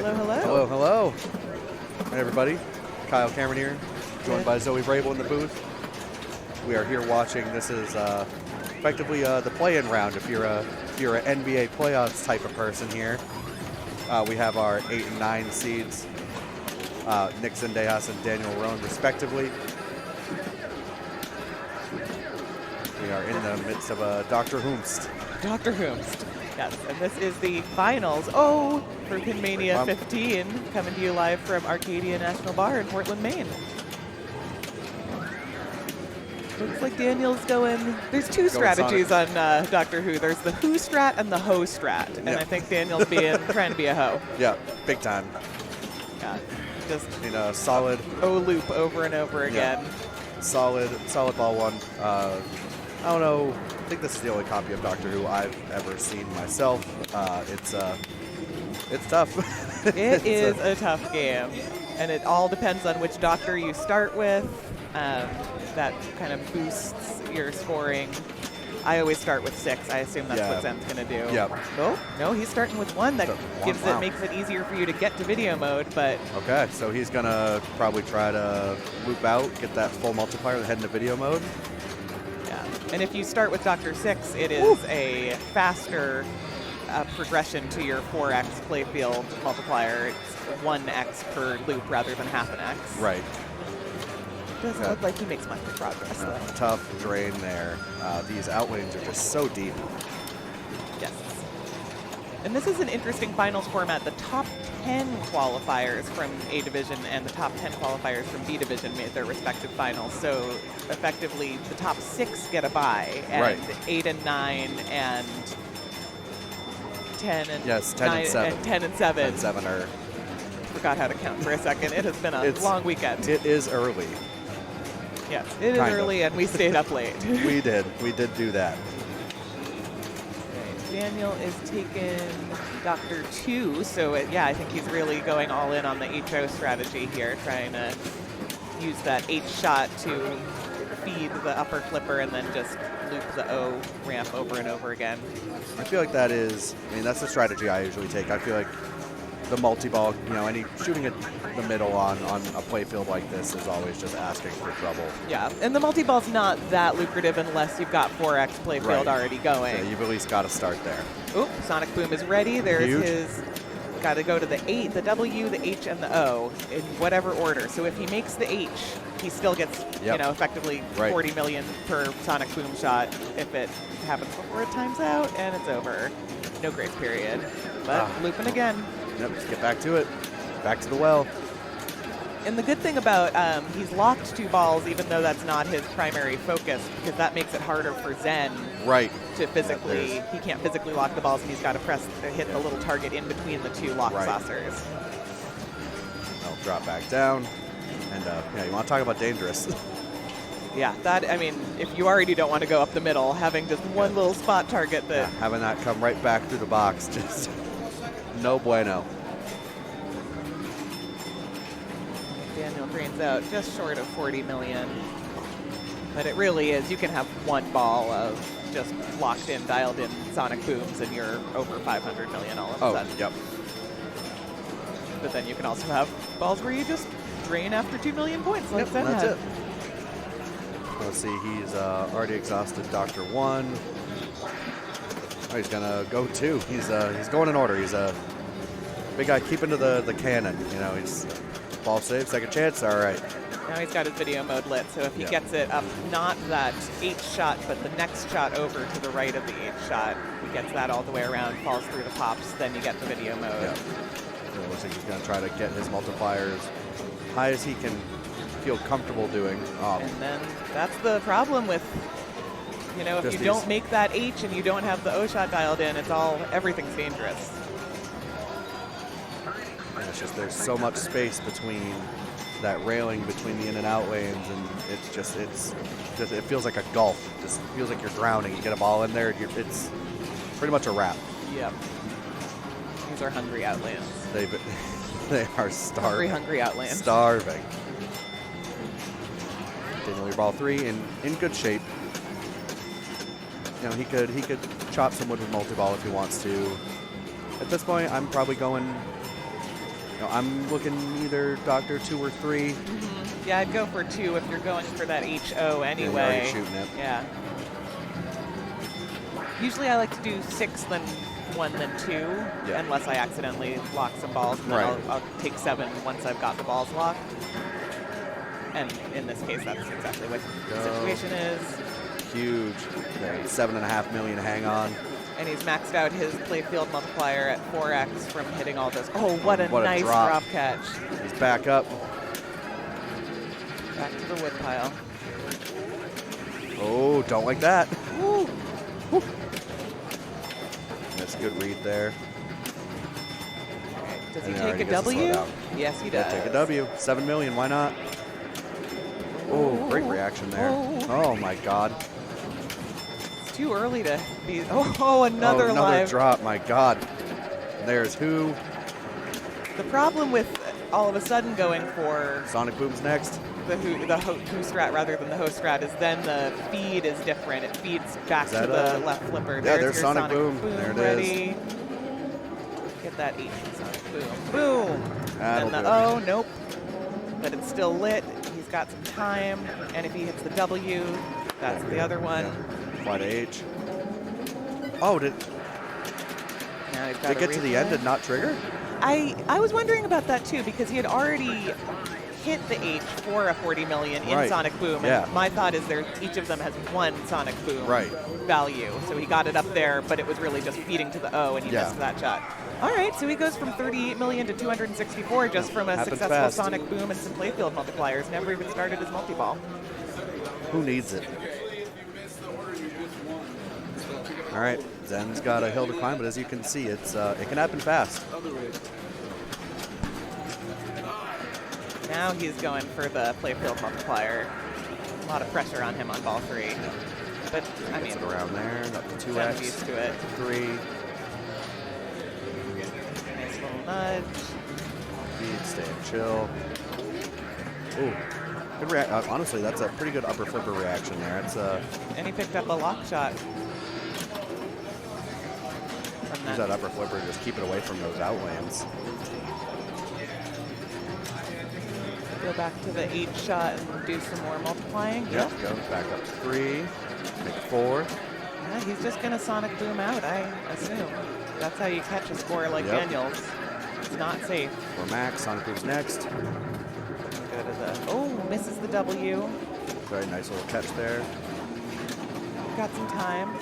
right. Hello, hello. Hello, hello. Hi, everybody. Kyle Cameron here, joined by Zoe Vrabel in the booth. We are here watching. This is effectively the play-in round. If you're an NBA playoffs type of person here, we have our 8 and 9 seeds, Nick Zendejas and Daniel Roan, respectively. We are in the midst of a Dr. Hoomst. Dr. Hoomst. Yes, and this is the finals. For Maine-ia 15, coming to you live from Arcadia National Bar in Portland, Maine. Looks like Daniel's going. There's two strategies on Doctor Who. There's the Who strat and the Ho strat, and I think Daniel's trying to be a Ho. Yeah, big time. Yeah, just in a solid O loop over and over again. Solid ball one. I don't know. I think this is the only copy of Doctor Who I've ever seen myself. It's tough. It is a tough game, and it all depends on which Doctor you start with. That kind of boosts your scoring. I always start with 6. I assume that's what Zen's going to do. Yep. Oh, no, he's starting with 1. That makes it easier for you to get to video mode, but... Okay, so he's going to probably try to loop out, get that full multiplier, and head into video mode. Yeah, and if you start with Dr. 6, it is a faster progression to your 4x playfield multiplier. It's 1x per loop rather than half an x. Right. Doesn't look like he makes much progress, though. Tough drain there. These outlanes are just so deep. Yes. And this is an interesting finals format. The top 10 qualifiers from A Division and the top 10 qualifiers from B Division made their respective finals. So effectively, the top 6 get a bye, and 8 and 9 and 10 and 10 and 7. And 10 and 7. 10 and 7 are. Forgot how to count for a second. It has been a long weekend. It is early. Yes, it is early, and we stayed up late. We did. We did do that. Okay, Daniel is taking Dr. 2, so I think he's really going all in on the HO strategy here, trying to use that H shot to feed the upper flipper and then just loop the O ramp over and over again. I feel like that's the strategy I usually take. I feel like the multi-ball, any shooting at the middle on a playfield like this is always just asking for trouble. Yeah, and the multi-ball's not that lucrative unless you've got 4x playfield already going. So you've at least got to start there. Oop, Sonic Boom is ready. There's his, got to go to the the W, the H, and the O in whatever order. So if he makes the H, he still gets, effectively 40 million per Sonic Boom shot if it happens before it times out, and it's over. No grace period. But looping again. Yep, just get back to it. Back to the well. And the good thing about he's locked 2 balls, even though that's not his primary focus, because that makes it harder for Zen to physically, he can't physically lock the balls, and he's got to hit the little target in between the 2 lock saucers. I'll drop back down. And you want to talk about dangerous. Yeah, if you already don't want to go up the middle, having just one little spot target that... Yeah, having that come right back through the box, just no bueno. Daniel drains out just short of 40 million. But it really is, you can have one ball of just locked in, dialed in Sonic Booms, and you're over 500 million all of a sudden. Yep. But then you can also have balls where you just drain after 2 million points. Like that's it. Let's see, he's already exhausted Dr. 1. Oh, he's gonna go 2. He's going in order. He's a big guy keeping to the cannon. He's ball save, second chance. All right. Now he's got his video mode lit, so if he gets it up, not that H shot, but the next shot over to the right of the H shot, he gets that all the way around, falls through the pops, then you get the video mode. Yeah. So it looks like he's gonna try to get his multipliers high as he can feel comfortable doing. And then that's the problem with, if you don't make that H and you don't have the O shot dialed in, everything's dangerous. And it's just, there's so much space between that railing between the in and out lanes, and it feels like a gulf. It just feels like you're drowning. You get a ball in there, it's pretty much a wrap. Yep. These are hungry outlands. They are starving. Hungry outlands. Starving. Daniel, your ball 3 in good shape. He could chop some wood with multi-ball if he wants to. At this point, I'm probably going know, I'm looking either Doctor 2 or 3. Mm-hmm. Yeah, I'd go for 2 if you're going for that HO anyway. Yeah, you're already shooting it. Yeah. Usually I like to do 6, then 1, then 2, unless I accidentally lock some balls. And then I'll take 7 once I've got the balls locked. And in this case, that's exactly what the situation is. Huge. Okay, 7.5 million hang on. And he's maxed out his playfield multiplier at 4x from hitting all those. Oh, what a nice drop catch. He's back up. Back to the wood pile. Oh, don't like that. Woo. Woo. That's a good read there. Right. Does he take a W? Yes, he does. Take a W. 7 million, why not? Oh, great reaction there. Oh my God. It's too early to be. Oh, another live drop. My God. There's who. The problem with all of a sudden going for Sonic Boom's next. The who strat rather than the host strat is then the feed is different. It feeds back to the left flipper. Yeah, there's Sonic Boom. There it ready. Get that H Sonic Boom. Boom. That'll and the nope. But it's still lit. He's got some time, and if he hits the W, that's the other one. Yeah. Fly to H. Oh, did it get to the end and not trigger? I was wondering about that too, because he had already hit the H for a 40 million in Sonic Boom, and my thought is each of them has 1 Sonic Boom value, so he got it up there, but it was really just feeding to the O, and he missed that shot. All right, so he goes from 38 million to 264 just from a successful Sonic Boom and some playfield multipliers. Never even started his multi-ball. Who needs it? All right, Zen's got a hill to climb, but as you can see, it can happen fast. Now he's going for the playfield multiplier. A lot of pressure on him on ball 3. But, I mean, around there, up to 2x. Zen's used to it. 3. Nice little nudge. Feed, stay and chill. Ooh. Good honestly, that's a pretty good upper flipper reaction there. It's and he picked up a lock shot. Use that upper flipper, just keep it away from those outlanes. Go back to the H shot and do some more multiplying. Yep, go back up to 3, make it 4. Yeah, he's just going to Sonic Boom out, I assume. That's how you catch a score like Daniel's. It's not safe. For Max, Sonic Boom's next. Go to the, misses the W. Very nice little catch there. Got some time.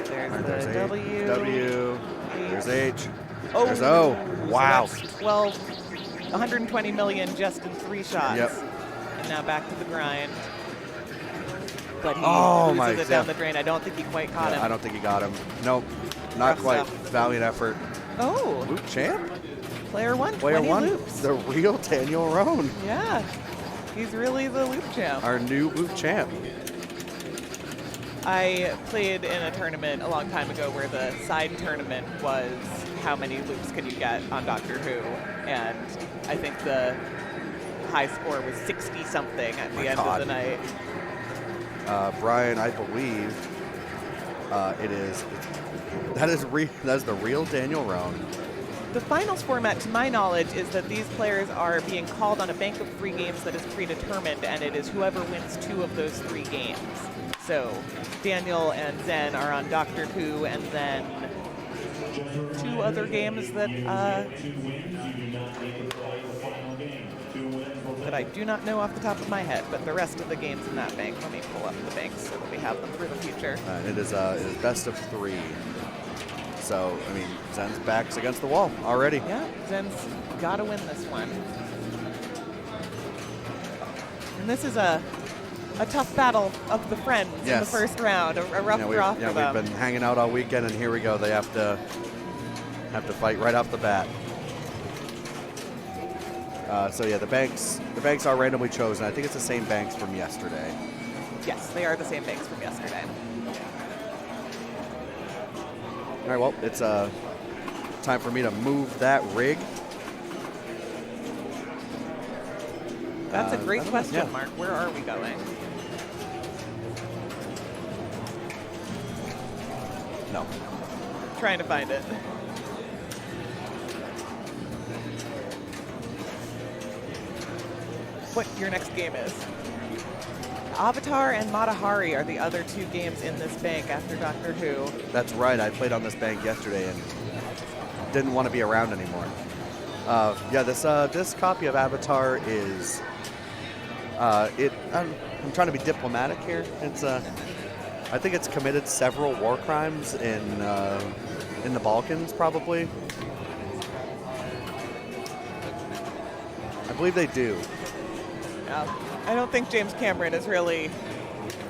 There's the W. W. There's H. Oh, there's O. Wow. So that's 120 million just in 3 shots. Yep. And now back to the grind. But he loses it down the drain. I don't think he quite caught him. I don't think he got him. Nope. Not quite. Valiant effort. Oh. Loop champ? Player 1, Player 20 1. loops. The real Daniel Roan. Yeah. He's really the loop champ. Our new loop champ. I played in a tournament a long time ago where the side tournament was how many loops can you get on Doctor Who, and I think the high score was 60-something at the end of the night. Brian, I believe that is the real Daniel Roan. The finals format, to my knowledge, is that these players are being called on a bank of 3 games that is predetermined, and it is whoever wins 2 of those 3 games. So Daniel and Zen are on Doctor Who, and then 2 other games that I do not know off the top of my head, but the rest of the games in that bank, let me pull up the banks so that we have them for the future. It is best of 3. So, I mean, Zen's back's against the wall already. Yeah, Zen's got to win this one. And this is a tough battle of the friends in the first round, a rough draw for them. We've been hanging out all weekend, and here we go. They have to fight right off the bat. So yeah, the banks are randomly chosen. I think it's the same banks from yesterday. Yes, they are the same banks from yesterday. All right, well, it's time for me to move that rig. That's a great question, Mark. Where are we going? No. Trying to find it. what your next game is. Avatar and Matahari are the other 2 games in this bank after Doctor Who. That's right. I played on this bank yesterday and didn't want to be around anymore. Yeah, this copy of Avatar is I'm trying to be diplomatic here. It's I think it's committed several war crimes in the Balkans, probably. I believe they do. Yeah. I don't think James Cameron is really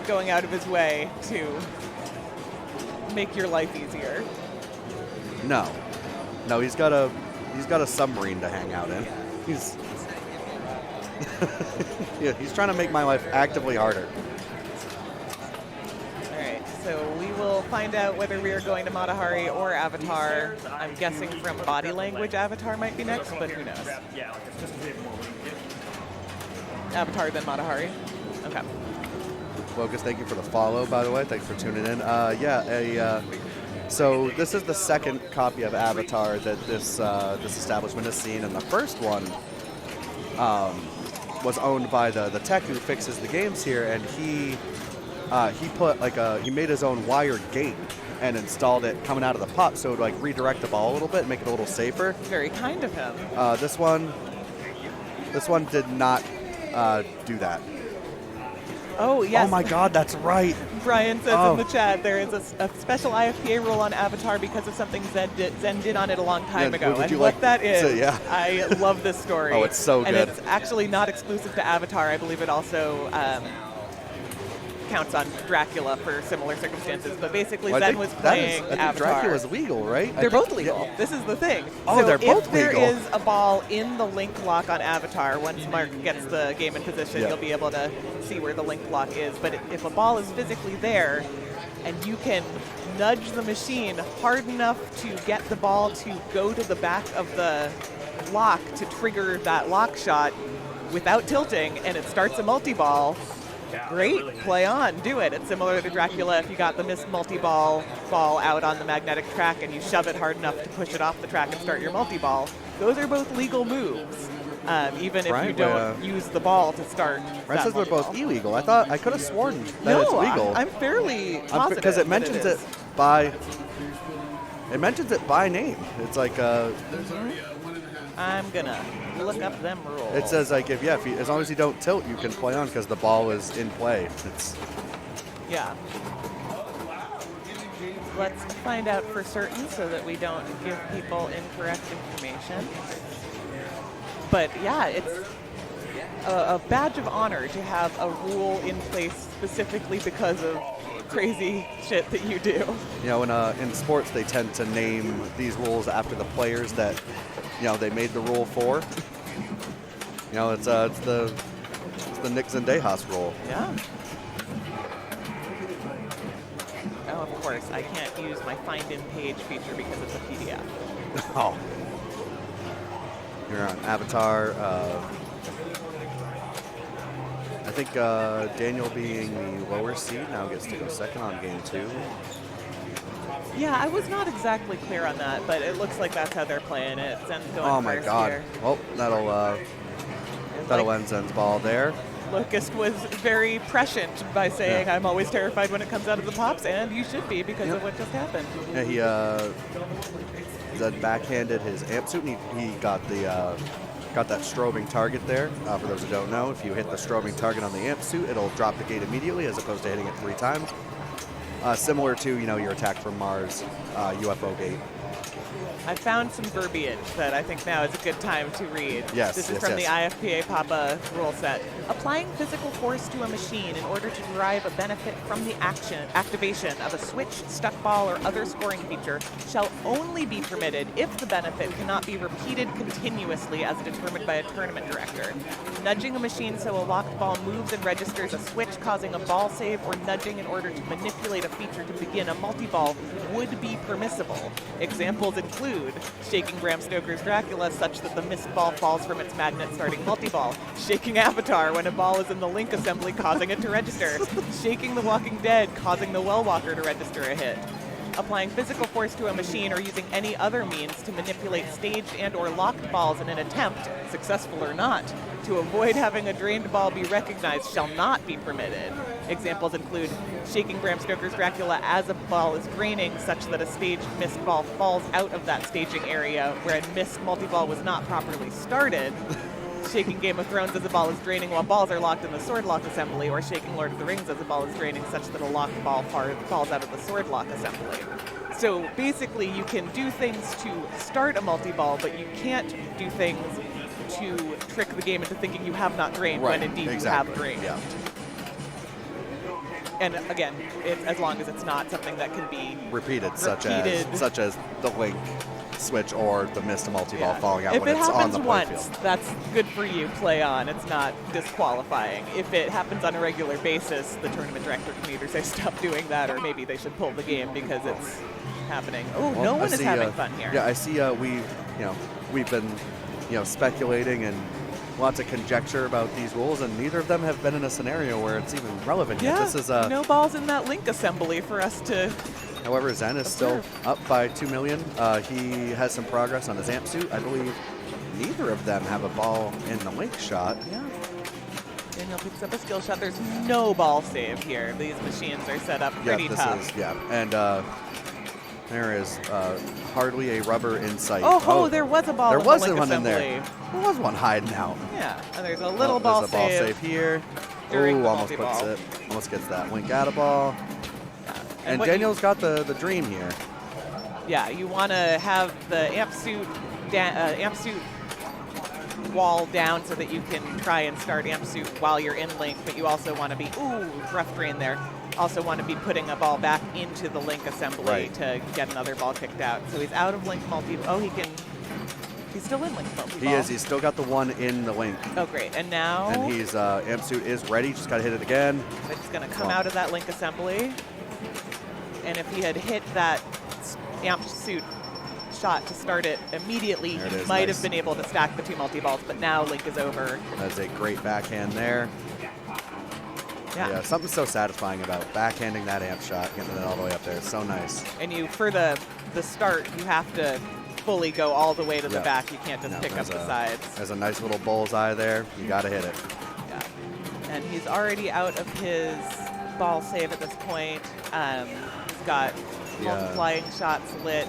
going out of his way to make your life easier. No, he's got a submarine to hang out in. He's yeah, he's trying to make my life actively harder. All right, so we will find out whether we are going to Matahari or Avatar. I'm guessing from body language, Avatar might be next, but who knows? Avatar, then Matahari. Okay. Focus, thank you for the follow, by the way. Thanks for tuning in. So this is the second copy of Avatar that this establishment has seen, and the first one was owned by the tech who fixes the games here, and he put he made his own wired gate and installed it coming out of the pop, so it would like redirect the ball a little bit and make it a little safer. Very kind of him. This one did not do that. Oh, yes. Oh, my God, that's right. Brian says in the chat there is a special IFPA rule on Avatar because of something Zen did on it a long time ago. And what that is, I love this story. Oh, it's so good. And it's actually not exclusive to Avatar. I believe it also counts on Dracula for similar circumstances. But basically, Zen was playing Avatar. I think Dracula's legal, right? They're both legal. Yeah. This is the thing. Oh, so they're both if legal. there is a ball in the link lock on Avatar, once Mark gets the game in position, you'll be able to see where the link lock is. But if a ball is physically there, and you can nudge the machine hard enough to get the ball to go to the back of the lock to trigger that lock shot without tilting, and it starts a multi-ball, great, play on, do it. It's similar to Dracula if you got the missed multi-ball ball out on the magnetic track and you shove it hard enough to push it off the track and start your multi-ball. Those are both legal moves, even if you don't use the ball to start. Brent says they're both illegal. I could have sworn that it's legal. I'm fairly positive because it mentions it by name. It's like I'm gonna look up them rules. It says like as long as you don't tilt, you can play on because the ball is in play. Yeah. Let's find out for certain so that we don't give people incorrect information. But yeah, it's a badge of honor to have a rule in place specifically because of crazy shit that you do. You know, in sports, they tend to name these rules after the players that they made the rule for. It's the Nick Zendejas rule. Yeah. Oh, of course, I can't use my find in page feature because it's a PDF. Oh. You're on Avatar. I think Daniel, being the lower seed, now gets to go second on game 2. Yeah, I was not exactly clear on that, but it looks like that's how they're playing it. Zen's going oh my first God! Here. Well, that'll end Zen's ball there. Locust was very prescient by saying, "I'm always terrified when it comes out of the pops," and you should be because of what just happened. Yeah, he Zen backhanded his amp suit, and he got that strobing target there. For those who don't know, if you hit the strobing target on the amp suit, it'll drop the gate immediately as opposed to hitting it 3 times. Similar to, your attack from Mars UFO gate. I found some verbiage that I think now is a good time to read. Yes, this is from the IFPA PAPA rule set. Applying physical force to a machine in order to derive a benefit from the activation of a switch, stuck ball, or other scoring feature shall only be permitted if the benefit cannot be repeated continuously as determined by a tournament director. Nudging a machine so a locked ball moves and registers a switch causing a ball save, or nudging in order to manipulate a feature to begin a multi-ball would be permissible. Examples include shaking Bram Stoker's Dracula such that the missed ball falls from its magnet starting multi-ball, shaking Avatar when a ball is in the link assembly causing it to register, shaking The Walking Dead causing the Well Walker to register a hit. applying physical force to a machine or using any other means to manipulate staged and or locked balls in an attempt, successful or not, to avoid having a drained ball be recognized shall not be permitted. Examples include shaking Bram Stoker's Dracula as a ball is draining such that a staged missed ball falls out of that staging area where a missed multi-ball was not properly started, shaking Game of Thrones as a ball is draining while balls are locked in the sword lock assembly, or shaking Lord of the Rings as a ball is draining such that a locked ball falls out of the sword lock assembly. So basically you can do things to start a multi-ball, but you can't do things to trick the game into thinking you have not drained when indeed you have drained. Yeah. And again, as long as it's not something that can be repeated. Such as the link switch or the missed multi-ball falling out if when it's on the once, playfield. that's good for you. Play on. It's not disqualifying. If it happens on a regular basis, the tournament director can either say stop doing that, or maybe they should pull the game because it's happening. Oh, well, no one is having fun here. Yeah, I see. We've been speculating and lots of conjecture about these rules, and neither of them have been in a scenario where it's even relevant yet. This is no balls in that link assembly for us to. However, Zen is still up by 2 million. He has some progress on his amp suit. I believe neither of them have a ball in the link shot. Yeah. Daniel picks up a skill shot. There's no ball save here. These machines are set up pretty tough. And there is hardly a rubber in sight. Oh, there was a ball. There was one assembly. in there. There was one hiding out. Yeah, and there's a little ball save. There's a ball save here. Ooh, almost puts it. Almost gets that link out of ball. And Daniel's got the dream here. Yeah, you want to have the amp suit wall down so that you can try and start amp suit while you're in link, but you also want to be, rough drain there. Also want to be putting a ball back into the link assembly to get another ball kicked out. So he's out of link multi. Oh, he's still in link multi. He is. He's still got the one in the link. Oh, great. And now. And he's amp suit is ready. Just got to hit it again. It's going to come out of that link assembly. And if he had hit that amp suit shot to start it immediately, he might have been able to stack the 2 multi-balls, but now link is over. That's a great backhand there. Yeah, something so satisfying about backhanding that amp shot, getting it all the way up there. It's so nice. And for the start, you have to fully go all the way to the back. You can't just pick up the sides. There's a nice little bullseye there. You got to hit it. Yeah. And he's already out of his ball save at this point. He's got multiplying shots lit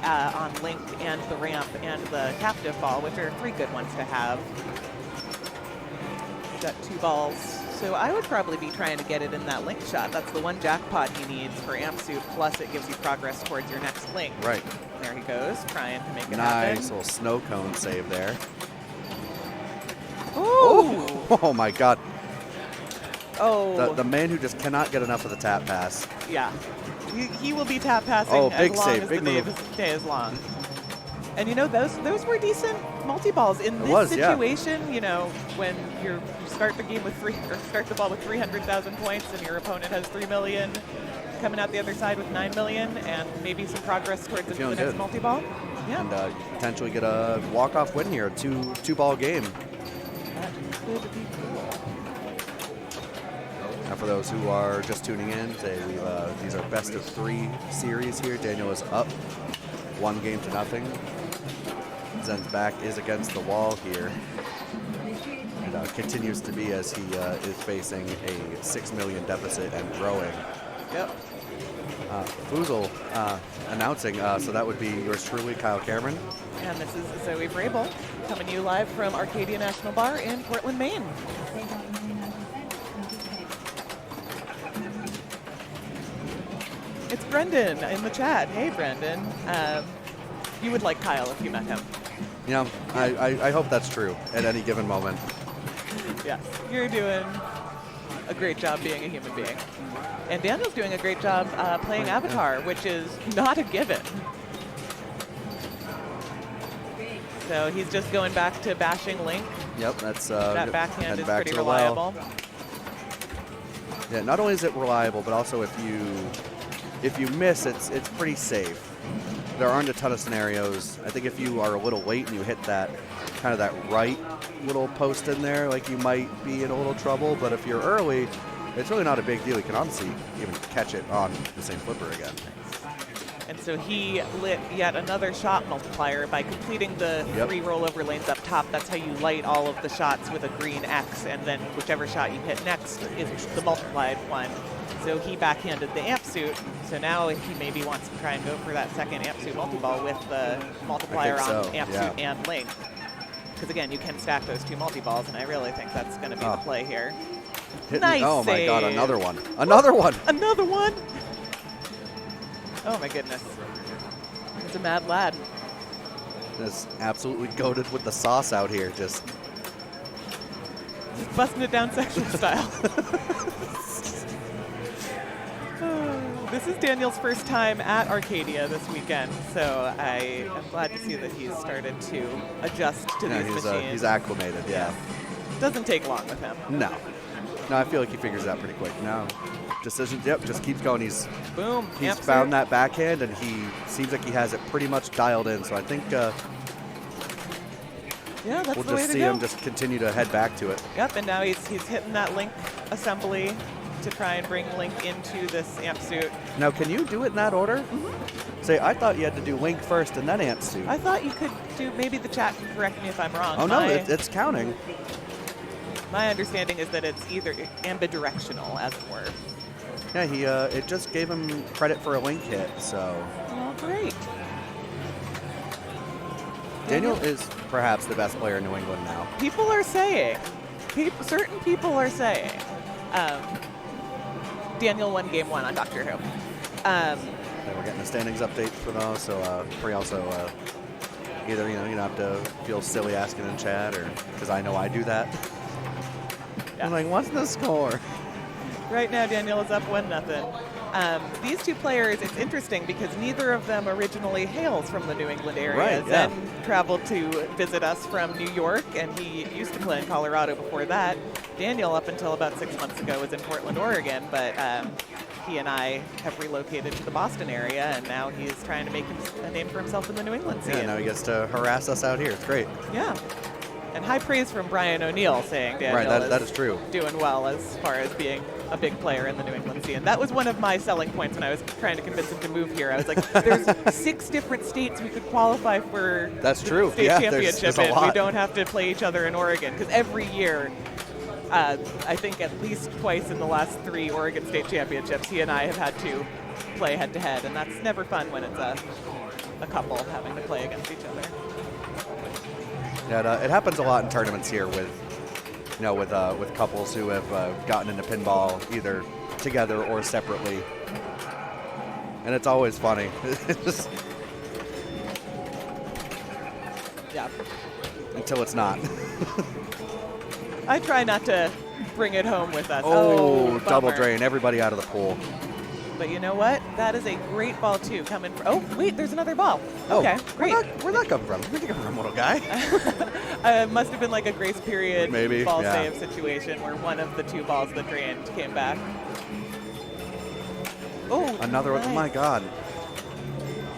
on link and the ramp and the captive ball, which are 3 good ones to have. He's got 2 balls. So I would probably be trying to get it in that link shot. That's the one jackpot he needs for amp suit, plus it gives you progress towards your next link. Right. There he goes, trying to make it happen. Nice little snow cone save there. Ooh! Oh my God. Oh. The man who just cannot get enough of the tap pass. Yeah. He will be tap passing big as long save, as big the day is long. And those were decent multi-balls in this situation. When you start the game with start the ball with 300,000 points and your opponent has 3 million, coming out the other side with 9 million, and maybe some progress towards the next multi-ball. Yeah. And potentially get a walk-off win here, a two-ball game. That could be cool. Now for those who are just tuning in, these are best of 3 series here. Daniel is up 1 game to nothing. Zen's back is against the wall here. And continues to be as he is facing a 6 million deficit and growing. Yep. Foozle announcing, so that would be yours truly, Kyle Cameron. And this is Zoe Vrabel coming to you live from Arcadia National Bar in Portland, Maine. It's Brendan in the chat. Hey, Brendan. You would like Kyle if you met him. I hope that's true at any given moment. Yes, you're doing a great job being a human being. And Daniel's doing a great job playing Avatar, which is not a given. So he's just going back to bashing Link. Yep, that's that backhand is pretty reliable. Yeah, not only is it reliable, but also if you miss, it's pretty safe. There aren't a ton of scenarios. I think if you are a little late and you hit that kind of that right little post in there, like you might be in a little trouble. But if you're early, it's really not a big deal. You can honestly even catch it on the same flipper again. And so he lit yet another shot multiplier by completing the 3 rollover lanes up top. That's how you light all of the shots with a green X, and then whichever shot you hit next is the multiplied one. So he backhanded the amp suit. So now he maybe wants to try and go for that second amp suit multi-ball with the multiplier on amp suit and link. Because again, you can stack those 2 multi-balls, and I really think that's going to be the play here. Nice Oh my save. God, another one. Another one. Another one. Oh my goodness. He's a mad lad. Just absolutely goated with the sauce out here. Just busting it down sexual style. This is Daniel's first time at Arcadia this weekend, so I am glad to see that he's started to adjust to these machines. He's acclimated, yeah. Doesn't take long with him. No, I feel like he figures it out pretty quick. No, decisions, just keeps going. He's found that backhand, and he seems like he has it pretty much dialed in, so I think yeah, that's we'll the way just to see go. him just continue to head back to it. Yep, and now he's hitting that link assembly to try and bring Link into this amp suit. Now, can you do it in that order? Mm-hmm. Say, I thought you had to do Link first and then amp suit. I thought you could do, maybe the chat can correct me if I'm wrong. Oh, no, it's counting. My understanding is that it's either ambidirectional, as it were. Yeah, it just gave him credit for a Link hit, so. Oh, great. Daniel is perhaps the best player in New England now. People are saying, certain people are saying, Daniel won game 1 on Doctor Who. Yeah, we're getting a standings update for those, so we also either you don't have to feel silly asking in chat, or because I know I do that. Yeah. I'm like, what's the score? Right now, Daniel is up 1-0. These 2 players, it's interesting because neither of them originally hails from the New England area. Right, yeah. Zen traveled to visit us from New York, and he used to play in Colorado before that. Daniel, up until about 6 months ago, was in Portland, Oregon, but he and I have relocated to the Boston area, and now he's trying to make a name for himself in the New England scene. Yeah, now he gets to harass us out here. It's great. Yeah. And high praise from Brian O'Neill saying Daniel that is true. Doing well as far as being a big player in the New England scene. That was one of my selling points when I was trying to convince him to move here. I was like, there's 6 different states we could qualify for That's true. state Yeah, championship there's a lot. We don't have to play each other in Oregon. Because every year, I think at least twice in the last 3 Oregon state championships, he and I have had to play head-to-head. And that's never fun when it's a couple having to play against each other. Yeah, it happens a lot in tournaments here with couples who have gotten into pinball either together or separately, and it's always funny. Yeah. Until it's not. I try not to bring it home with us. Oh, double bummer. drain, everybody out of the pool. But you know what? That is a great ball, too, coming from... Oh, wait, there's another ball. Oh, okay, great. Where'd that come from? Where'd it come from, little guy? Must have been like a grace period Maybe, ball yeah. save situation where one of the 2 balls that drained came back. Oh, Another one. nice. Oh, my God.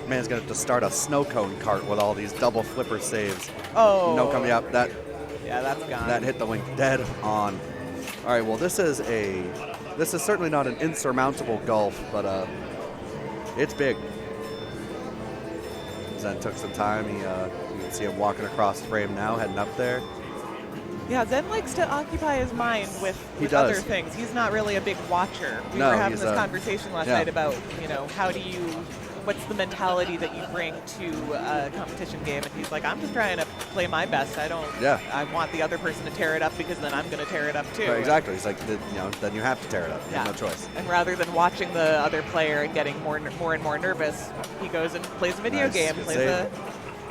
Man's going to have to start a snow cone cart with all these double flipper saves. Oh. No coming up. Yeah, that's gone. That hit the Link dead on. All right, well, this is certainly not an insurmountable gulf, but it's big. Zen took some time. You can see him walking across the frame now, heading up there. Yeah, Zen likes to occupy his mind with other things. He's not really a big watcher. We were having this conversation last night about, what's the mentality that you bring to a competition game? And he's like, I'm just trying to play my best. I want the other person to tear it up because then I'm going to tear it up too. Right, exactly. He's like, then you have to tear it up. You have no choice. And rather than watching the other player and getting more and more nervous, he goes and plays a video game, plays a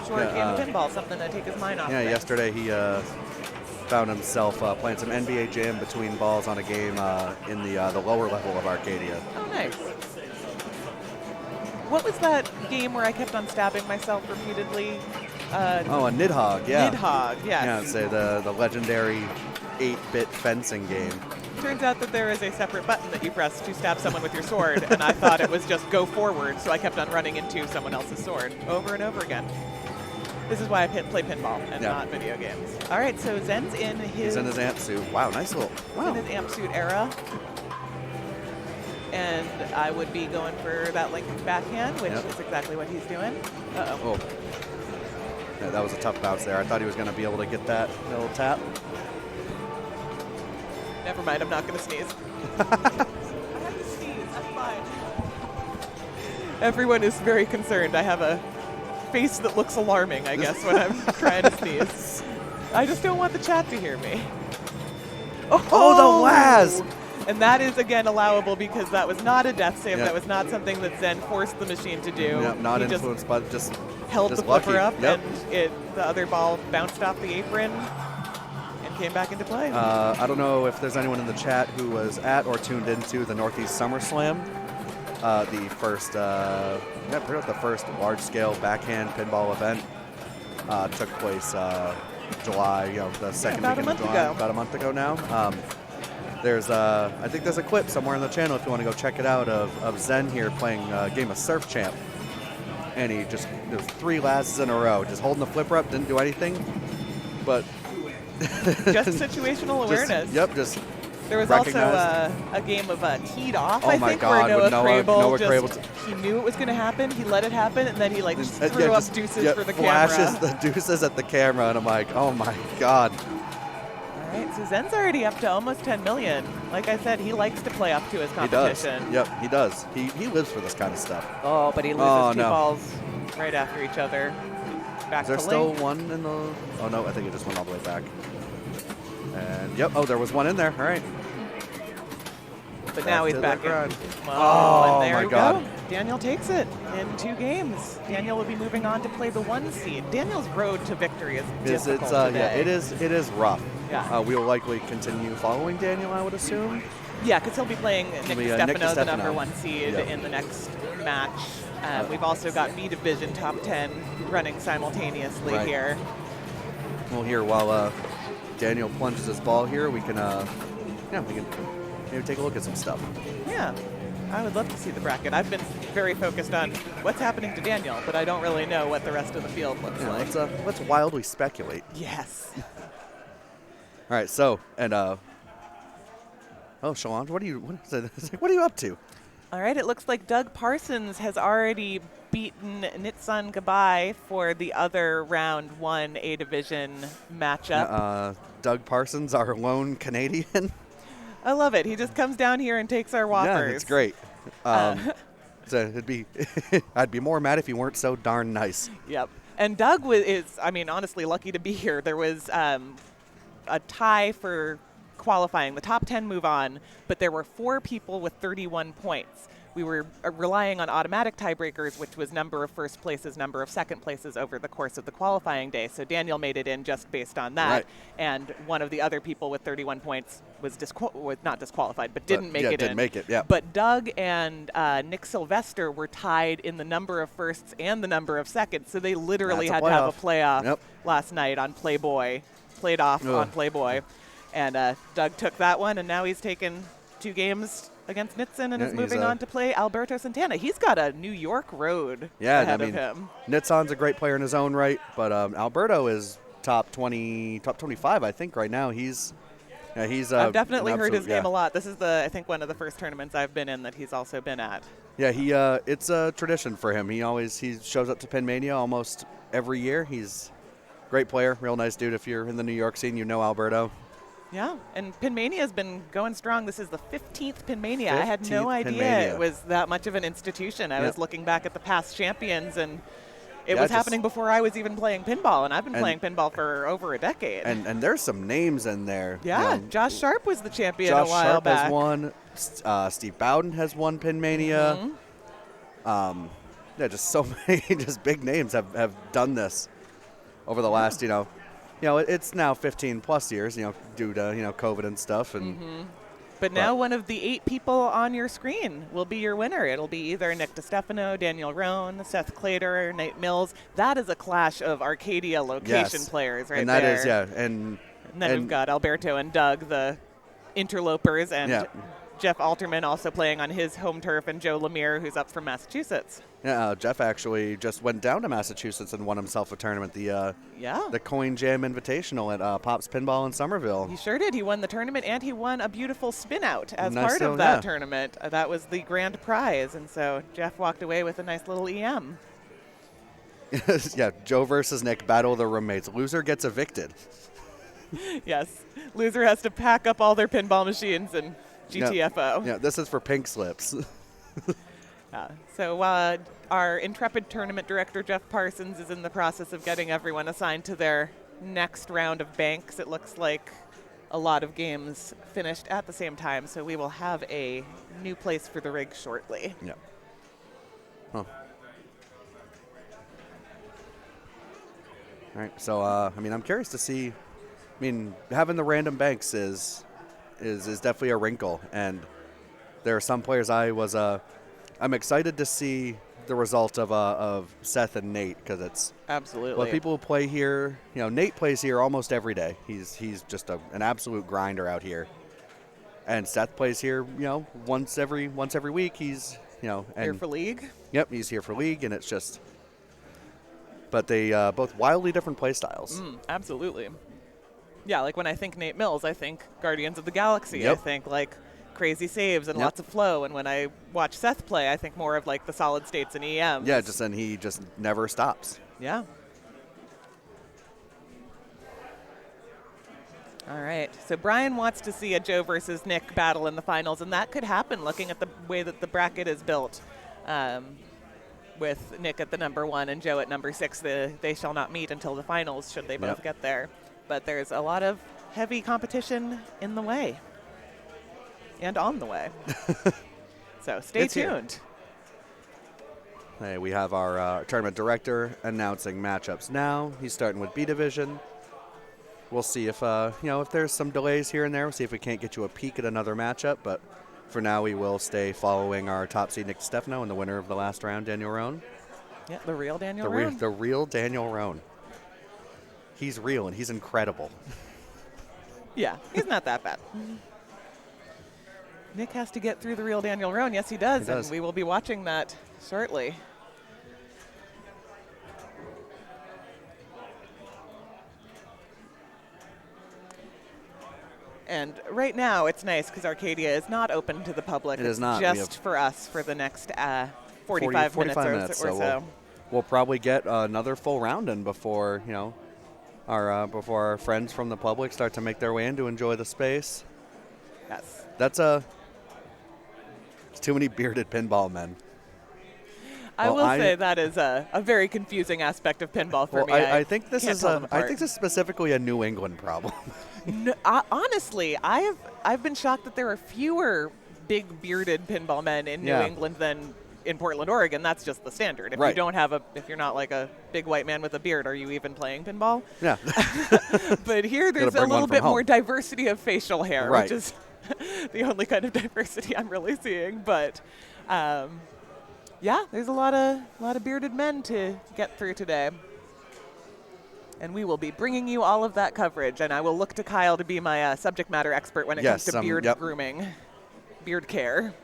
short game of pinball, something to take his mind off. Yeah, things. yesterday he found himself playing some NBA Jam between balls on a game in the lower level of Arcadia. Oh, nice. What was that game where I kept on stabbing myself repeatedly? A Nidhogg, yeah. Nidhogg, yes. Yeah, say the legendary 8-bit fencing game. Turns out that there is a separate button that you press to stab someone with your sword, and I thought it was just go forward, so I kept on running into someone else's sword over and over again. This is why I play pinball and not video games. All right, so Zen's in his... He's in his amp suit. Wow, nice little... Wow. In his amp suit era. and I would be going for that Lincoln backhand, which is exactly what he's doing. Uh-oh. Oh. Yeah, that was a tough bounce there. I thought he was going to be able to get that little tap. Never mind, I'm not going to sneeze. I have to sneeze, I'm fine. Everyone is very concerned. I have a face that looks alarming, I guess, when I'm trying to sneeze. I just don't want the chat to hear me. Oh, the Laz! And that is, again, allowable because that was not a death save. Yep. That was not something that Zen forced the machine to do. Yep, not influenced, but just held just the flipper lucky. up, Yep. and the other ball bounced off the apron and came back into play. I don't know if there's anyone in the chat who was at or tuned into the Northeast SummerSlam. The first, pretty much the first large-scale backhand pinball event took place July, the second weekend of July, about a month ago now. There's, I think there's a clip somewhere on the channel if you want to go check it out of Zen here playing a game of Surf Champ, and he just there was 3 Lazes in a row, just holding the flipper up, didn't do anything, but just situational awareness. Just. There was also a game of Teed Off, I think, God, where Noah Crable he knew it was going to happen, he let it happen, and then he just threw up deuces for the camera. Flashes the deuces at the camera, and I'm like, oh my God. All right, so Zen's already up to almost 10 million. Like I said, he likes to play up to his competition. He does. Yep, he does. He lives for this kind of stuff. Oh, but he loses 2 balls right after each other. Back Is there to still Link. one in the... Oh, no, I think it just went all the way back. And, there was one in there. All right. But now he's back in. Oh, and there my we God. go. Daniel takes it in 2 games. Daniel will be moving on to play the 1 seed. Daniel's road to victory is difficult today. It is rough. Yeah. We will likely continue following Daniel, I would assume. Yeah, because he'll be playing Nick Nick DiStefano, the DiStefano. number 1 seed, in the next match. We've also got B Division top 10 running simultaneously here. Well, here while Daniel plunges his ball here, we can we can maybe take a look at some stuff. Yeah, I would love to see the bracket. I've been very focused on what's happening to Daniel, but I don't really know what the rest of the field looks like. Let's wildly speculate. Yes. All right, so and Shalon, what are you up to? All right, it looks like Doug Parsons has already beaten Nitsan Gabai for the other round 1 A Division matchup. Doug Parsons, our lone Canadian. I love it. He just comes down here and takes our whoppers. Yeah, it's great. So I'd be more mad if he weren't so darn nice. Yep. And Doug is, honestly lucky to be here. There was a tie for qualifying. The top 10 move on, but there were 4 people with 31 points. We were relying on automatic tiebreakers, which was number of first places, number of second places over the course of the qualifying day. So Daniel made it in just based on that. Right. And one of the other people with 31 points was not disqualified, but didn't make it in. Didn't make it, yeah. But Doug and Nick Sylvester were tied in the number of firsts and the number of seconds. So they literally had to have a playoff last night on Playboy, played off on Playboy. And Doug took that one, and now he's taken 2 games against Nitsan and is moving on to play Alberto Santana. He's got a New York road ahead of him. Nitsan's a great player in his own right, but Alberto is top 25, I think, right now. I've definitely heard his name a lot. This is I think one of the first tournaments I've been in that he's also been at. Yeah, it's a tradition for him. He shows up to Maine-ia almost every year. He's a great player, real nice dude. If you're in the New York scene, you know Alberto. Yeah, and Maine-ia has been going strong. This is the 15th Maine-ia. I had no idea it was that much of an institution. I was looking back at the past champions, and it was happening before I was even playing pinball, and I've been playing pinball for over a decade. And there's some names in there. Yeah, Josh Sharp was the champion a while back. Josh Sharp has won. Steve Bowden has won Maine-ia. Just so many just big names have done this over the last, it's now 15+ years, due to, COVID and stuff. But now one of the 8 people on your screen will be your winner. It'll be either Nick DiStefano, Daniel Rohn, Seth Clater, Nate Mills. That is a clash of Arcadia location players right there. And that is, And then we've got Alberto and Doug, the interlopers, and Jeff Alterman also playing on his home turf, and Joe Lemire, who's up from Massachusetts. Yeah, Jeff actually just went down to Massachusetts and won himself a tournament, the Coin Jam Invitational at Pop's Pinball in Somerville. He sure did. He won the tournament, and he won a beautiful spin out as part of that tournament. That was the grand prize, and so Jeff walked away with a nice little EM. Yeah, Joe versus Nick, battle of the roommates. Loser gets evicted. Yes, loser has to pack up all their pinball machines and GTFO. Yeah, this is for pink slips. So our intrepid tournament director, Jeff Parsons, is in the process of getting everyone assigned to their next round of banks. It looks like a lot of games finished at the same time, so we will have a new place for the rig shortly. Yeah. Huh. All right, so I'm curious to see. Having the random banks is definitely a wrinkle, and there are some players I'm excited to see the result of Seth and Nate, because it's absolutely. Well, people who play here, Nate plays here almost every day. He's just an absolute grinder out here, and Seth plays here, once every week. He's and here for league. Yep, he's here for league, and it's just. But they both wildly different play styles. Absolutely. Yeah, like when I think Nate Mills, I think Guardians of the Galaxy. Yep. I think like crazy saves and lots of flow. And when I watch Seth play, I think more of like the solid states and EMs. Yeah, and he just never stops. Yeah. All right. So Brian wants to see a Joe versus Nick battle in the finals, and that could happen looking at the way that the bracket is built. With Nick at the number 1 and Joe at number 6, they shall not meet until the finals, should they both get there. But there's a lot of heavy competition in the way and on the way. So stay tuned. Hey, we have our tournament director announcing matchups now. He's starting with B Division. We'll see if if there's some delays here and there. We'll see if we can't get you a peek at another matchup. But for now, we will stay following our top seed Nick Stefano and the winner of the last round, Daniel Roan. Yeah, the real Daniel Roan. The real Daniel Roan. He's real, and he's incredible. Yeah, he's not that bad. Nick has to get through the real Daniel Roan. Yes, he does. And we will be watching that shortly. And right now, it's nice because Arcadia is not open to the public. It is not. Just for us for the next 45 minutes or so. We'll probably get another full round in before, before our friends from the public start to make their way in to enjoy the space. Yes. That's it's too many bearded pinball men. I will say that is a very confusing aspect of pinball for me. I think this is specifically a New England problem. No, honestly, I've been shocked that there are fewer big bearded pinball men in New England than in Portland, Oregon. That's just the standard. If you don't have if you're not like a big white man with a beard, are you even playing pinball? Yeah. But here there's a little bit more diversity of facial hair, which is the only kind of diversity I'm really seeing. But there's a lot of bearded men to get through today. And we will be bringing you all of that coverage, and I will look to Kyle to be my subject matter expert when it comes to beard grooming, beard care.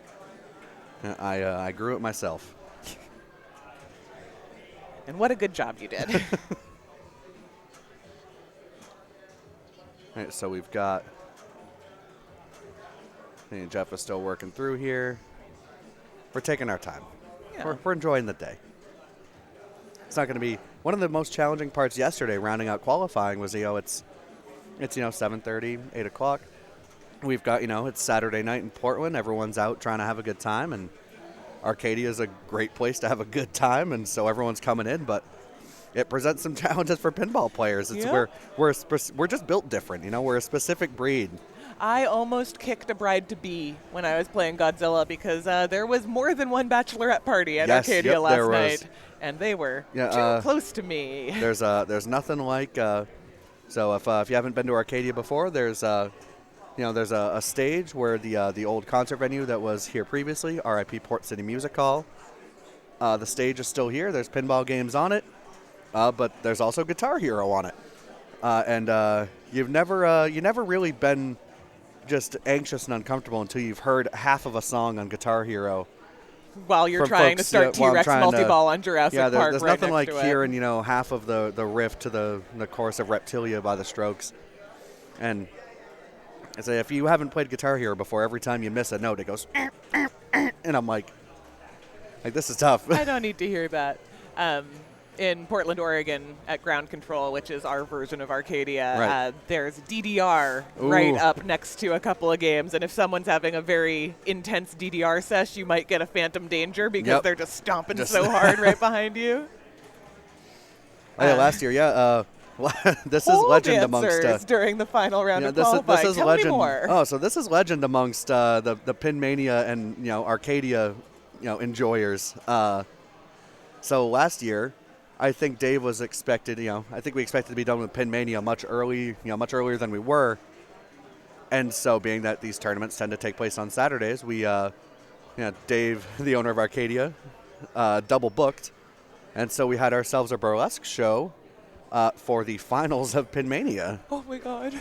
I grew it myself. And what a good job you did. All right, so we've got Jeff is still working through here. We're taking our time. Yeah. We're enjoying the day. It's not going to be one of the most challenging parts yesterday. Rounding out qualifying was it's 7:30, 8 o'clock. We've got it's Saturday night in Portland. Everyone's out trying to have a good time, and Arcadia is a great place to have a good time, and so everyone's coming in. But it presents some challenges for pinball players. It's we're just built different. We're a specific breed. I almost kicked a bride-to-be when I was playing Godzilla because there was more than one bachelorette party at Arcadia last night, and they were too close to me. There's nothing like so if you haven't been to Arcadia before, there's there's a stage where the old concert venue that was here previously, RIP Port City Music Hall. The stage is still here. There's pinball games on it, but there's also Guitar Hero on it, and you've never really been just anxious and uncomfortable until you've heard half of a song on Guitar Hero. While you're trying to start T-Rex multi-ball on Jurassic Park. There's right nothing like next to hearing, half of the riff to the chorus of Reptilia by the Strokes. And I say, if you haven't played Guitar Hero before, every time you miss a note, it goes, and I'm like, this is tough. I don't need to hear that. In Portland, Oregon, at Ground Control, which is our version of Arcadia, there's DDR right up next to a couple of games. And if someone's having a very intense DDR sesh, you might get a phantom danger because they're just stomping so hard right behind you. Last year, this is legend amongst during the final round of qualifying. This is Tell legend. me more. Oh, so this is legend amongst the Pin Mania and Arcadia enjoyers. So last year, I think Dave was expected. I think we expected to be done with Pin Mania much earlier than we were. And so, being that these tournaments tend to take place on Saturdays, we, Dave, the owner of Arcadia, double booked, and so we had ourselves a burlesque show for the finals of Pin Mania. Oh my God!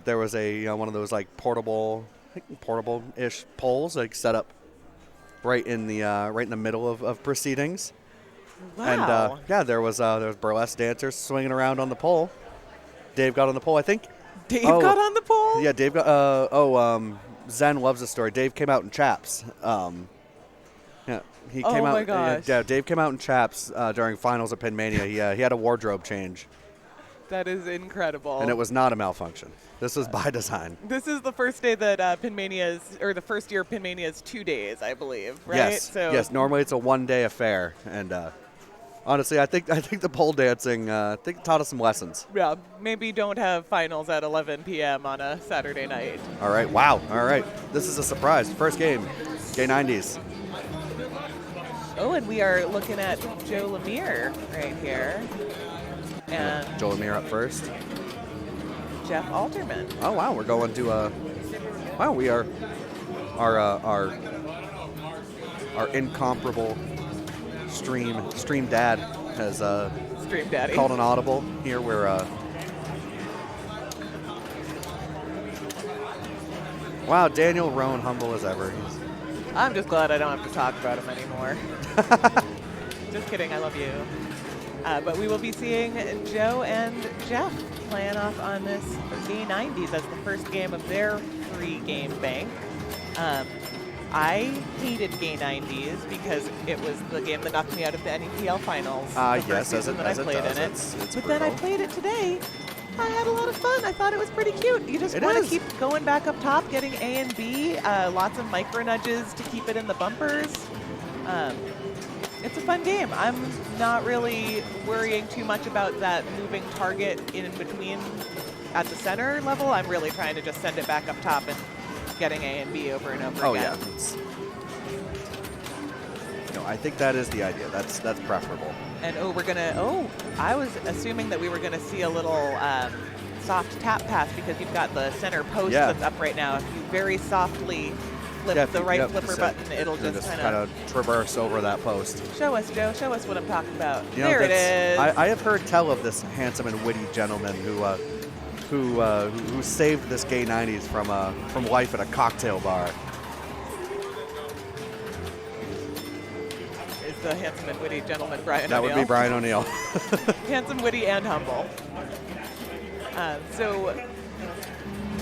There was a one of those like portable-ish poles set up right in the middle of proceedings. Wow. And there was burlesque dancers swinging around on the pole. Dave got on the pole, I think. Dave got on the pole? Yeah, Dave got. Zen loves the story. Dave came out in chaps. He came out. My gosh. Dave came out in chaps during finals of Pin Mania. He had a wardrobe change. That is incredible. And it was not a malfunction. This was by design. This is the first day that Pin Mania is, or the first year Pin Mania is 2 days, I believe, right? Yes. Normally it's a one-day affair, and honestly, I think the pole dancing taught us some lessons. Yeah, maybe don't have finals at 11 p.m. on a Saturday night. All right. Wow. All right. This is a surprise. First game, Gay 90s. Oh, and we are looking at Joe Lemire right here. And Joe Lemire up first. Jeff Alterman. Oh wow, we're going to we are our incomparable stream dad has Stream Daddy called an audible here. We're wow, Daniel Roan, humble as ever. I'm just glad I don't have to talk about him anymore. Just kidding, I love you. But we will be seeing Joe and Jeff playing off on this Gay 90s as the first game of their 3-game bank. I hated Gay 90s because it was the game that knocked me out of the NEPL finals. The first season that I played in it. It's but then I played it today. I had a lot of fun. I thought it was pretty cute. You just want to keep going back up top, getting A and B, lots of micro nudges to keep it in the bumpers. It's a fun game. I'm not really worrying too much about that moving target in between at the center level. I'm really trying to just send it back up top and getting A and B over and over again. I think that is the idea. That's preferable. And I was assuming that we were gonna see a little soft tap pass because you've got the center post that's up right now. If you very softly flip the right flipper button, it'll just kind of traverse over that post. Show us, Joe. Show us what I'm talking about. There it is. I have heard tell of this handsome and witty gentleman who saved this Gay 90s from life at a cocktail bar. Is the handsome and witty gentleman Brian O'Neill? That would be Brian O'Neill. Handsome, witty, and humble. So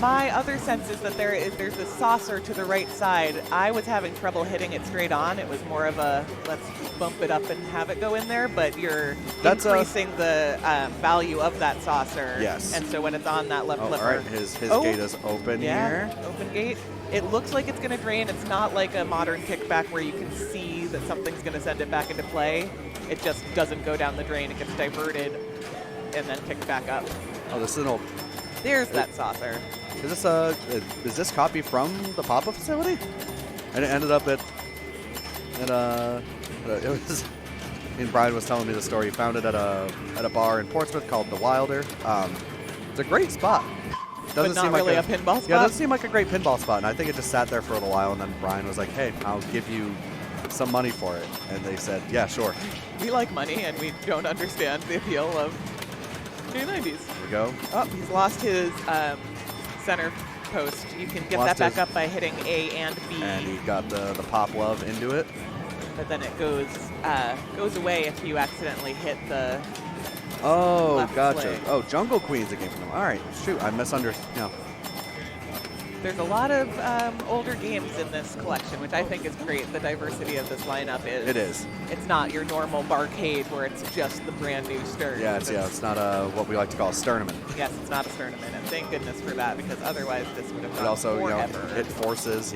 my other sense is that there's a saucer to the right side. I was having trouble hitting it straight on. It was more of a let's bump it up and have it go in there, but you're increasing the value of that saucer. Yes. And so when it's on that left flipper. All right, his gate is open here. Open gate. It looks like it's going to drain. It's not like a modern kickback where you can see that something's going to send it back into play. It just doesn't go down the drain. It gets diverted and then kicked back up. Oh, this is an old... There's that saucer. Is this copy from the Papa facility? And it ended up it was. And Brian was telling me the story. He found it at a bar in Portsmouth called the Wilder. It's a great spot. But not really a pinball spot? Yeah, it doesn't seem like a great pinball spot. And I think it just sat there for a little while, and then Brian was like, hey, I'll give you some money for it. And they said, yeah, sure. We like money, and we don't understand the appeal of Gay 90s. Here we go. Oh, he's lost his center post. You can get Lost that back his- up by hitting A and B. And he got the pop love into it. But then it goes away if you accidentally hit the Oh, left gotcha. leg. Oh, Jungle Queen's a game for them. All right, shoot, I misunderstood. No. There's a lot of older games in this collection, which I think is great. The diversity of this lineup is. It is. It's not your normal barcade where it's just the brand new Stern. Yeah, it's not what we like to call a sternament. Yes, it's not a tournament, and thank goodness for that, because otherwise this would have But gone also, forever. it forces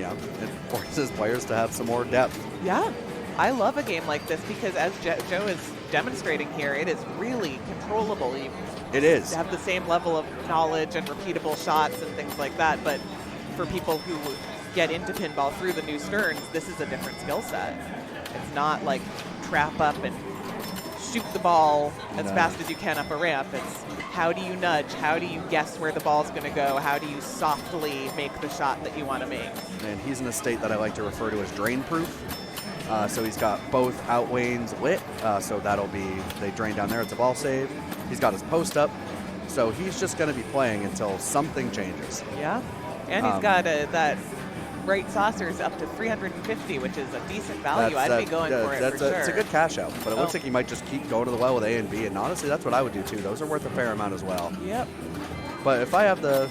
players to have some more depth. Yeah, I love a game like this because, as Joe is demonstrating here, it is really controllable. You It is. have the same level of knowledge and repeatable shots and things like that, but for people who get into pinball through the new Sterns, this is a different skill set. It's not like trap up and shoot the ball as fast as you can up a ramp. It's how do you nudge? How do you guess where the ball's going to go? How do you softly make the shot that you want to make? And he's in a state that I like to refer to as drain proof. So he's got both out lanes lit, so that'll be, they drain down there, it's a ball save. He's got his post up, so he's just going to be playing until something changes. Yeah, and he's got that right saucers up to 350, which is a decent value. I'd be going for it for sure. It's a good cash out, but it looks like he might just keep going to the well with A and B, and honestly, that's what I would do too. Those are worth a fair amount as well. Yep. But if I have the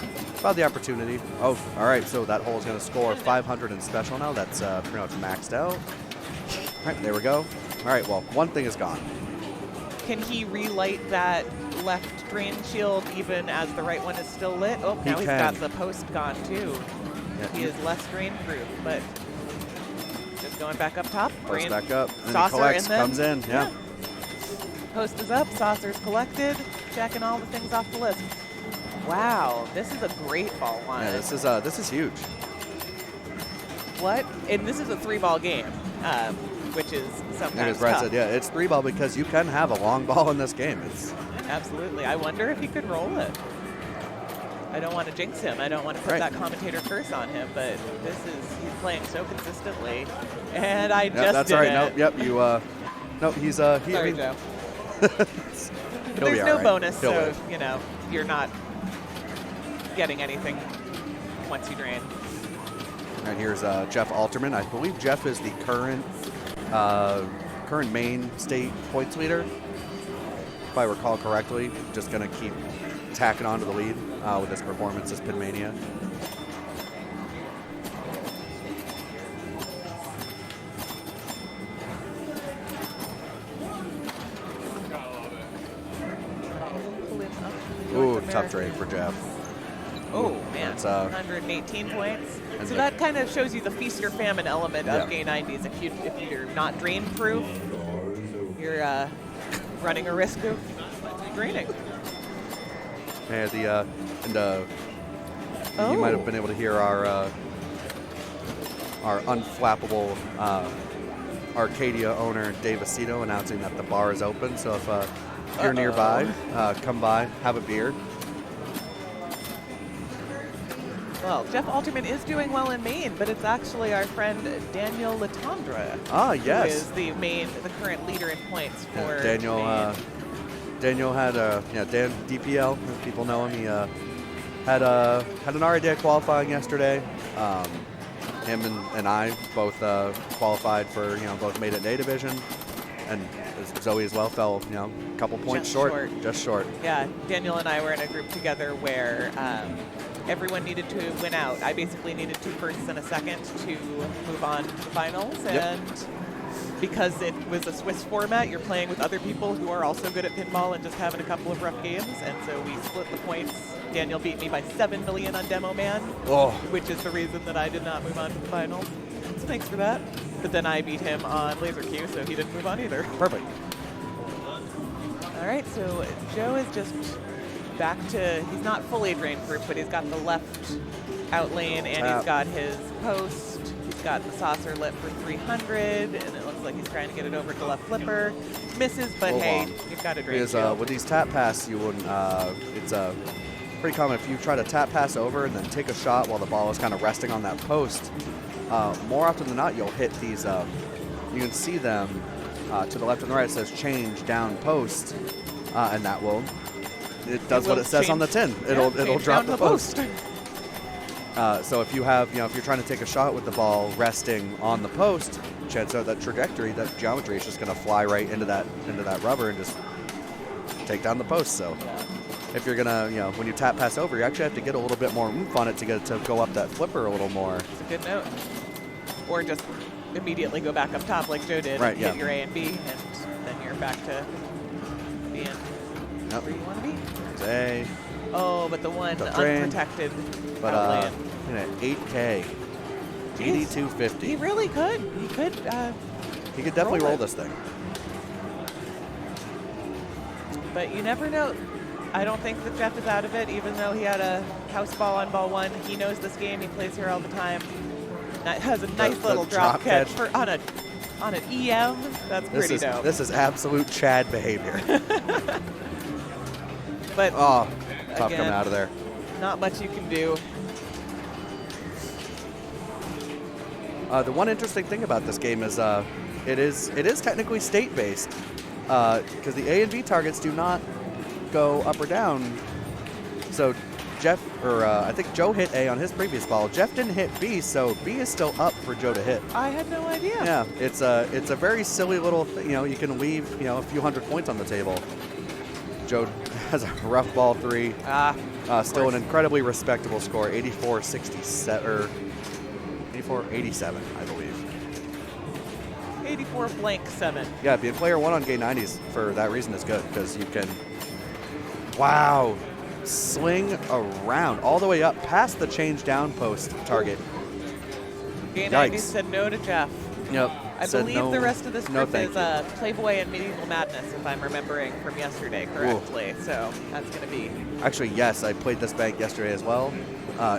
opportunity, oh, all right, so that hole is going to score 500 in special now. That's pretty much maxed out. All right, there we go. All right, well, one thing is gone. Can he relight that left drain shield even as the right one is still lit? Oh, now he's got the post gone too. Yeah. He is less drain proof, but just going back up top. Post back up, and then he saucer collects, in them. comes in, yeah. Post is up, saucer's collected, checking all the things off the list. Wow, this is a great ball one. Yeah, this is huge. What? And this is a 3-ball game, which is sometimes As Brad tough. said, yeah, it's 3-ball because you can have a long ball in this game. It's Absolutely. I wonder if he could roll it. I don't want to jinx him. I don't want to put that commentator curse on him, but he's playing so consistently. And I just that's did all right. it. Nope, yep, you, no, he's, Sorry, Joe. There's no bonus, so, you're not getting anything once you drain. And here's Jeff Alterman. I believe Jeff is the current Maine state points leader, if I recall correctly. Just going to keep tacking on to the lead with this performance as Pin Mania. Ooh, tough trade for Jeff. Oh, man. That's, 118 points. So that kind of shows you the feast or famine element of Gay 90s. If you're not drain proof, you're running a risk of draining. And you might have been able to hear our unflappable Arcadia owner Dave Aceto announcing that the bar is open. So if you're nearby, come by, have a beer. Well, Jeff Alterman is doing well in Maine, but it's actually our friend Daniel Latondra. Ah, yes. Who is the current leader in points for Daniel. Maine. Daniel had Dan DPL. As people know him. He had an RA day qualifying yesterday. Him and I both qualified for both made it in A division, and Zoe as well fell a couple points just short. Yeah, Daniel and I were in a group together where everyone needed to win out. I basically needed 2 firsts and a second to move on to the finals, and because it was a Swiss format, you're playing with other people who are also good at pinball and just having a couple of rough games, and so we split the points. Daniel beat me by 7 million on Demo Man, which is the reason that I did not move on to the finals. So thanks for that. But then I beat him on Laser Q, so he didn't move on either. Perfect. All right, so Joe is just back to, he's not fully drain proof, but he's got the left out lane, and he's got his post. He's got the saucer lit for 300, and it looks like he's trying to get it over to left flipper. Misses, but hey, you've got a drain shield. With these tap pass, you wouldn't. It's pretty common if you try to tap pass over and then take a shot while the ball is kind of resting on that post. More often than not, you'll hit these. You can see them to the left and the right. It says change down post, and that will. It does what it says on the tin. It'll drop the post. So if you have, if you're trying to take a shot with the ball resting on the post, chance of that trajectory, that geometry is just going to fly right into that rubber and just take down the post. So if you're going to, when you tap pass over, you actually have to get a little bit more oomph on it to get it to go up that flipper a little more. It's a good note. Or just immediately go back up top like Joe did, right, and hit your A and B, and then you're back to being where you want to be. A. Oh, but the one unprotected but outland. 8K, 8250. He really could. He could. He could definitely roll this thing. But you never know. I don't think that Jeff is out of it, even though he had a house ball on ball 1. He knows this game. He plays here all the time. That has a nice little drop catch on an EM. That's pretty dope. This is absolute Chad behavior. But tough again, coming out of there. Not much you can do. The one interesting thing about this game is it is technically state-based because the A and B targets do not go up or down. So I think Joe hit A on his previous ball. Jeff didn't hit B, so B is still up for Joe to hit. I had no idea. Yeah, it's a very silly little thing. You can leave a few hundred points on the table. Joe has a rough ball 3. Still an incredibly respectable score, 84-67 or 84-87, I believe. 84-7. Yeah, being player 1 on Gay 90s for that reason is good because you can, sling around all the way up past the change down post target. Gay 90s said no to Jeff. Yep. I believe the rest of this group is Playboy and Medieval Madness, if I'm remembering from yesterday correctly. Ooh. So that's going to be. Actually, yes, I played this bank yesterday as well.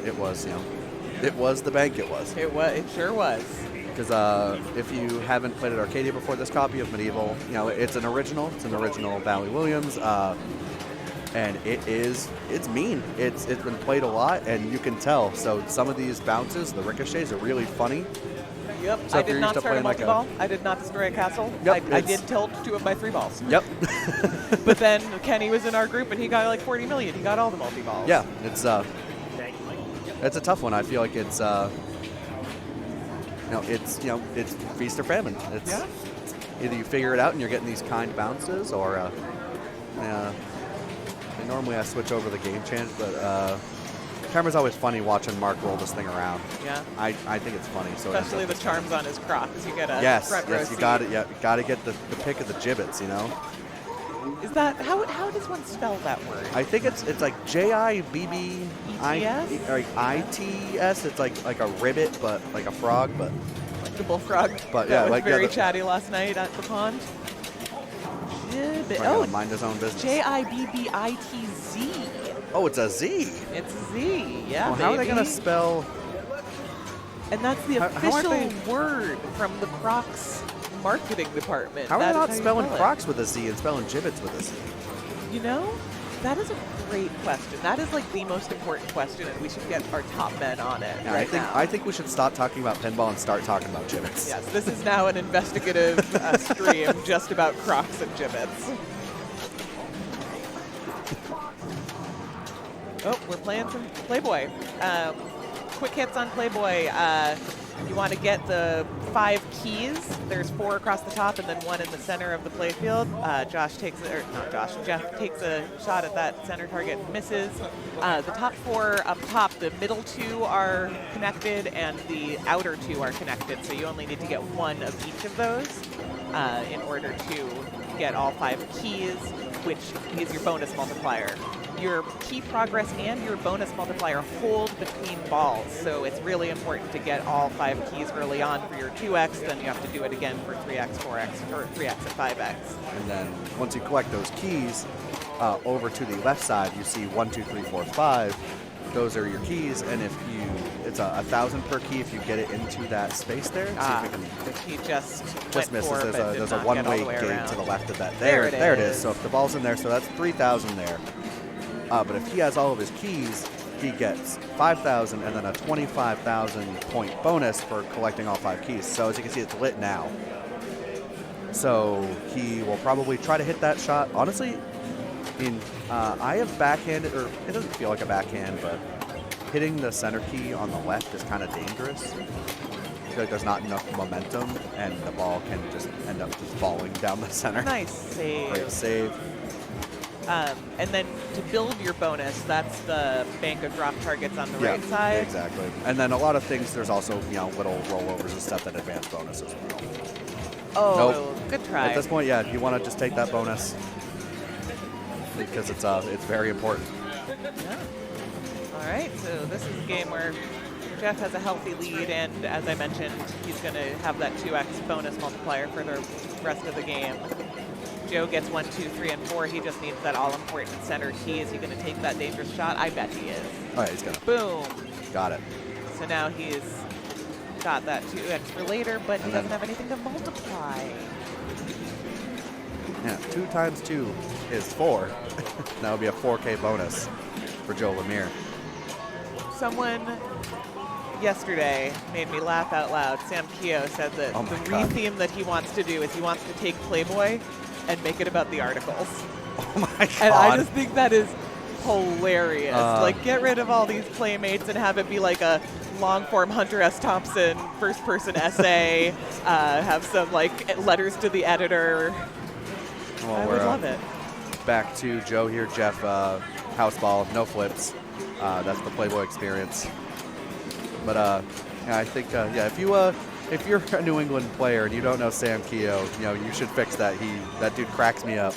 It was, it was the bank. It was. It sure was. Because if you haven't played at Arcadia before, this copy of Medieval, it's an original. It's an original Valley Williams. And it's mean. It's been played a lot, and you can tell. So some of these bounces, the ricochets, are really funny. Yep, so I did not start a multi-ball. I did not destroy a castle. Yep, I did tilt 2 of my 3 balls. Yep. But then Kenny was in our group, and he got like 40 million. He got all the multi-balls. Yeah, it's a tough one. I feel like it's it's feast or famine. It's either you figure it out and you're getting these kind bounces, or normally I switch over the game change, but camera's always funny watching Mark roll this thing around. Yeah. I think it's funny. So especially the charms on his Crocs. You get a front row you got it. Yeah, got to get the pick of the gibbets. Is that how does one spell that word? I think it's like JIBBITS. It's like a ribbit, but like a frog, but like the bullfrog. But that was very chatty last night at the pond. Mind his own business. JIBBITZ. Oh, it's a Z. It's a Z. Yeah. Well, how are they gonna spell? And that's the official word from the Crocs marketing department. How are they not spelling Crocs with a Z and spelling gibbets with a Z? That is a great question. That is like the most important question, and we should get our top men on it I think we should stop talking about pinball and start talking about gibbets. Yes, this is now an investigative stream just about Crocs and gibbets. Oh, we're playing some Playboy. Quick hits on Playboy. You want to get the 5 keys. There's 4 across the top and then 1 in the center of the playfield. Jeff takes a shot at that center target, misses. The top 4 up top, the middle 2 are connected and the outer 2 are connected. So you only need to get 1 of each of those in order to get all 5 keys, which is your bonus multiplier. Your key progress and your bonus multiplier hold between balls, so it's really important to get all 5 keys early on for your 2x, then you have to do it again for 3x, 4x, or 3x and 5x. And then once you collect those keys, over to the left side, you see 1, 2, 3, 4, 5. Those are your keys, and it's 1,000 per key if you get it into that space there. The key just misses. There's a one-way gate to the left of that. There it is. So if the ball's in there, so that's 3,000 there. But if he has all of his keys, he gets 5,000 and then a 25,000 point bonus for collecting all 5 keys. So as you can see, it's lit now. So he will probably try to hit that shot. Honestly, I have backhanded, or it doesn't feel like a backhand, but hitting the center key on the left is kind of dangerous. I feel like there's not enough momentum, and the ball can just end up just falling down the center. Nice save. Great save. And then to build your bonus, that's the bank of drop targets on the right side. Exactly. And then a lot of things, there's also, little rollovers and stuff that advance bonus as well. Oh, nope. Good try. At this point, yeah, you want to just take that bonus because it's very important. Yeah. All right, so this is a game where Jeff has a healthy lead, and as I mentioned, he's going to have that 2x bonus multiplier for the rest of the game. Joe gets 1, 2, 3, and 4. He just needs that all-important center key. Is he going to take that dangerous shot? I bet he is. Oh, yeah, he's going to. Boom. Got it. So now he's got that 2x for later, but he doesn't have anything to multiply. Yeah, 2 times 2 is 4. That would be a 4K bonus for Joe Lemire. Someone yesterday made me laugh out loud. Sam Keogh said that the re-theme that he wants to do is he wants to take Playboy and make it about the articles. Oh my God. And I just think that is hilarious. Like, get rid of all these playmates and have it be like a long-form Hunter S. Thompson first-person essay. Have some, like, letters to the editor. Well, I would love it. Back to Joe here. Jeff, house ball, no flips. That's the Playboy experience. But yeah, I think if you're a New England player and you don't know Sam Keogh, you should fix that. That dude cracks me up.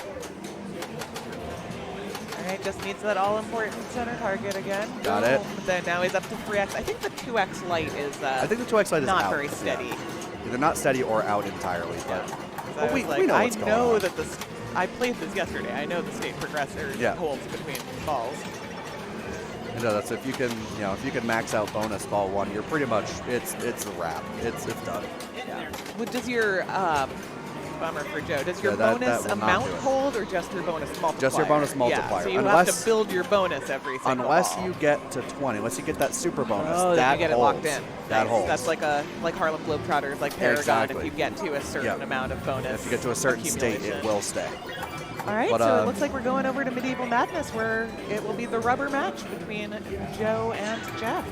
All right, just needs that all-important center target again. Got it. Then now he's up to 3x. I think the 2x light is. I think the 2x light is not out. very steady. Yeah. Either not steady or out entirely. But we know what's going on. I played this yesterday. I know the state progressor holds between balls. That's if you can max out bonus ball 1, you're pretty much it's a wrap. It's done. Yeah. Does your bummer for Joe? Does your bonus amount hold or just your bonus multiplier? Just your bonus multiplier. Yeah, so you have to build your bonus every single unless ball. you get to 20, unless you get that super bonus. Oh, that then you get holds. it locked in. That nice. holds. That's like Harlem Globetrotters, like Paragon. Exactly. If you get to a certain amount of bonus. If you get to a certain state, it will stay. All right, so it looks like we're going over to Medieval Madness, where it will be the rubber match between Joe and Jeff.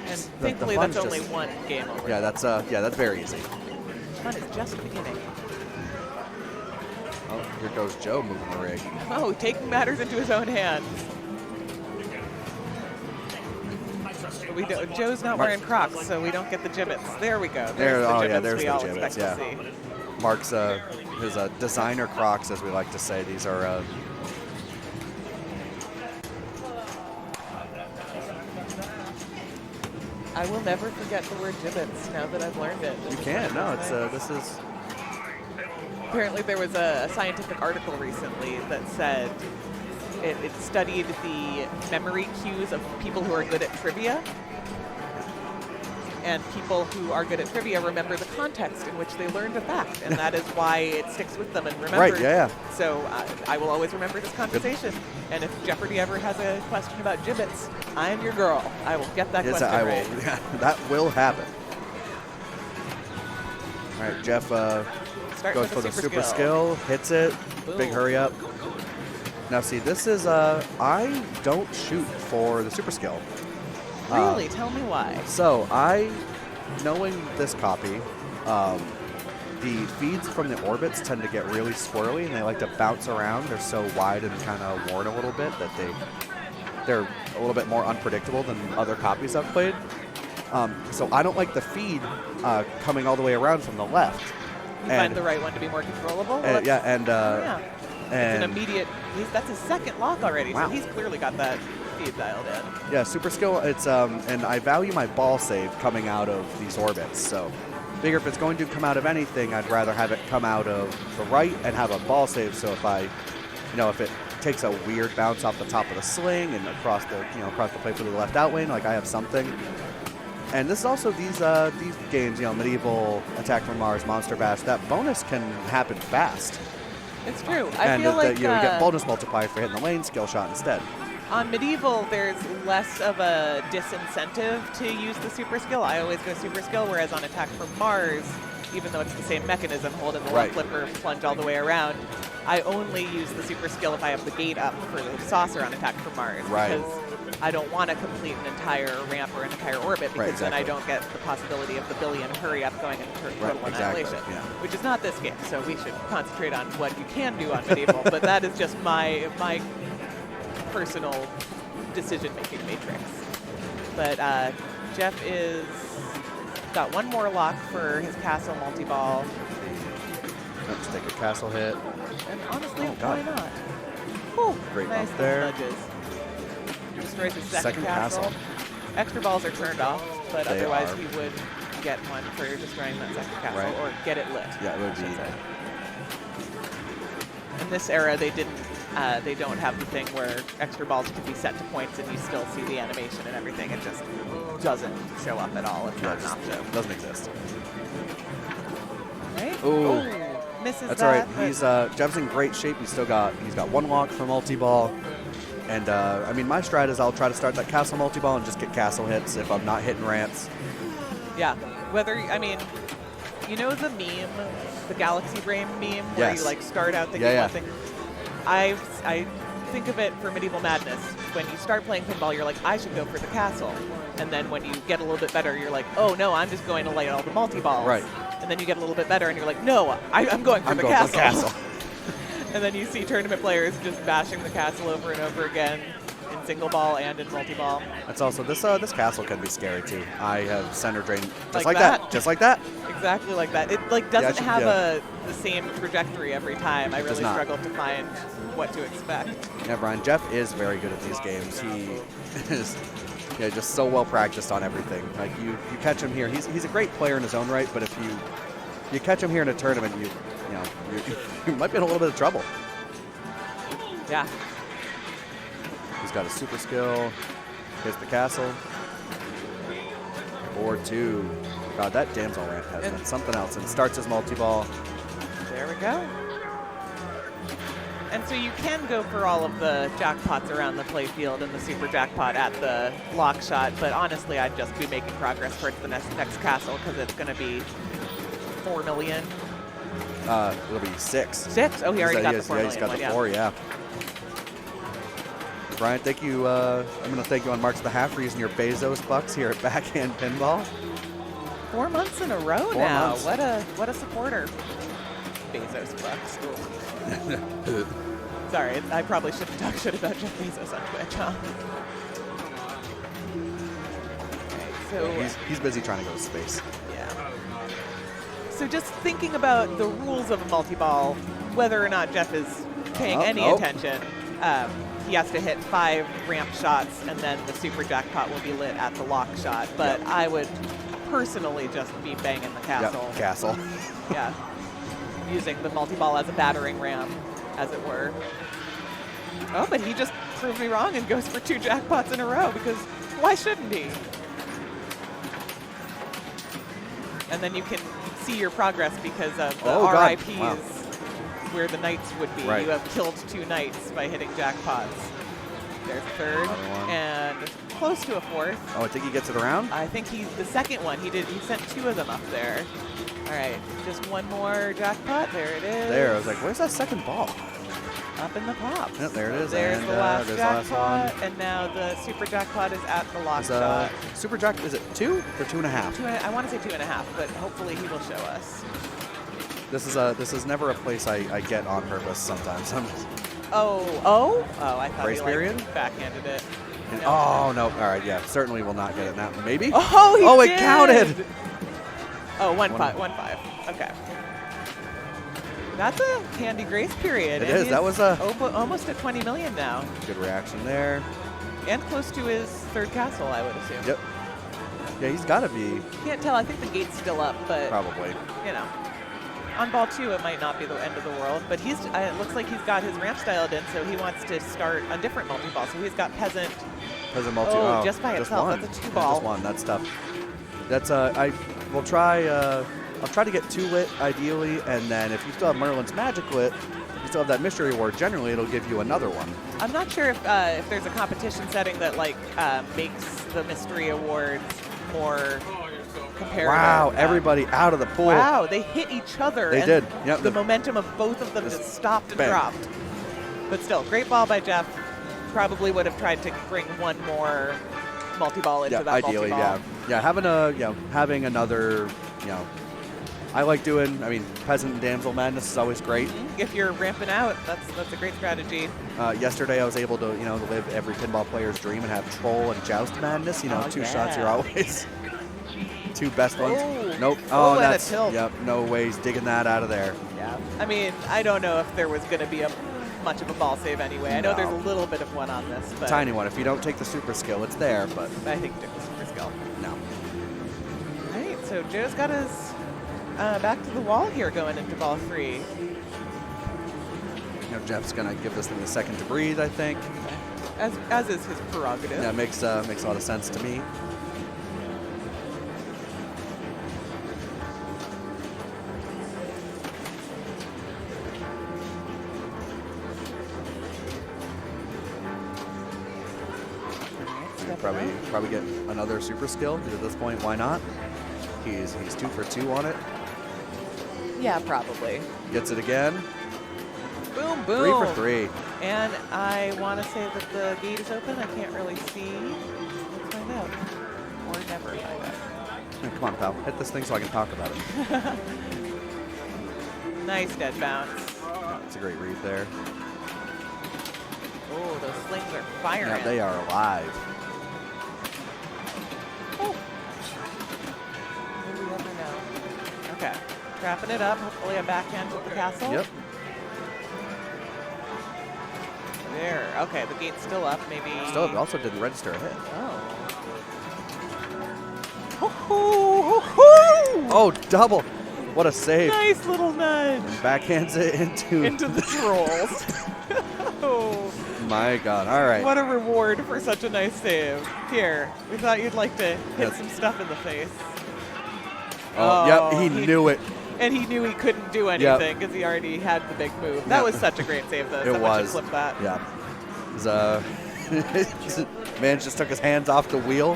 And thankfully, that's only one game over. Yeah, that's very easy. Fun is just beginning. Oh, here goes Joe moving the rig. Oh, taking matters into his own hands. Joe's not wearing Crocs, so we don't get the gibbets. There we go. There's the gibbets yeah. Mark's his designer Crocs, as we like to say. These are. I will never forget the word gibbets now that I've learned it. You can't. No, this is. Apparently, there was a scientific article recently that said it studied the memory cues of people who are good at trivia. And people who are good at trivia remember the context in which they learned a fact, and that is why it sticks with them and remembers. Right, yeah. So I will always remember this conversation. And if Jeopardy ever has a question about gibbets, I am your girl. I will get that question right. Yeah, that will happen. All right, Jeff goes for the super skill, hits it, boom. Big hurry up. Now see, this is, I don't shoot for the super skill. Really? Tell me why. So knowing this copy, the feeds from the orbits tend to get really swirly and they like to bounce around. They're so wide and kind of worn a little bit that they're a little bit more unpredictable than other copies I've played. So I don't like the feed coming all the way around from the left. You find the right one to be more controllable? And it's an immediate, that's his second lock already, so he's clearly got that feed dialed in. Yeah, super skill, it's, and I value my ball save coming out of these orbits, so figure if it's going to come out of anything, I'd rather have it come out of the right and have a ball save, so if if it takes a weird bounce off the top of the sling and across the plate to the left out lane, like I have something. And this is also these games, Medieval, Attack from Mars, Monster Bash, that bonus can happen fast. It's true. I feel like you get bonus multiplier for hitting the lane skill shot instead. On Medieval, there's less of a disincentive to use the super skill. I always go super skill, whereas on Attack from Mars, even though it's the same mechanism, hold in the left flipper, plunge all the way around, I only use the super skill if I have the gate up for the saucer on Attack from Mars. Right. Because I don't want to complete an entire ramp or an entire orbit because then I don't get the possibility of the billion hurry up going into total annihilation, which is not this game. So we should concentrate on what you can do on medieval. But that is just my personal decision-making matrix. But Jeff is got one more lock for his castle multi-ball. Let's take a castle hit. And honestly, why not? Whew, great nice bump there. Nudges. Destroys his second castle. Extra balls are turned off, but otherwise he would get one for destroying that second castle or get it lit. Yeah, it would be. In this era, they don't have the thing where extra balls can be set to points and you still see the animation and everything. It just doesn't show up at all. It's not an option. Doesn't exist. Right? Ooh. Misses That's that. all right. He's Jeff's in great shape. He's got one lock for multi-ball. And I mean, my strat is I'll try to start that castle multi-ball and just get castle hits if I'm not hitting ramps. Yeah. I mean, you know the meme, the Galaxy Brain meme, where you like start out thinking one thing? I think of it for Medieval Madness. When you start playing pinball, you're like, I should go for the castle. And then when you get a little bit better, you're like, oh no, I'm just going to lay all the multi-balls. Right. And then you get a little bit better, and you're like, no, I'm going for the castle. And then you see tournament players just bashing the castle over and over again in single ball and in multi-ball. That's also, this castle can be scary too. I have center drain just like that. Just like that. Exactly like that. It doesn't have the same trajectory every time. I really struggle to find what to expect. Yeah, Brian, Jeff is very good at these games. He is just so well practiced on everything. Like you catch him here. He's a great player in his own right, but if you catch him here in a tournament, you might be in a little bit of trouble. Yeah. He's got a super skill. Hits the castle. 4-2. God, that damsel ramp has been something else. And starts his multi-ball. There we go. And so you can go for all of the jackpots around the playfield and the super jackpot at the lock shot, but honestly, I'd just be making progress towards the next castle because it's going to be 4 million. It'll be 6. 6? Oh, he already got the 4 million. He's got the 4, yeah. Brian, thank you. I'm going to thank you on Mark's behalf for using your Bezos bucks here at Backhand Pinball. 4 months in a row now. What a supporter. Bezos bucks. Sorry, I probably shouldn't talk shit about Jeff Bezos on Twitch, huh? Okay, so he's busy trying to go to space. Yeah. So just thinking about the rules of a multi-ball, whether or not Jeff is paying any attention, he has to hit 5 ramp shots, and then the super jackpot will be lit at the lock shot. But I would personally just be banging the castle. Yep, castle. Yeah. Using the multi-ball as a battering ram, as it were. Oh, but he just proved me wrong and goes for 2 jackpots in a row, because why shouldn't he? And then you can see your progress because of the RIPs where the knights would be. Right. You have killed 2 knights by hitting jackpots. There's a 3rd, and close to a 4th. Oh, I think he gets it around? I think the second one, he sent 2 of them up there. All right, just one more jackpot. There it is. There, I was like, where's that second ball? Up in the pops. Yep, there it is. There's and, the last there's jackpot, and now the super jackpot is at the lock shot. Super jackpot, is it 2 or 2.5? I want to say 2.5, but hopefully he will show us. This is never a place I get on purpose sometimes. Oh, I thought Grace period? Backhanded it. And, no. Oh, no. All right, yeah. Certainly will not get it now. Maybe? Oh, he did! It counted! Oh, 1-5. Okay. That's a handy grace period. It is. That was almost at 20 million now. Good reaction there. And close to his 3rd castle, I would assume. Yep. Yeah, he's got to be. Can't tell. I think the gate's still up, but Probably. You know, on ball 2, it might not be the end of the world. But it looks like he's got his ramp styled in, so he wants to start a different multi-ball. So he's got peasant. Peasant multi. Oh, just by itself. One. That's a 2-ball. Just one. That's tough. That's I will try. I'll try to get 2 lit ideally, and then if you still have Merlin's Magic lit, you still have that mystery award. Generally, it'll give you another one. I'm not sure if there's a competition setting that makes the mystery awards more comparative. Wow! Everybody out of the pool. Wow! They hit each other. They did. Yep. The momentum of both of them just stopped and bang. dropped. But still, great ball by Jeff. probably would have tried to bring one more multi-ball into that ideally, multi-ball. Having another, I like doing, Peasant and Damsel Madness is always great. If you're ramping out, that's a great strategy. Yesterday I was able to, live every pinball player's dream and have Troll and Joust Madness. Two shots are always two best ones. Nope. Oh, that's, no ways digging that out of there. Yeah. I don't know if there was going to be much of a ball save anyway. I know there's a little bit of one on this. But tiny one. If you don't take the super skill, it's there, but I think you took the super skill. No. All right, so Joe's got his back to the wall here going into ball 3. Jeff's going to give this thing a second to breathe, I think. As is his prerogative. Yeah, makes a lot of sense to me. Probably get another super skill. At this point, why not? He's 2 for 2 on it. Yeah, probably. Gets it again. Boom, boom. 3 for 3. And I want to say that the gate is open. I can't really see. Let's find out. Or never find out. Come on, pal. Hit this thing so I can talk about it. Nice dead bounce. It's a great read there. Oh, those slings are firing. Yeah, they are alive. Oh. Maybe we never know. Okay. Wrapping it up. Hopefully a backhand with the castle. Yep. There. Okay, the gate's still up. Maybe. Still also didn't register a hit. Oh, double. What a save. Nice little nudge. Backhands it into the trolls. Oh. My God. All right. What a reward for such a nice save. Here, we thought you'd like to hit some stuff in the face. Oh, yep, he knew it. And he knew he couldn't do anything because he already had the big move. That was such a great save, though. Someone should flip that. Yeah. Man just took his hands off the wheel.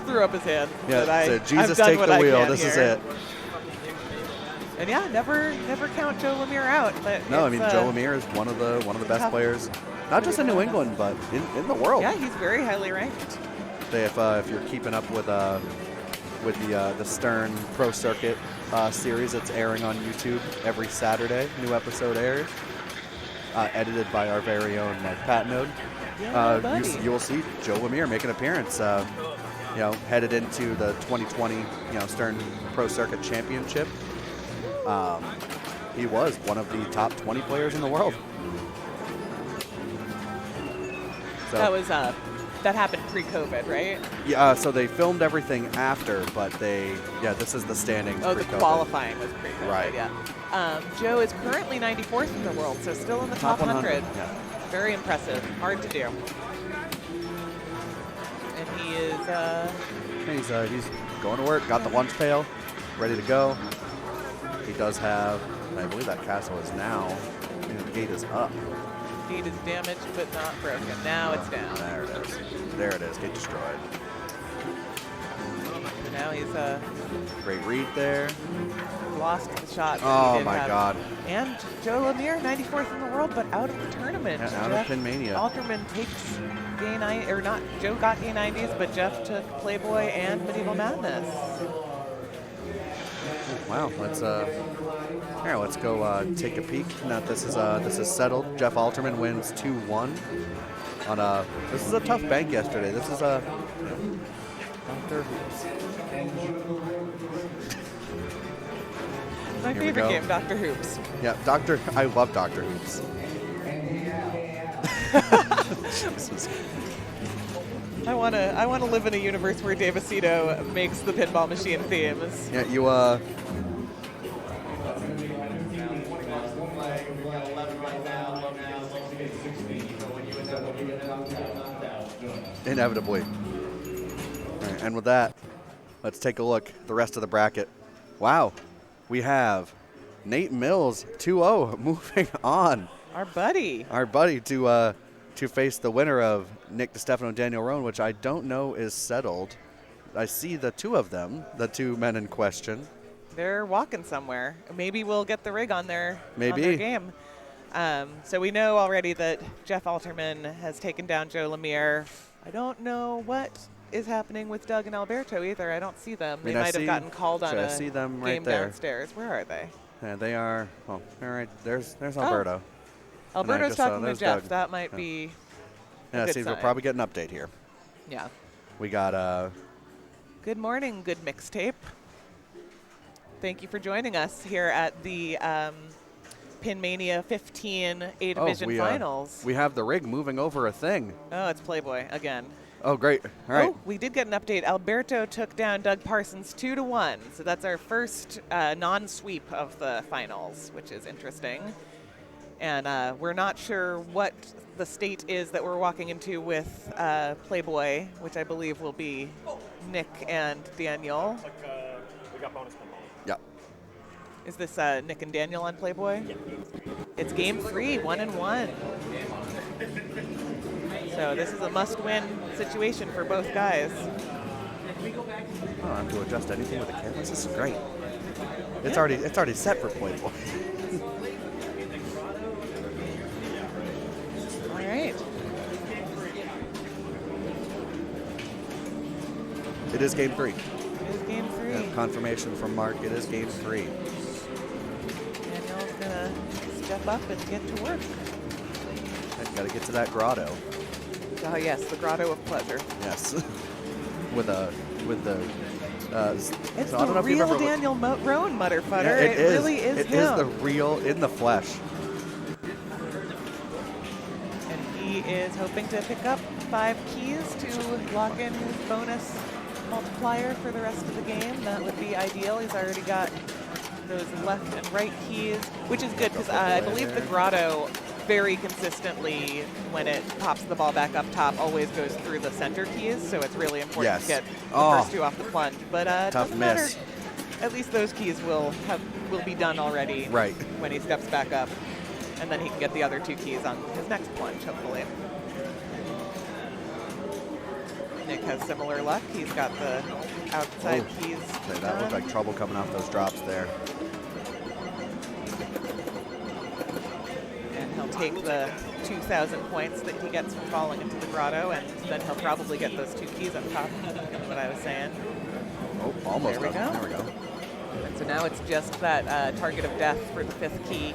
Threw up his hand. Yeah, said, Jesus, take the wheel. This is it. And yeah, never count Joe Lemire out. But no, Joe Lemire is one of the best players, not just in New England, but in the world. Yeah, he's very highly ranked. If you're keeping up with the Stern Pro Circuit series, it's airing on YouTube every Saturday. New episode airs, edited by our very own Pat Node. You will see Joe Lemire make an appearance. Headed into the 2020 Stern Pro Circuit Championship. He was one of the top 20 players in the world. So that happened pre-COVID, right? Yeah. So they filmed everything after, but this is the standings. Oh, the qualifying was pre-COVID. Right. Yeah. Joe is currently 94th in the world, so still in the top 100. Yeah. Very impressive. Hard to do. And he is. He's going to work. Got the lunch pail, ready to go. He does have, I believe that castle is now, the gate is up. Gate is damaged but not broken. Now it's down. There it is. There it is. Gate destroyed. So now he's great read there. Lost the shot. Oh my God. And Joe Lemire, 94th in the world, but out of the tournament. Yeah, out of Maine-ia. Alterman takes game 9, or not. Joe got game 90s, but Jeff took Playboy and Medieval Madness. Wow, let's go take a peek. Now this is settled. Jeff Alterman wins 2-1 on this is a tough bank yesterday. This is a Dr. Hoops. My favorite game, Dr. Hoops. Yeah, I love Dr. Hoops. I wanna live in a universe where Davisito makes the pinball machine themes. Yeah, you inevitably. All right, and with that, let's take a look at the rest of the bracket. Wow, we have Nate Mills 2-0 moving on. Our buddy to face the winner of Nick DiStefano and Daniel Roan, which I don't know is settled. I see the two of them, the two men in question. They're walking somewhere. Maybe we'll get the rig on their game. So we know already that Jeff Alterman has taken down Joe Lemire. I don't know what is happening with Doug and Alberto either. I don't see them. They might have gotten called on a game downstairs. Where are they? Yeah, they are. Well, all right. There's Alberto. Oh. Alberto's talking to Jeff. Doug. That might be. Yeah, it seems we'll probably get an update here. Yeah. We got Good morning, good mixtape. Thank you for joining us here at the Maine-ia 15 A Division Finals. We have the rig moving over a thing. Oh, it's Playboy again. Oh, great. All right. Oh, we did get an update. Alberto took down Doug Parsons 2-1. So that's our first non-sweep of the finals, which is interesting. And we're not sure what the state is that we're walking into with Playboy, which I believe will be Nick and Daniel. We got bonus pinball. Yep. Is this Nick and Daniel on Playboy? Yeah. It's game 3, 1-1. So this is a must-win situation for both guys. I don't have to adjust anything with the cameras. This is great. It's already set for Playboy. All right. It is game 3. It is game 3. Yeah, confirmation from Mark. It is game 3. Daniel's gonna step up and get to work. Got to get to that grotto. Oh yes, the grotto of pleasure. Yes. with the. It's so the real Daniel Roan, Mutterfutter. Yeah, it really is him. It is the real in the flesh. And he is hoping to pick up 5 keys to lock in his bonus multiplier for the rest of the game. That would be ideal. He's already got those left and right keys, which is good because I believe the grotto very consistently, when it pops the ball back up top, always goes through the center keys, so it's really important to get the first 2 off the plunge. But tough doesn't miss. matter. At least those keys will be done already when he steps back up, and then he can get the other 2 keys on his next plunge, hopefully. Nick has similar luck. He's got the outside keys. Okay, that looked like trouble coming off those drops there. And he'll take the 2,000 points that he gets from falling into the grotto, and then he'll probably get those 2 keys up top, is what I was saying. Oh, almost. There we go. There we go. And so now it's just you target of death for the 5th key,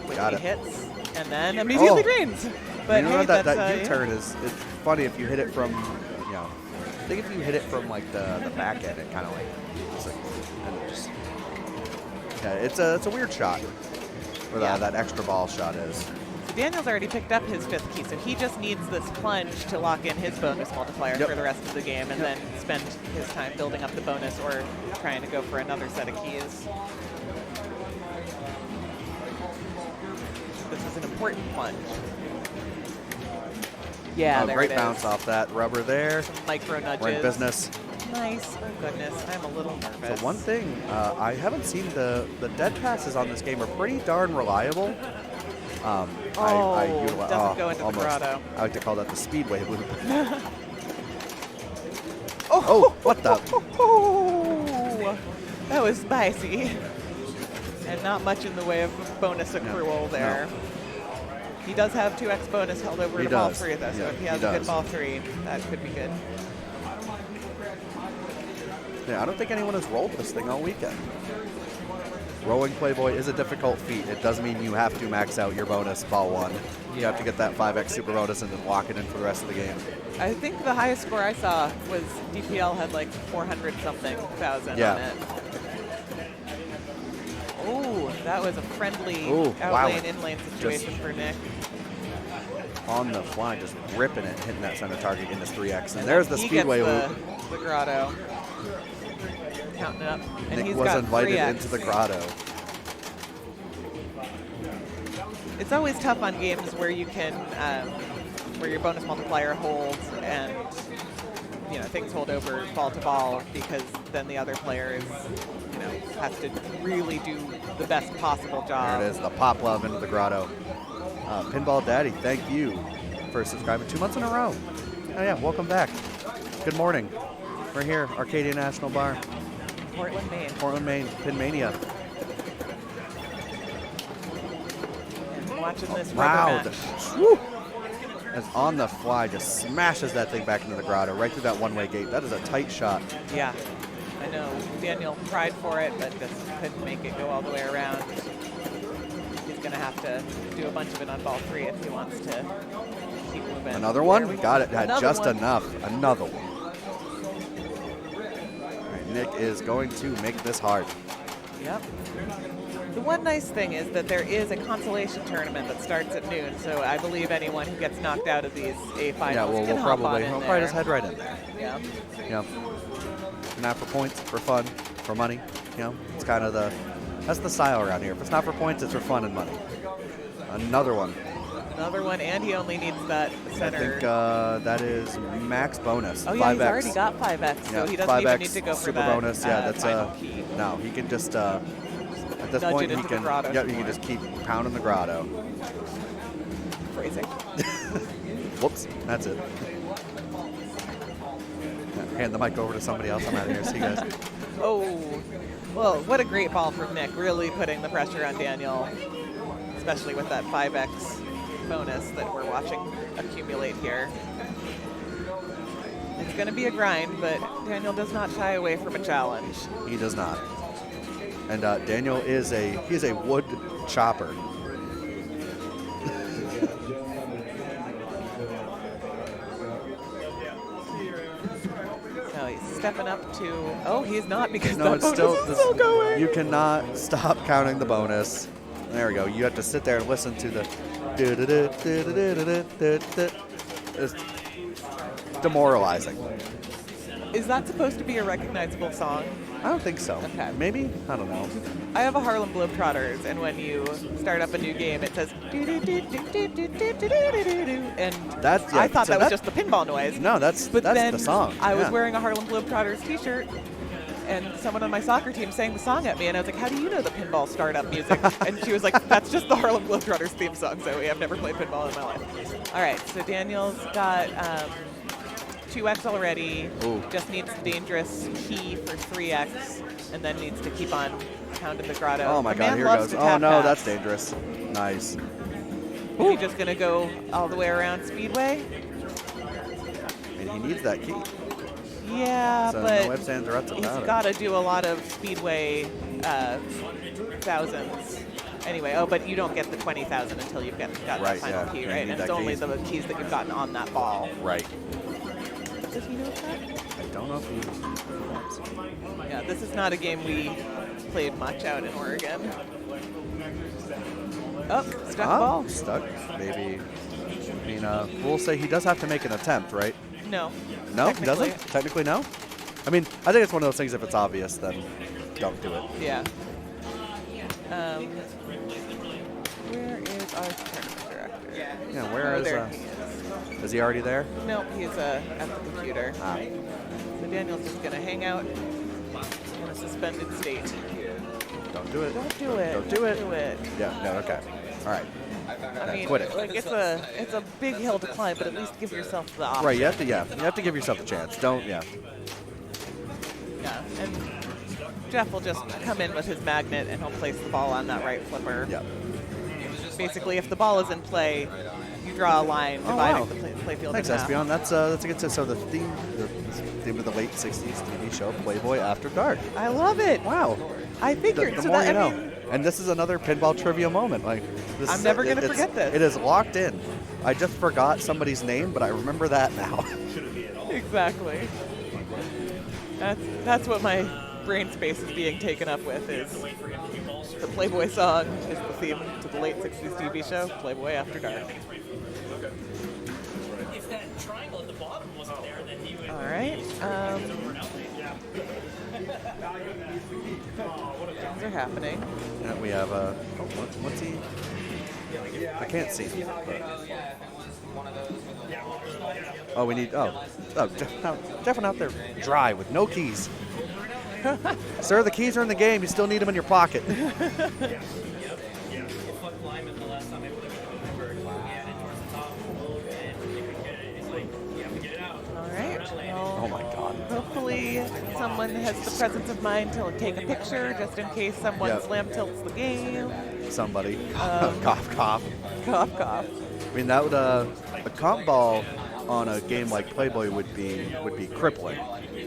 which he hits, and then immediately drains. But hey, that U-turn is funny if you hit it from, you know, I think if you hit it from like the back end, it kind of like, and it just, yeah, it's a weird shot. Where that extra ball shot is. So Daniel's already picked up his 5th key, so he just needs this plunge to lock in his bonus multiplier for the rest of the game, and then spend his time building up the bonus or trying to go for another set of keys. This is an important plunge. Yeah, there great it bounce is. Off that rubber there. Some micro nudges. We're in business. Nice. Oh goodness, I'm a little nervous. So one thing, I haven't seen the dead passes on this game are pretty darn reliable. Doesn't go into the grotto. I like to call that the speedway loop. What the? That was spicy. And not much in the way of bonus accrual there. No. He does have 2x bonus held over to ball 3, though, so if he has a good ball 3, that could be good. Yeah, I don't think anyone has rolled this thing all weekend. Rolling Playboy is a difficult feat. It does mean you have to max out your bonus ball 1. You have to get that 5x super bonus and then lock it in for the rest of the game. I think the highest score I saw was DPL had like 400-something thousand on it. Oh, that was a friendly out-lane, in-lane situation for Nick. On the fly, just ripping it, hitting that center target into 3x. And there's the speedway loop. The grotto. Counting it up. And Nick was invited into the grotto. It's always tough on games where you can, where your bonus multiplier holds and things hold over ball to ball, because then the other player is, has to really do the best possible job. There it is, the pop love into the grotto. Pinball Daddy, thank you for subscribing 2 months in a row. Oh yeah, welcome back. Good morning. We're here, Arcadia National Bar. Portland, Maine. Portland, Maine, Maine-ia. watching this Wow. rubber match. Woo. As on the fly, just smashes that thing back into the grotto, right through that one-way gate. That is a tight shot. Yeah, I know. Daniel tried for it, but just couldn't make it go all the way around. He's going to have to do a bunch of it on ball 3 if he wants to keep moving. Another one? Got it. Had just one. enough. Another one. All right, Nick is going to make this hard. Yep. The one nice thing is that there is a consolation tournament that starts at noon, so I believe anyone who gets knocked out of these A finals can hop on in we'll there. probably just head right in there. Yeah. Yeah. Not for points, for fun, for money. You know, it's kind of that's the style around here. If it's not for points, it's for fun and money. Another one. Another one, and he only needs that center. I think that is max bonus. Oh yeah, 5x. he's already got 5x, so he doesn't even need to go for super that bonus. Yeah, that's final key. No, he can just at this Nudge point it he into the can. grotto Yep, some he can more. just keep pounding the grotto. Phrasing. Whoops, that's it. Hand the mic over to somebody else. I'm out of here. See you guys. Oh, well, what a great ball from Nick, really putting the pressure on Daniel, especially with that 5x bonus that we're watching accumulate here. It's going to be a grind, but Daniel does not shy away from a challenge. He does not. And Daniel is he's a wood chopper. No, he's stepping up to. Oh, he's not because No, that it's bonus is still going. You cannot stop counting the bonus. There we go. You have to sit there and listen to the. It's demoralizing. Is that supposed to be a recognizable song? I don't think so. Okay. Maybe? I don't know. I have a Harlem Globetrotters, and when you start up a new game, it says and That's, I thought that was just the pinball noise. No, that's then the song. I was Yeah. wearing a Harlem Globetrotters t-shirt, and someone on my soccer team sang the song at me, and I was like, how do you know the pinball startup music? And she was like, that's just the Harlem Globetrotters theme song, Zoe. I've never played pinball in my life. All right, so Daniel's got 2x already. Ooh. Just needs the dangerous key for 3x, and then needs to keep on pounding the grotto. Oh my The God, man here loves goes. to Oh tap no, pass. that's dangerous. Nice. Is he just gonna go all the way around Speedway? And he needs that key. Yeah, So but no ifs, ands, or buts he's about it. got to do a lot of Speedway thousands. Anyway, oh, but you don't get the 20,000 until you've got Right, that final yeah. key, You right? need And that it's only key. the keys that you've gotten on that ball. Right. Does he know that? I don't know if he. Yeah, this is not a game we played much out in Oregon. Oh, stuck ball. Stuck. Maybe. I mean, we'll say he does have to make an attempt, right? No. No, he Technically. doesn't? Technically, no? I mean, I think it's one of those things, if it's obvious, then don't do it. Yeah. Where is our tournament director? Yeah, where is, there he is. is he already there? No, he's at the computer. Ah. So Daniel's just going to hang out in a suspended state. Don't do it. Don't do it. Don't do it. Do it. Yeah, no, okay. All right. I mean, quit it. like it's a big hill to climb, but at least give yourself the option. Right, you have to give yourself a chance. Don't, Yeah. And Jeff will just come in with his magnet and he'll place the ball on that right flipper. Yeah. Basically, if the ball is in play, you draw a line dividing the playfield Thanks, in half. Espion. That's a good tip. So the theme of the late 60s TV show, Playboy After Dark. I love it. Wow. I figured. The So more that, you know. I mean, And this is another pinball trivia moment. Like, this I'm is never gonna forget this. It is locked in. I just forgot somebody's name, but I remember that now. exactly. That's what my brain space is being taken up with, is the Playboy song is the theme to the late 60s TV show, Playboy After Dark. If that triangle at the bottom wasn't there, then he would. All right. Things are happening. Yeah, we have what's he? I can't see him. Oh, we need. Jeff went out there dry with no keys. Sir, the keys are in the game. You still need them in your pocket. Lyman the last time I put it towards the top, and you could get it. It's like, you have to get it out. All right. Well, Oh my God. hopefully, so someone has the presence of mind to take a picture, just in case someone slam tilts the game. Somebody. Cough, cough. Cough, cough. I mean, that would a comp ball on a game like Playboy would be crippling,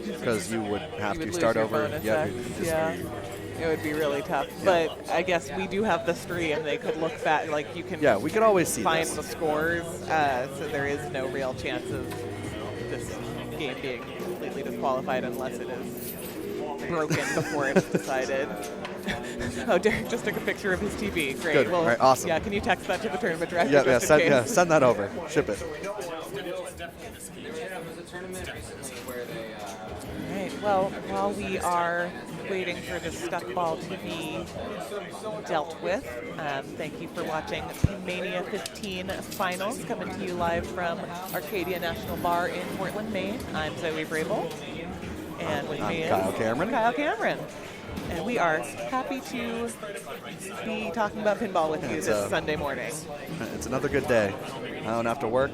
because you would have to start over. It would be really tough. But I guess we do have the stream. They could look back, like you can. Yeah, we could always see find the scores. So there is no real chance of this game being completely disqualified unless it is broken before it's decided. Oh, Derek just took a picture of his TV. Great. Good. Well, all right, awesome. Yeah, can you text that to the tournament director? Send that over. Ship it. All right. Well, while we are waiting for the stuck ball to be dealt with, thank you for watching Maine-ia 15 Finals, coming to you live from Arcadia National Bar in Portland, Maine. I'm Zoe Brable. And with me is Kyle Cameron. And we are happy to be talking about pinball with you this Sunday morning. It's another good day. I don't have to work.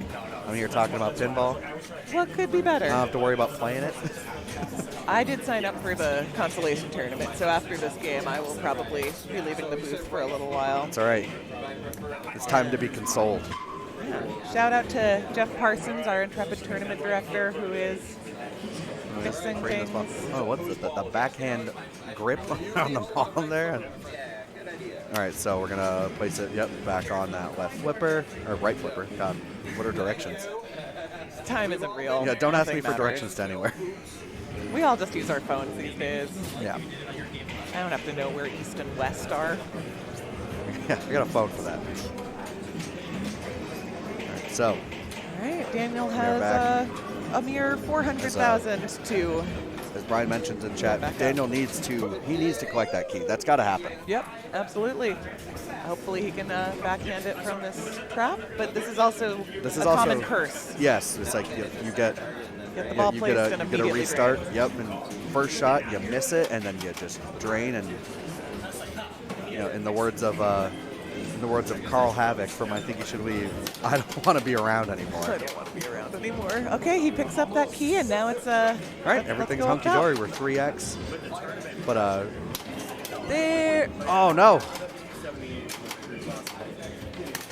I'm here talking about pinball. What could be better? I don't have to worry about playing it. I did sign up for the consolation tournament, so after this game, I will probably be leaving the booth for a little while. It's all right. It's time to be consoled. Yeah. Shout out to Jeff Parsons, our intrepid tournament director, who is fixing things. Oh, what's it? The backhand grip on the ball there? All right, so we're going to place it, back on that left flipper, or right flipper. God, what are directions? Time isn't real. Yeah, don't ask me for directions to anywhere. We all just use our phones these days. Yeah. I don't have to know where east and west are. Yeah, we got a phone for that. All right, so. All right, Daniel has a mere 400,000 to. As Brian mentioned in chat, Daniel needs to collect that key. That's got to happen. Yep, absolutely. Hopefully he can backhand it from this trap, but this is also a common curse. Yes, it's like you get the ball placed and you get a restart. Drain. Yep, and first shot you miss it, and then you just drain, and in the words of Carl Havoc from I Think You Should Leave, I don't want to be around anymore. I don't want to be around anymore. Okay, he picks up that key, and now it's all right, everything's hunky-dory. We're 3x. But there. Oh no.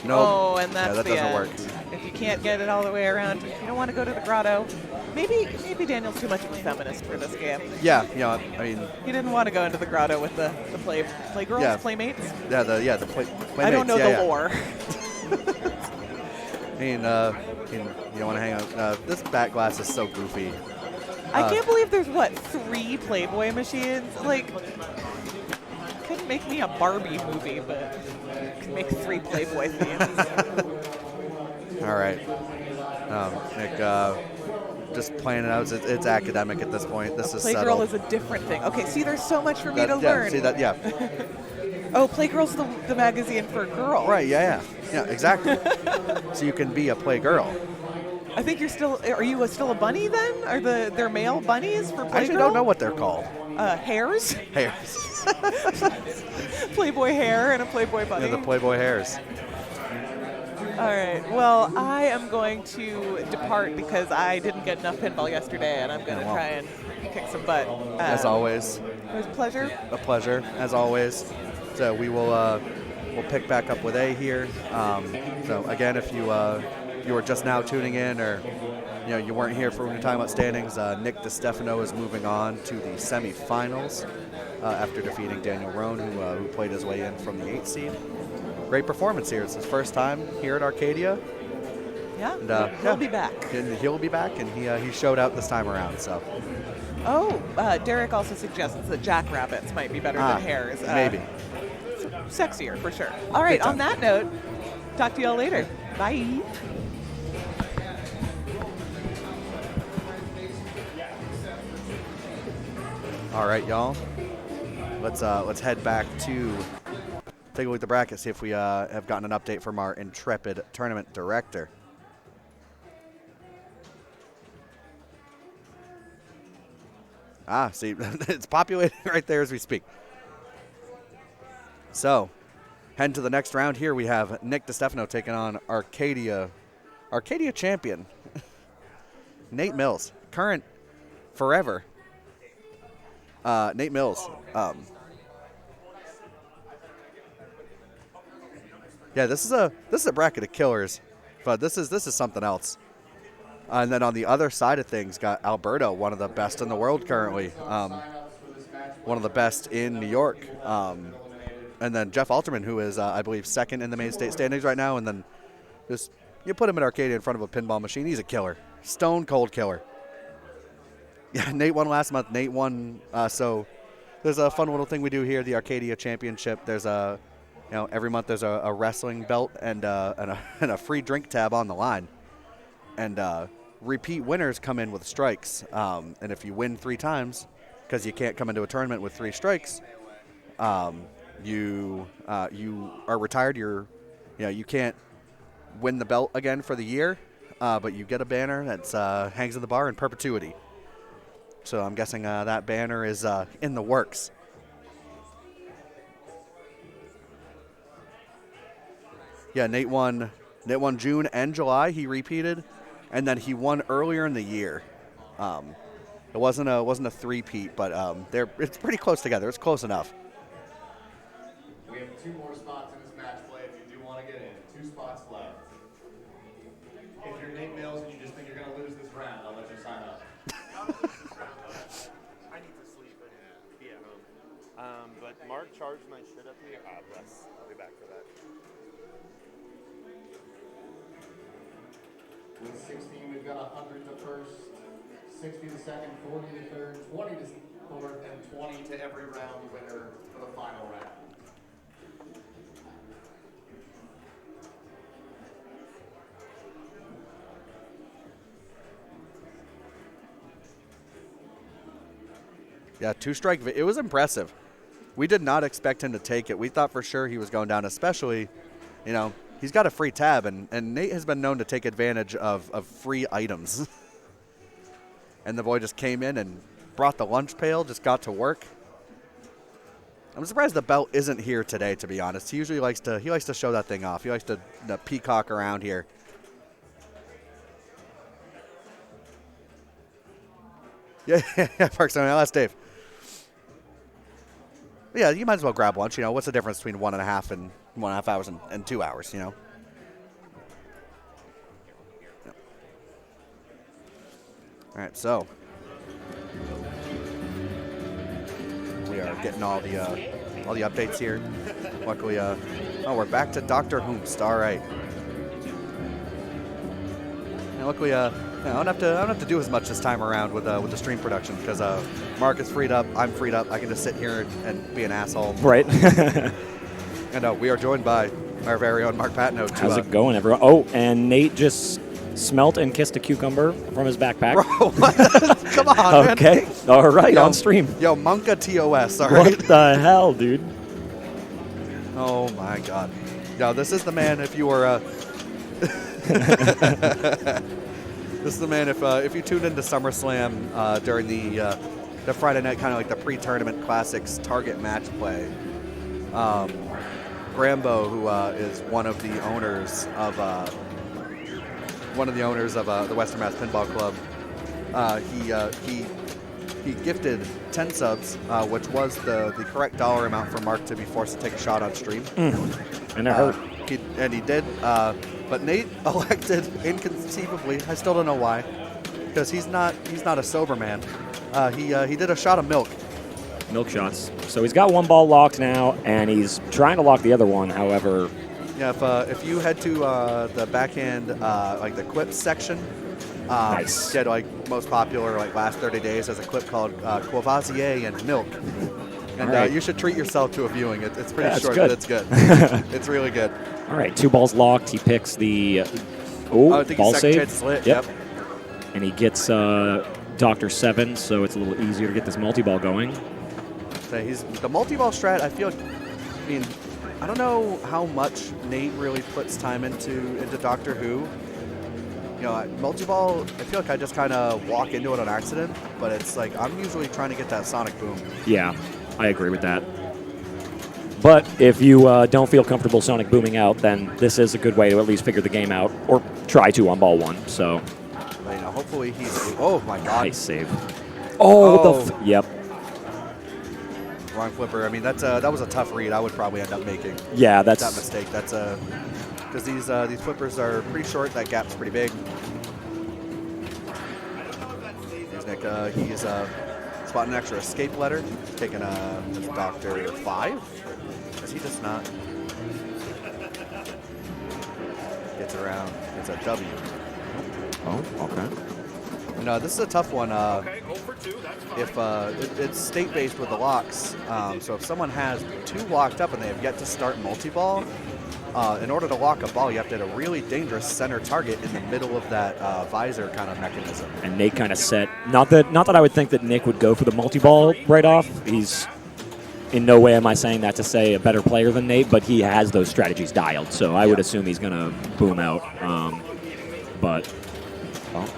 No. Oh, and that's that the doesn't end. work. If you can't get it all the way around, you don't want to go to the grotto. Maybe Daniel's too much of a feminist for this game. Yeah, I mean. He didn't want to go into the grotto with the playgirls, playmates. Yeah, the playmates. I don't know the lore. I mean, you don't want to hang out. This back glass is so goofy. I can't believe there's 3 Playboy machines. Like, couldn't make me a Barbie movie, but could make 3 Playboy themes. All right, Nick. Just playing it out. It's academic at this point. This is settled. Playgirl is a different thing. Okay, see, there's so much for me to learn. See that? Yeah. Oh, Playgirl's the magazine for girls. Right. Yeah. Exactly. So you can be a playgirl. I think are you still a bunny then? Are their male bunnies for Playgirl? I actually don't know what they're called. Hares? Hares. Playboy hare and a Playboy bunny. Yeah, the Playboy hares. All right. Well, I am going to depart because I didn't get enough pinball yesterday, and I'm going to try and kick some butt. As always. It was a pleasure. A pleasure, as always. So we will we'll pick back up with A here. So again, if you were just now tuning in, or you weren't here for when we're talking about standings, Nick DiStefano is moving on to the semifinals after defeating Daniel Rohn, who played his way in from the 8th seed. Great performance here. It's his first time here at Arcadia. Yeah, and, he'll be back. And he'll be back, and he showed out this time around. So. Oh, Derek also suggests that jackrabbits might be better than hares. Maybe. Sexier, for sure. All right, on that note, talk to y'all later. Bye. All right, y'all. Let's head back to take a look at the bracket, see if we have gotten an update from our intrepid tournament director. See, it's populating right there as we speak. So, heading to the next round here, we have Nick DiStefano taking on Arcadia champion, Nate Mills, current forever Nate Mills. Yeah, this is a bracket of killers, but this is something else. And then on the other side of things, got Alberto, one of the best in the world currently, one of the best in New York. And then Jeff Alterman, who is, I believe, second in the main state standings right now. And then just you put him at Arcadia in front of a pinball machine, he's a killer, stone cold killer. Yeah, Nate won last month. Nate won. So there's a fun little thing we do here, the Arcadia Championship. There's every month there's a wrestling belt and a free drink tab on the line. And repeat winners come in with strikes. And if you win 3 times, because you can't come into a tournament with 3 strikes, you are retired. You can't win the belt again for the year, but you get a banner that hangs in the bar in perpetuity. So I'm guessing that banner is in the works. Yeah, Nate won June and July. He repeated, and then he won earlier in the year. It wasn't a three-peat, but it's pretty close together. It's close enough. We have 2 more spots in this match play if you do want to get in. 2 spots left. If you're Nate Mills and you just think you're going to lose this round, I'll let you sign up. I need to sleep and be at home. But Mark charged my shit up here. Bless. I'll be back for that. With 16, we've got 100 to first, 60 to second, 40 to third, 20 to fourth, and 20 to every round winner for the final round. Yeah, 2-strike. It was impressive. We did not expect him to take it. We thought for sure he was going down, especially, he's got a free tab, and Nate has been known to take advantage of free items. And the boy just came in and brought the lunch pail, just got to work. I'm surprised the belt isn't here today, to be honest. He usually likes to show that thing off. He likes to peacock around here. Yeah, Parks. I asked Dave. Yeah, you might as well grab lunch. What's the difference between 1.5 hours and 2 hours? Yeah. All right, so we are getting all the updates here. Luckily, we're back to Dr. Hoomst. All right. And luckily, I don't have to do as much this time around with the stream production because Mark is freed up. I'm freed up. I can just sit here and be an asshole. Right. And we are joined by our very own Mark Patno. How's it going, everyone? Oh, and Nate just smelt and kissed a cucumber from his backpack. Bro, what? Come on, man. Okay. All right, on stream. Yo, Monka TOS, all right? What the hell, dude? Oh, my God. Yo, this is the man if you were... This is the man if you tuned into SummerSlam during the Friday night, kind of like the pre-tournament classics target match play. Grambo, who is one of the owners of the Western Mass Pinball Club, he gifted 10 subs, which was the correct dollar amount for Mark to be forced to take a shot on stream. And it hurt. He did. But Nate elected inconceivably. I still don't know why, because he's not a sober man. He did a shot of milk. Milk shots. So he's got one ball locked now, and he's trying to lock the other one. However, yeah. If you head to the backhand, like the clip section, nice. Get like most popular like last 30 days as a clip called Courvoisier and milk. And right. You should treat yourself to a viewing. It's pretty short, good. but it's good. It's really good. All right, 2 balls locked. He picks the ball save. Yep. And he gets Dr. 7, so it's a little easier to get this multi-ball going. So he's the multi-ball strat. I feel I don't know how much Nate really puts time into Doctor Who. Multi-ball, I feel like I just kind of walk into it on accident, but it's like I'm usually trying to get that sonic boom. Yeah, I agree with that. But if you don't feel comfortable sonic booming out, then this is a good way to at least figure the game out, or try to on ball 1. So, but, hopefully he's. Oh my God! Nice save. Oh. Yep. wrong flipper. I mean, that was a tough read. I would probably end up making. Yeah, that mistake. That's because these flippers are pretty short. That gap's pretty big. Here's Nick. He's spotting an extra escape letter, taking a Dr. 5. Is he just not? Gets around. It's a W. Oh, okay. No, this is a tough one. It's state-based with the locks, so if someone has 2 locked up and they have yet to start multi-ball, in order to lock a ball, you have to hit a really dangerous center target in the middle of that visor kind of mechanism. And Nate kind of set. Not that I would think that Nick would go for the multi-ball right off. He's in no way am I saying that to say a better player than Nate, but he has those strategies dialed. So I would assume he's going to boom out. But. Well.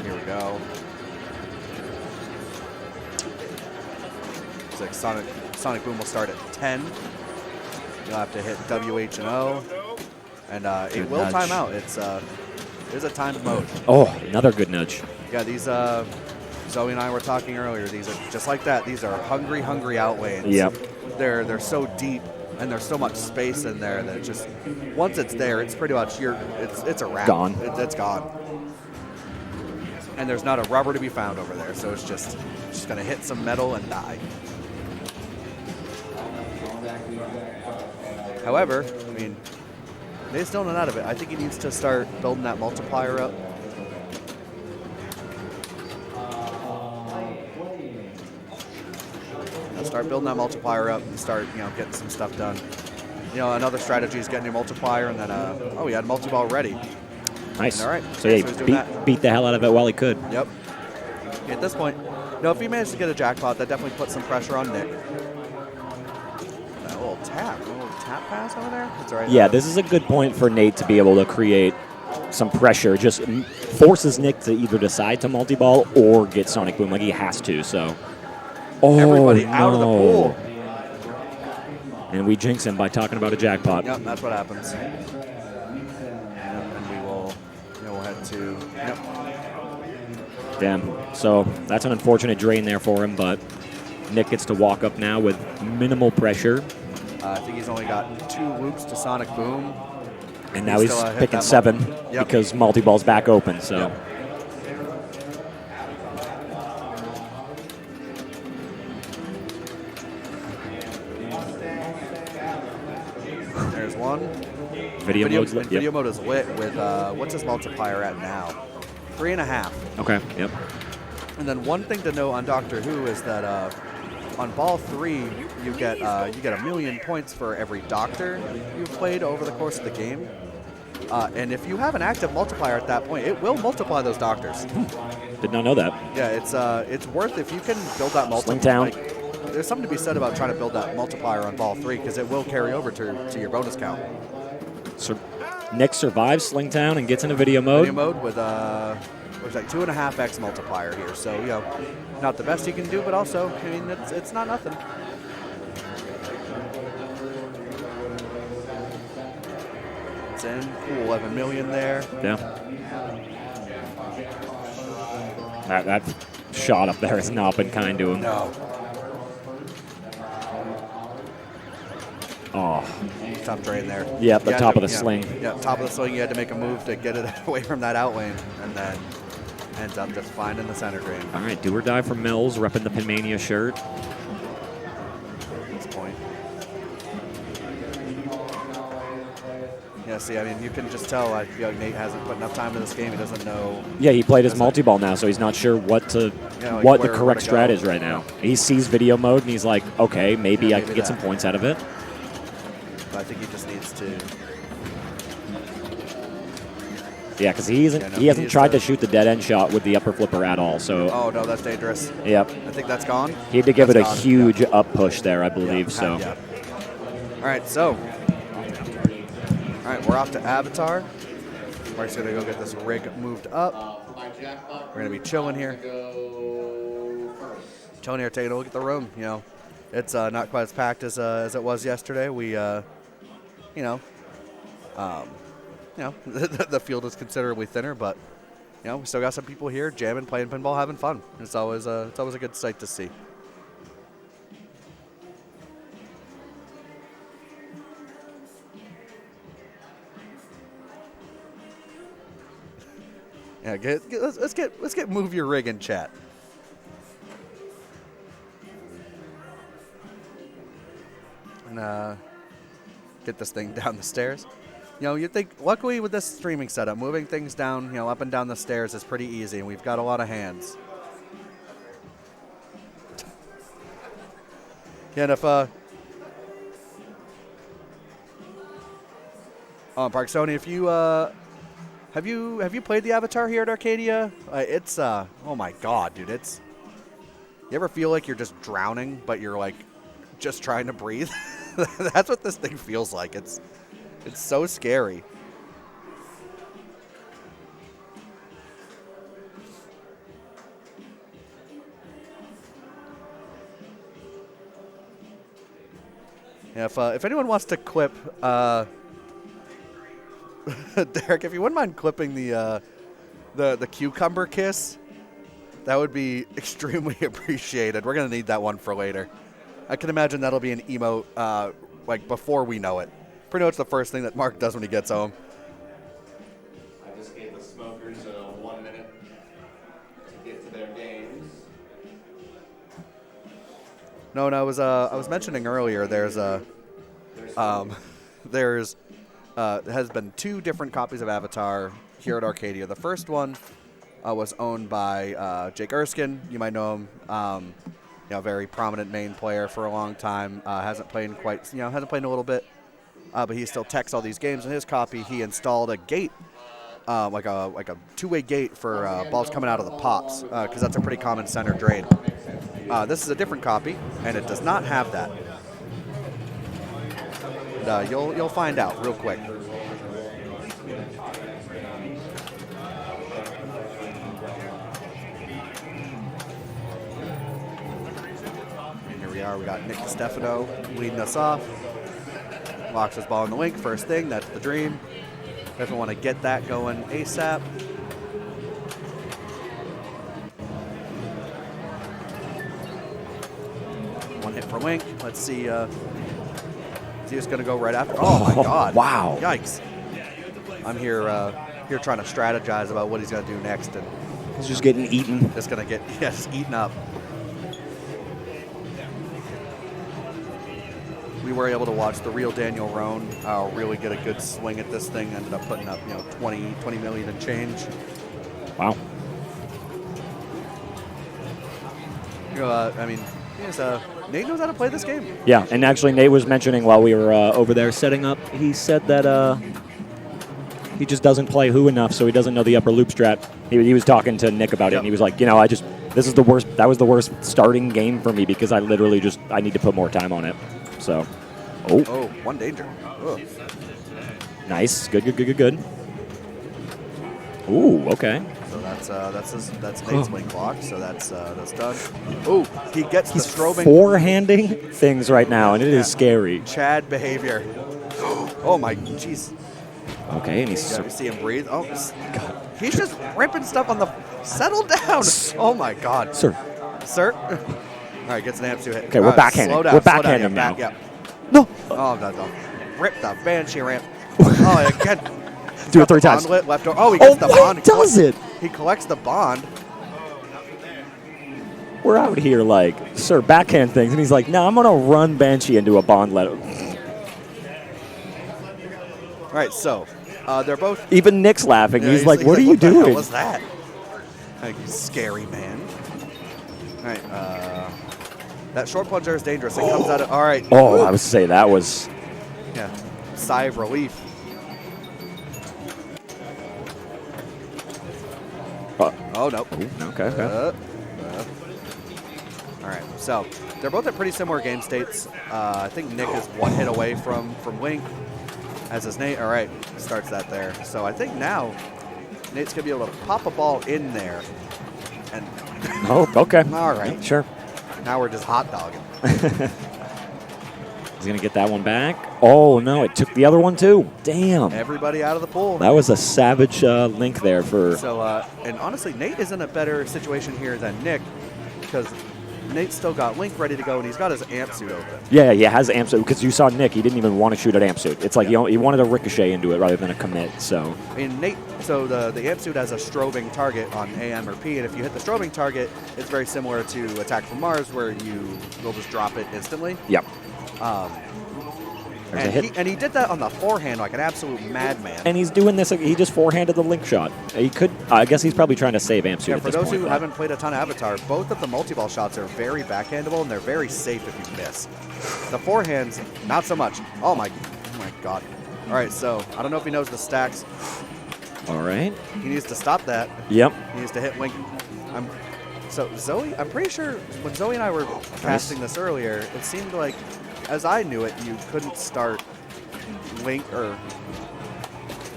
Here we go. It's like Sonic Boom will start at 10. You'll have to hit W, H, and O. And it will time out. It's a timed mode. Oh, another good nudge. Yeah, these Zoe and I were talking earlier. These are just like that. These are hungry out lanes. Yep. They're so deep and there's so much space in there that just once it's there, it's pretty much it's a wrap. Gone. It's gone. And there's not a rubber to be found over there, so it's just gonna hit some metal and die. However, I mean, Nate's still not out of it. I think he needs to start building that multiplier up. Start building that multiplier up and start, getting some stuff done. Another strategy is getting your multiplier and then, he had multi-ball ready. Nice. And all right. So yeah, he beat the hell out of it while he could. Yep. At this point, if he managed to get a jackpot, that definitely puts some pressure on Nick. That little tap pass over there. That's all right. Yeah, this is a good point for Nate to be able to create some pressure. Just forces Nick to either decide to multi-ball or get Sonic Boom like he has to. So. Oh, everybody out of the pool. And we jinx him by talking about a jackpot. Yep, that's what happens. Yep, and we'll head to. Yep. Damn. So that's an unfortunate drain there for him, but Nick gets to walk up now with minimal pressure. I think he's only got 2 loops to Sonic Boom. And now he's picking 7 because multi-ball's back open. So. Yep. There's one. Video mode is lit with, what's his multiplier at now? 3.5. Okay, yep. And then one thing to know on Doctor Who is that on ball 3, you get 1 million points for every Doctor you've played over the course of the game. And if you have an active multiplier at that point, it will multiply those Doctors. Did not know that. Yeah, it's worth if you can build that multiplier. Slingtown. There's something to be said about trying to build that multiplier on ball 3 because it will carry over to your bonus count. So Nick survives Slingtown and gets into video mode. Video mode with looks like 2.5x multiplier here. So not the best you can do, but also I mean it's not nothing. It's in. Cool, 11 million there. Yeah. That shot up there has not been kind to him. No. Oh. Tough drain there. Yeah, the top of the sling. Yeah, top of the sling. You had to make a move to get it away from that out lane, and then ends up just fine in the center drain. All right, do or die from Mills, repping the Maine-ia shirt. At this point. Yeah, see, I mean, you can just tell Nate hasn't put enough time in this game. He doesn't know. Yeah, he played his multi-ball now, so he's not sure what the correct strat is right now. He sees video mode, and he's like, okay, maybe I can get some points out of it. But I think he just needs to. Yeah, because he hasn't tried to shoot the dead end shot with the upper flipper at all. So. Oh no, that's dangerous. Yep. I think that's gone. He had to give it a huge up push there, I believe. So. Yeah. All right, so. All right, we're off to Avatar. We're just gonna go get this rig moved up. We're gonna be chilling here. Chilling here, taking a look at the room. It's not quite as packed as it was yesterday. We, you know, the field is considerably thinner, but you know, we still got some people here jamming, playing pinball, having fun. It's always a good sight to see. Yeah, let's get move your rig in chat. And get this thing down the stairs. You know, you think, luckily with this streaming setup, moving things down, you know, up and down the stairs is pretty easy, and we've got a lot of hands. And if Park Sony, if you have you played the Avatar here at Arcadia? It's oh my god, dude, it's. You ever feel like you're just drowning, but you're like just trying to breathe? That's what this thing feels like. It's so scary. Yeah, if anyone wants to clip, Derek, if you wouldn't mind clipping the cucumber kiss, that would be extremely appreciated. We're gonna need that one for later. I can imagine that'll be an emote like before we know it. Pretty much the first thing that Mark does when he gets home. I just gave the smokers 1 minute to get to their games. No, I was mentioning earlier. There's has been 2 different copies of Avatar here at Arcadia. The first one was owned by Jake Erskine. You might know him. You know, very prominent Maine player for a long time. Hasn't played in a little bit, but he still techs all these games. In his copy, he installed a gate, like a 2-way gate for balls coming out of the pops, because that's a pretty common center drain. This is a different copy, and it does not have that. You'll find out real quick. We got Nick Stefano leading us off. Locks his ball in the wink. First thing, that's the dream. Definitely want to get that going ASAP. One hit for wink. Let's see. Is he just going to go right after? Oh my God! Wow! Yikes! I'm here trying to strategize about what he's going to do next, and he's just getting eaten. Just going to get just eaten up. We were able to watch the real Daniel Roan really get a good swing at this thing. Ended up putting up 20 million and change. Wow. I mean, Nate knows how to play this game. Yeah, and actually Nate was mentioning while we were over there setting up, he said that he just doesn't play Who enough, so he doesn't know the upper loop strat. He was talking to Nick about it, and he was like, you know, this is the worst. That was the worst starting game for me because I literally I need to put more time on it. So, oh, one danger. Ugh. Nice, good. Ooh, okay. So that's Nate's wing block. So that's done. Ooh, he gets the strobing. Forehanding things right now, and it is scary. Chad behavior. Oh my, jeez. Okay, and he's. You see him breathe. Oh, God. He's just ripping stuff on the. Settle down. Oh my God. Sir. All right, gets an amp 2 hit. Okay, we're backhanding. Slow down. We're backhanding now. Yeah. No. Oh, no. Rip the Banshee ramp. Oh, again. Do it 3 times. Left over. Oh, he gets the bond. Does it? He collects the bond. We're out here like, sir, backhand things. And he's like, no, I'm going to run Banshee into a bond letter. All right, so they're both. Even Nick's laughing. Yeah, he's like, what are you what doing? What the hell was that? Like, you scary man. All right, that short plunge there is dangerous. It comes out of. All right. Oh, I would say that was. Yeah, sigh of relief. Oh, no. Ooh, okay. All right, so they're both at pretty similar game states. I think Nick is 1 hit away from Wink, as is Nate. All right, starts that there. So I think now Nate's going to be able to pop a ball in there. And Oh, okay. All right. Sure. Now we're just hot dogging. He's going to get that one back. Oh, no, it took the other one, too. Damn. Everybody out of the pool. That was a savage link there for... So, and honestly, Nate is in a better situation here than Nick because Nate's still got Link ready to go, and he's got his amp suit open. Yeah, he has amp suit, because you saw Nick, he didn't even want to shoot at amp suit. It's like he wanted to ricochet into it rather than a commit, so. I mean, Nate, so the amp suit has a strobing target on AM or P, and if you hit the strobing target, it's very similar to Attack from Mars, where you'll just drop it instantly. Yep. And he did that on the forehand like an absolute madman. And he's doing this, he just forehanded the Link shot. He could, I guess he's probably trying to save amp suit Yeah, at for this those point, who but- haven't played a ton of Avatar, both of the multi-ball shots are very backhandable, and they're very safe if you miss. The forehands, not so much. Oh my God. All right, so I don't know if he knows the stacks. All right. He needs to stop that. Yep. He needs to hit Link. So Zoe, I'm pretty sure when Zoe and I were casting this earlier, it seemed like, as I knew it, you couldn't start Link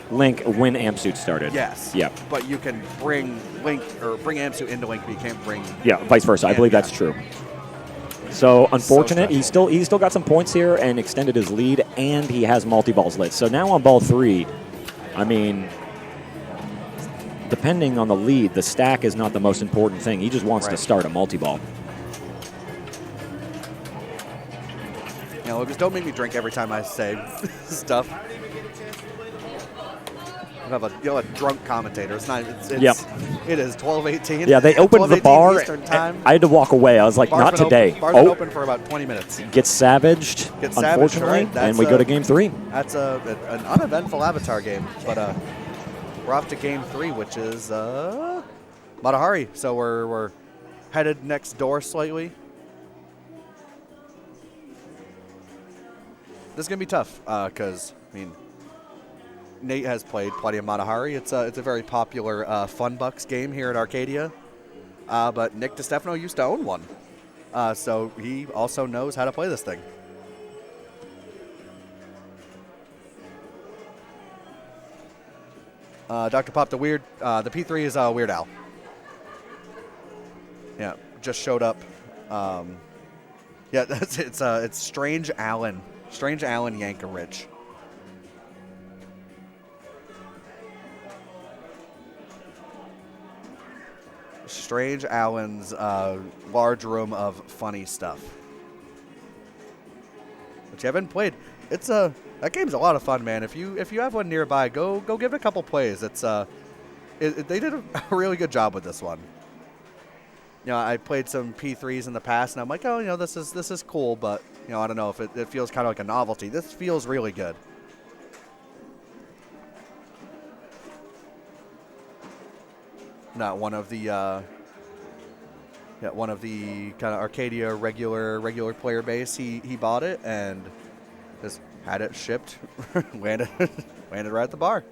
when amp suit started. Yes. Yep. But you can bring Link or bring Amsu into Link, but you can't bring. Yeah, vice versa. I believe that's true. So unfortunate. He's still got some points here and extended his lead, and he has multi-balls lit. So now on ball 3, I mean, depending on the lead, the stack is not the most important thing. He just wants to start a multi-ball. You know, Lucas, don't make me drink every time I say stuff. You'll have a drunk commentator. It's not. Yep. It is 12:18. Yeah, they opened the bar. Eastern time. I had to walk away. I was like, not today. Bar's been open for about 20 minutes. Gets savaged, unfortunately, right? and we go to game 3. That's an uneventful Avatar game, but we're off to game 3, which is Matahari. So we're headed next door slightly. This is gonna be tough because I mean, Nate has played plenty of Matahari. It's a very popular Fun Bucks game here at Arcadia, but Nick DeStefano used to own one, so he also knows how to play this thing. Dr. Pop, the P3 is Weird Al. Yeah, just showed up. Yeah, it's Strange Alan Yankovic. Strange Alan's large room of funny stuff. But you haven't played. That game's a lot of fun, man. If you have one nearby, go give it a couple plays. They did a really good job with this one. You know, I played some P3s in the past, and I'm like, oh, you know, this is cool, but you know, I don't know if it feels kind of like a novelty. This feels really good. Not one of the kind of Arcadia regular player base. He bought it and just had it shipped, landed right at the bar.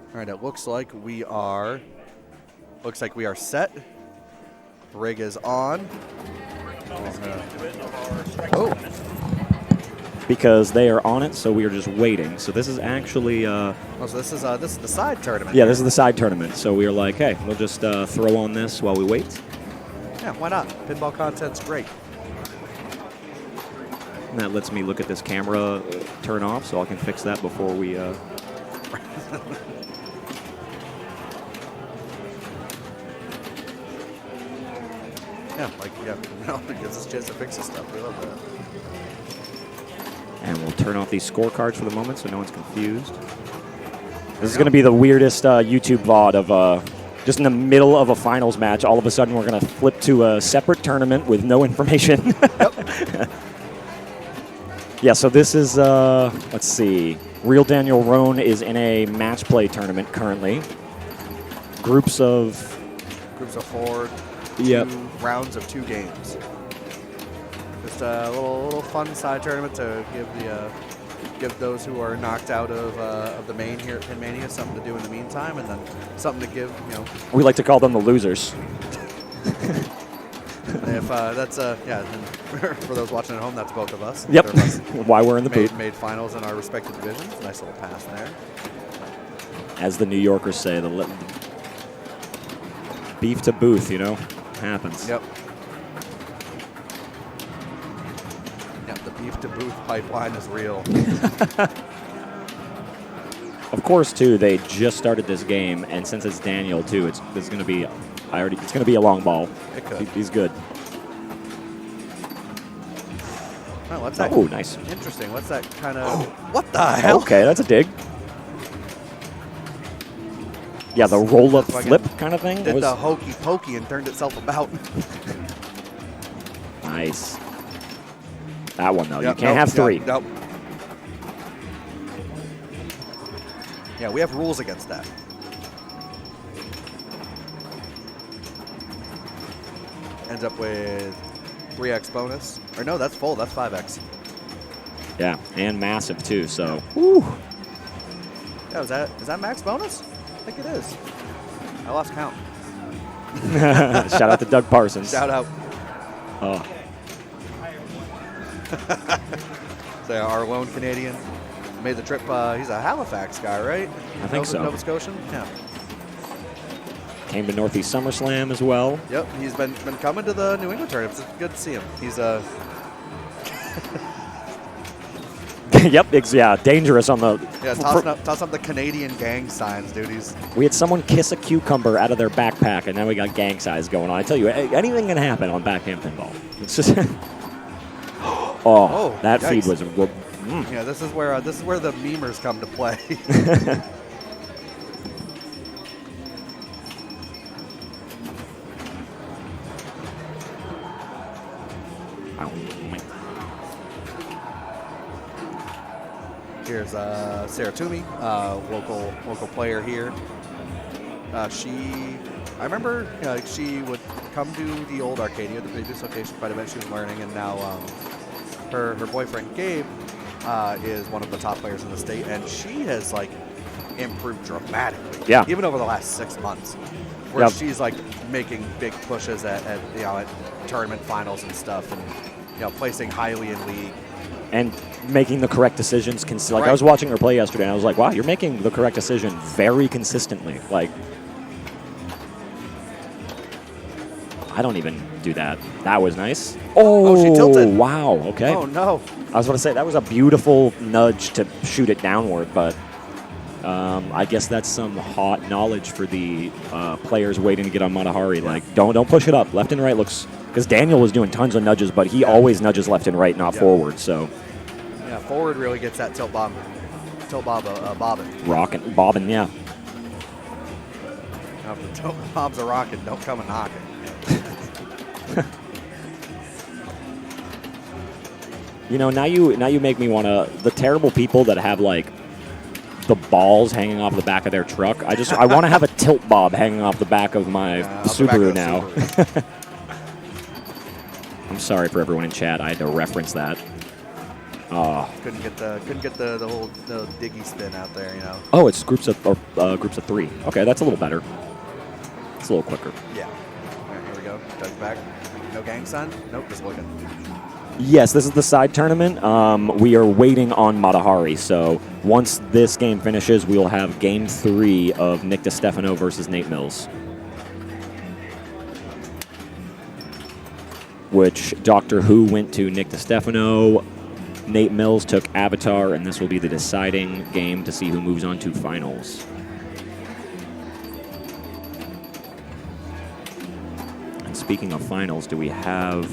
All right, it looks like we are set. Rig is on. Because they are on it, so we are just waiting. So this is actually. So this is the side tournament. Yeah, this is the side tournament. So we are like, hey, we'll just throw on this while we wait. Yeah, why not? Pinball content's great. And that lets me look at this camera turn off, so I can fix that before we. It gives us a chance to fix this stuff. We love that. And we'll turn off these scorecards for the moment so no one's confused. This is going to be the weirdest YouTube VOD of just in the middle of a finals match. All of a sudden, we're going to flip to a separate tournament with no information. Yeah, so this is, let's see. Real Daniel Roan is in a match play tournament currently. Groups of Groups of 4. Yep. 2 rounds of 2 games. Just a little fun side tournament to give those who are knocked out of the main here in Maine-ia something to do in the meantime, and then something to give, We like to call them the losers. If that's yeah, and for those watching at home, that's both of us. Yep. Both of us Why we're in the booth. made finals in our respective divisions. Nice little pass there. As the New Yorkers say, the beef to booth, happens. Yep. Yep. The beef to booth pipeline is real. Of course, too, they just started this game, and since it's Daniel, too, it's going to be. It's going to be a long ball. It could. He's good. Oh, what's that? Oh, nice. Interesting. What's that kind of? What the hell? Okay, that's a dig. Yeah, the roll-up Fucking flip kind of thing. Did the hokey pokey and turned itself about. Nice. That one, though. Yep, You can't have 3. Nope. Yeah, we have rules against that. Ends up with 3x bonus. Or no, that's full. That's 5x. Yeah, and massive, too, so. Woo. Yeah, is that max bonus? I think it is. I lost count. Shout out to Doug Parsons. Shout out. Oh. So our lone Canadian made the trip. He's a Halifax guy, right? I think so. Nova Scotian? Yeah. Came to Northeast SummerSlam as well. Yep, he's been coming to the New England tournaments. It's good to see him. He's Yep, yeah, dangerous on the. yeah, toss up the Canadian gang signs, dude. We had someone kiss a cucumber out of their backpack, and now we got gang size going on. I tell you, anything can happen on backhand pinball. It's just. That yikes. feed was. Yeah, this is where the memers come to play. Here's Sarah Toomey, local player here. I remember she would come to the old Arcadia, the previous location, quite a bit. She was learning, and now her boyfriend Gabe is one of the top players in the state, and she has improved dramatically. Yeah. Even over the last 6 months, where she's making big pushes at tournament finals and stuff, and placing highly in league. And making the correct decisions. Right. I was watching her play yesterday, and I was like, wow, you're making the correct decision very consistently. I don't even do that. That was nice. Oh, she tilted. Wow, okay. Oh, no. I was going to say, that was a beautiful nudge to shoot it downward, but I guess that's some hot knowledge for the players waiting to get on Matahari. Don't push it up. Left and right looks... Because Daniel was doing tons of nudges, but he always nudges left and right, not forward, so... Yeah, forward really gets that bobbing. Bobbing, yeah. Now, if the tilt bobs are rocking, don't come and knock it. Now you make me want to... The terrible people that have, the balls hanging off the back of their truck. I want to have a tilt bob hanging off the back of my Subaru now. Subaru. I'm sorry for everyone in chat. I had to reference that. Couldn't get the whole diggy spin out there, Oh, it's groups of 3. Okay, that's a little better. It's a little quicker. Yeah. All right, here we go. Doug's back. No gang sign? Nope, just looking. Yes, this is the side tournament. We are waiting on Matahari, so once this game finishes, we'll have Game 3 of Nick DiStefano versus Nate Mills. Which Doctor Who went to Nick DiStefano, Nate Mills took Avatar, and this will be the deciding game to see who moves on to finals. And speaking of finals, do we have...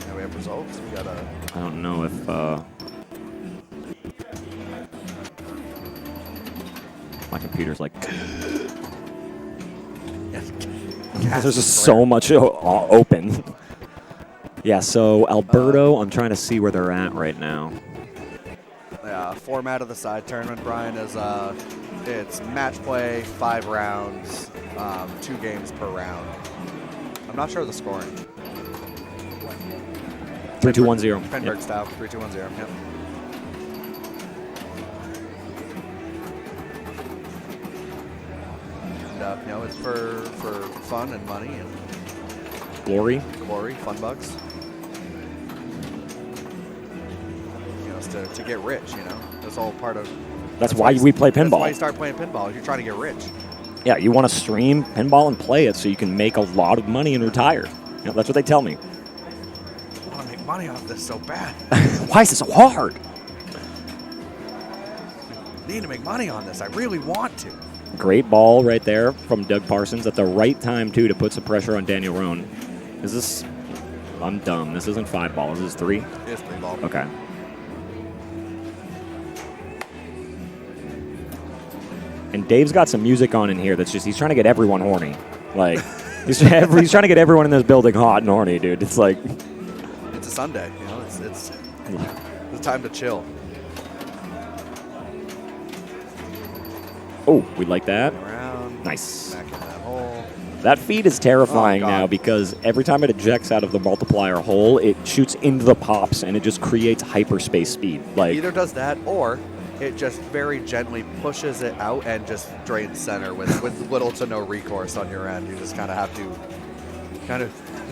Yeah, we have results. We got a... I don't know if... my computer's like... There's just so much open. Yeah, so Alberto, I'm trying to see where they're at right now. 4 format of the side tournament, Brian, is it's match play, 5 rounds, 2 games per round. I'm not sure of the scoring. 3-2-1-0. Penberg style, 3-2-1-0. Yep. And, you know, it's for fun and money and Glory. fun bucks. You know, it's to get rich. You know, that's all part of. That's why we play pinball. That's why you start playing pinball. If you're trying to get rich. Yeah, you want to stream pinball and play it so you can make a lot of money and retire. You know, that's what they tell me. I want to make money off this so bad. Why is it so hard? I need to make money on this. I really want to. Great ball right there from Doug Parsons at the right time, too, to put some pressure on Daniel Roan. Is this... I'm dumb. This isn't 5 ball. This is 3? It's 3 ball. Okay. And Dave's got some music on in here that's just... He's trying to get everyone horny. Like, he's trying to get everyone in this building hot and horny, dude. It's like... It's a Sunday. You know, it's time to chill. Oh, we like that. Around, nice. Back in that hole. That feed is terrifying now because every time it ejects out of the multiplier hole, it shoots into the pops and it just creates hyperspace speed. Like either does that or it just very gently pushes it out and just drains center with little to no recourse on your end. You just kind of have to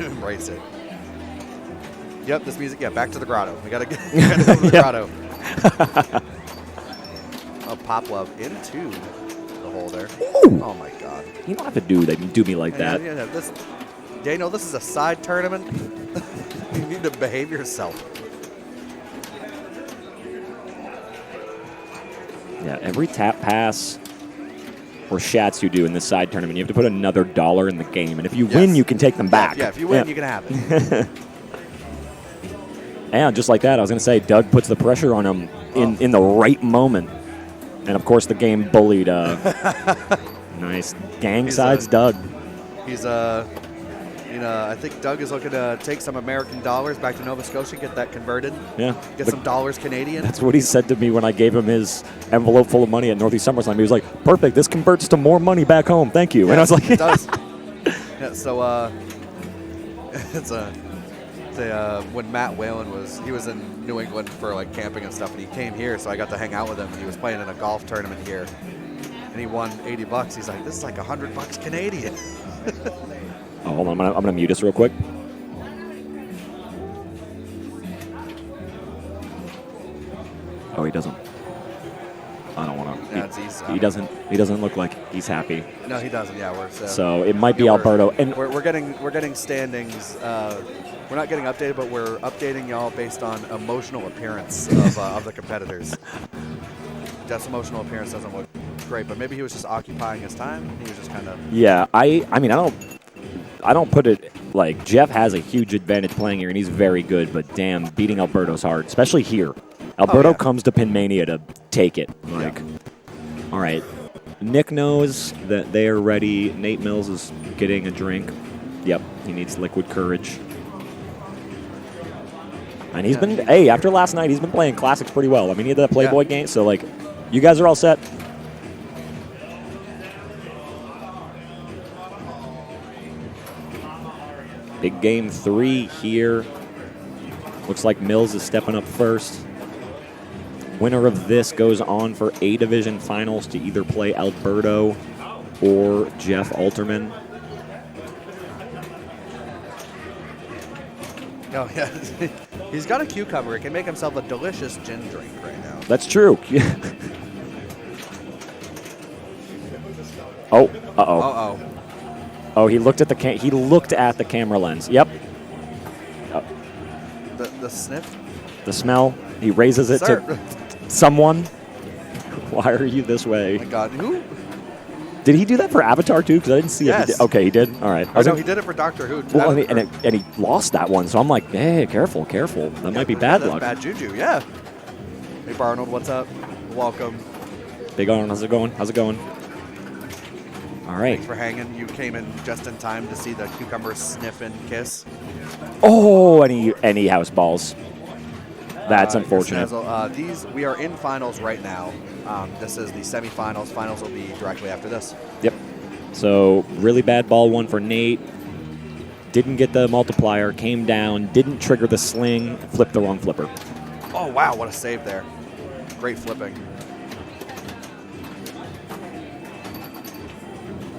embrace it. Yep, this music. Yeah, back to the grotto. We gotta get to the grotto. Oh, Pop Love into the hole there. Ooh. Oh my God! You don't have to do me like that. Yeah, Daniel, this is a side tournament. You need to behave yourself. Yeah, every tap pass or shats you do in this side tournament, you have to put another $1 in the game, and if you win, you can take them back. Yeah, if you win, you can have it. And just like that, I was going to say, Doug puts the pressure on him in the right moment. And, of course, the game bullied. Nice. Gang sides Doug. He's, I think Doug is looking to take some American dollars back to Nova Scotia, get that converted. Yeah. Get some dollars Canadian. That's what he said to me when I gave him his envelope full of money at Northeast SummerSlam. He was like, perfect, this converts to more money back home. Thank you. Yeah, and I was like, it does. Yeah, so, when Matt Whalen was in New England for like camping and stuff, and he came here, so I got to hang out with him. He was playing in a golf tournament here, and he won $80. He's like, this is like $100 Canadian. oh, hold on, I'm gonna mute this real quick. Oh, he doesn't. I don't want to. Yeah, he doesn't look like he's happy. No, he doesn't. Yeah, so it might be Alberto. And we're getting standings. We're not getting updated, but we're updating y'all based on emotional appearance of the competitors. Jeff's emotional appearance doesn't look great, but maybe he was just occupying his time. He was just kind of. Yeah, I mean, I don't put it like Jeff has a huge advantage playing here, and he's very good. But damn, beating Alberto's hard, especially here. Alberto comes to Pin-Mania to take it. Like, all right. Nick knows that they are ready. Nate Mills is getting a drink. Yep, he needs liquid courage. And he's been, hey, after last night, he's been playing classics pretty well. I mean, he had that Playboy game, so, like, you guys are all set. Big game 3 here. Looks like Mills is stepping up first. Winner of this goes on for A Division Finals to either play Alberto or Jeff Alterman. Oh, yeah. He's got a cucumber. He can make himself a delicious gin drink right now. That's true. Oh, uh-oh. Uh-oh. Oh, he looked at the camera lens. Yep. Oh. The sniff? The smell. He raises it to someone. Why are you this way? Oh my God, who? Did he do that for Avatar too? Because I didn't see it. Okay, he did. All right. Oh, no, he did it for Doctor Who. Well, I mean, and he lost that one, so I'm like, hey, careful. That might be bad luck. Bad juju, yeah. Hey, Barnold, what's up? Welcome. Big Arnold, how's it going? All right. Thanks for hanging. You came in just in time to see the cucumber sniff and kiss. Oh, and he house balls. That's unfortunate. We are in finals right now. This is the semifinals. Finals will be directly after this. Yep. So really bad ball one for Nate. Didn't get the multiplier, came down, didn't trigger the sling, flipped the wrong flipper. Oh, wow, what a save there. Great flipping.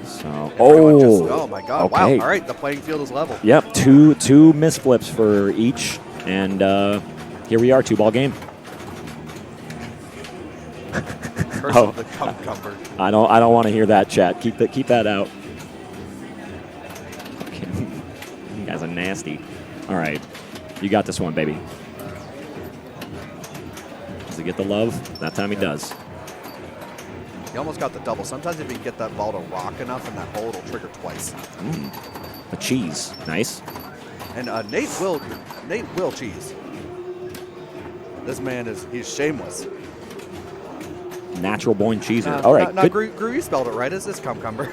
So, oh my God, okay. Wow, all right, the playing field is level. Yep, two miss flips for each, and here we are, 2-ball game. Curse of the cucumber. I don't want to hear that, chat. Keep that out. You guys are nasty. All right, you got this one, baby. Does he get the love? That time he does. He almost got the double. Sometimes if you can get that ball to rock enough in that hole, it'll trigger twice. A cheese, nice. And Nate will cheese. This man he's shameless. Natural born cheeser. All right, good. Gru, you spelled it right. It's cucumber.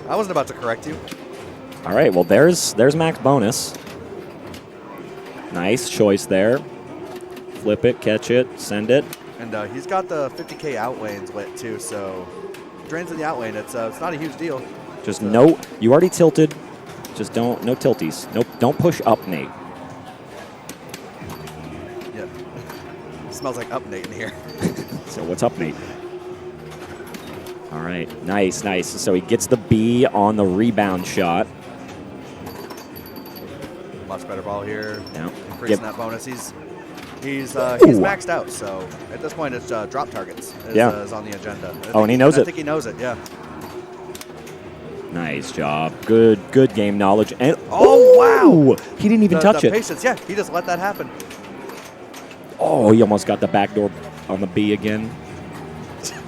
I wasn't about to correct you. All right, well, there's max bonus. Nice choice there. Flip it, catch it, send it. And he's got the 50K out lanes lit too, so drains in the out lane. It's not a huge deal. Just you already tilted. Just no tilties. Nope, don't push up, Nate. Yeah. It smells like up Nate in here. So what's up, Nate? All right, nice. So he gets the B on the rebound shot. Much better ball here. Yeah. Increasing that bonus. He's maxed out, so at this point it's drop targets is on the agenda. And he knows it. I think he knows it, yeah. Nice job. Good game knowledge. And wow! He didn't even touch the it. Patience, yeah, he just let that happen. Oh, he almost got the backdoor on the B again.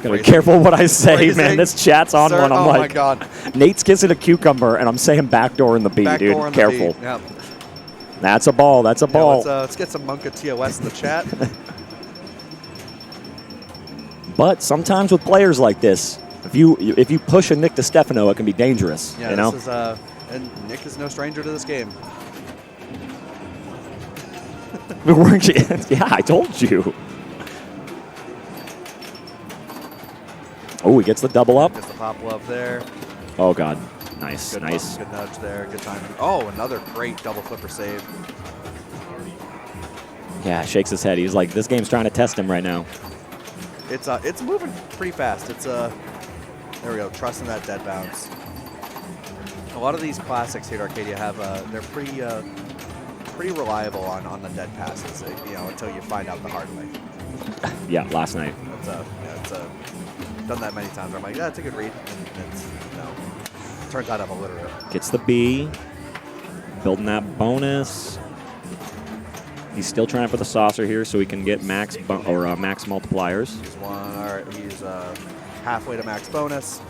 Gotta be careful what I say, man. This chat's on one. I'm like, my God. Nate's kissing a cucumber, and I'm saying backdoor in the B, dude. Careful. Yep. That's a ball. That's a ball. Let's get some Monka TOS in the chat. But sometimes with players like this, if you push a Nick DiStefano, it can be dangerous. Yeah, you know? This is, and Nick is no stranger to this game. Yeah, I told you. Oh, he gets the double up. Gets the pop love there. Oh, God. Nice, nice. Good nudge there. Good timing. Oh, another great double flipper save. Yeah, shakes his head. He's like, this game's trying to test him right now. It's moving pretty fast. There we go. Trusting that dead bounce. A lot of these classics here at Arcadia have they're pretty reliable on the dead passes. Until you find out the hard way. Yeah, last night. It's done that many times. I'm like, yeah, it's a good read. And it's turns out I'm illiterate. Gets the B. Building that bonus. He's still trying for the saucer here so he can get max multipliers. He's one. All right, he's halfway to max bonus.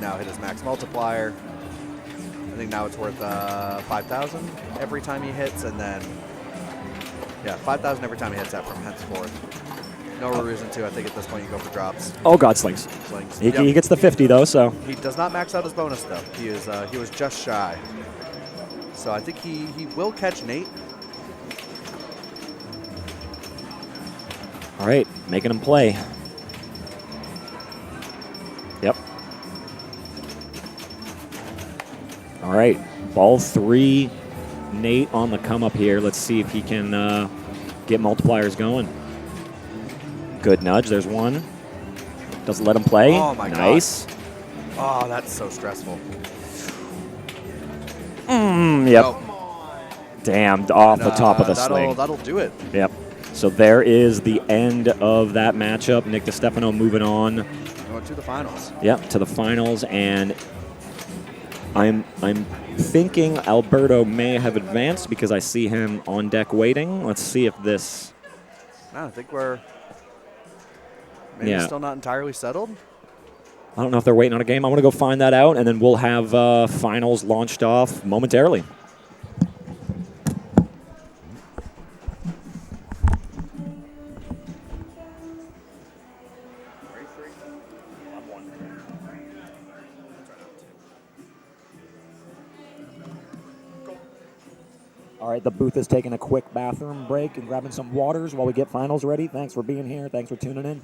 Now hit his max multiplier. I think now it's worth 5,000 every time he hits, and then 5,000 every time he hits that from henceforth. No reason to. I think at this point you go for drops. Oh God, slings. He gets the 50 though, so he does not max out his bonus though. He was just shy. So I think he will catch Nate. All right, making him play. Yep. All right, ball 3. Nate on the come up here. Let's see if he can get multipliers going. Good nudge. There's one. Doesn't let him play. Oh my nice. God. Oh, that's so stressful. Yep. Oh. Damn, off the top of the sling. That'll do it. Yep. So there is the end of that matchup. Nick DiStefano moving on. Going to the finals. Yep, to the finals, and I'm thinking Alberto may have advanced because I see him on deck waiting. Let's see if this. No, I think we're maybe still not entirely settled. I don't know if they're waiting on a game. I want to go find that out, and then we'll have finals launched off momentarily. All right, the booth is taking a quick bathroom break and grabbing some waters while we get finals ready. Thanks for being here. Thanks for tuning in.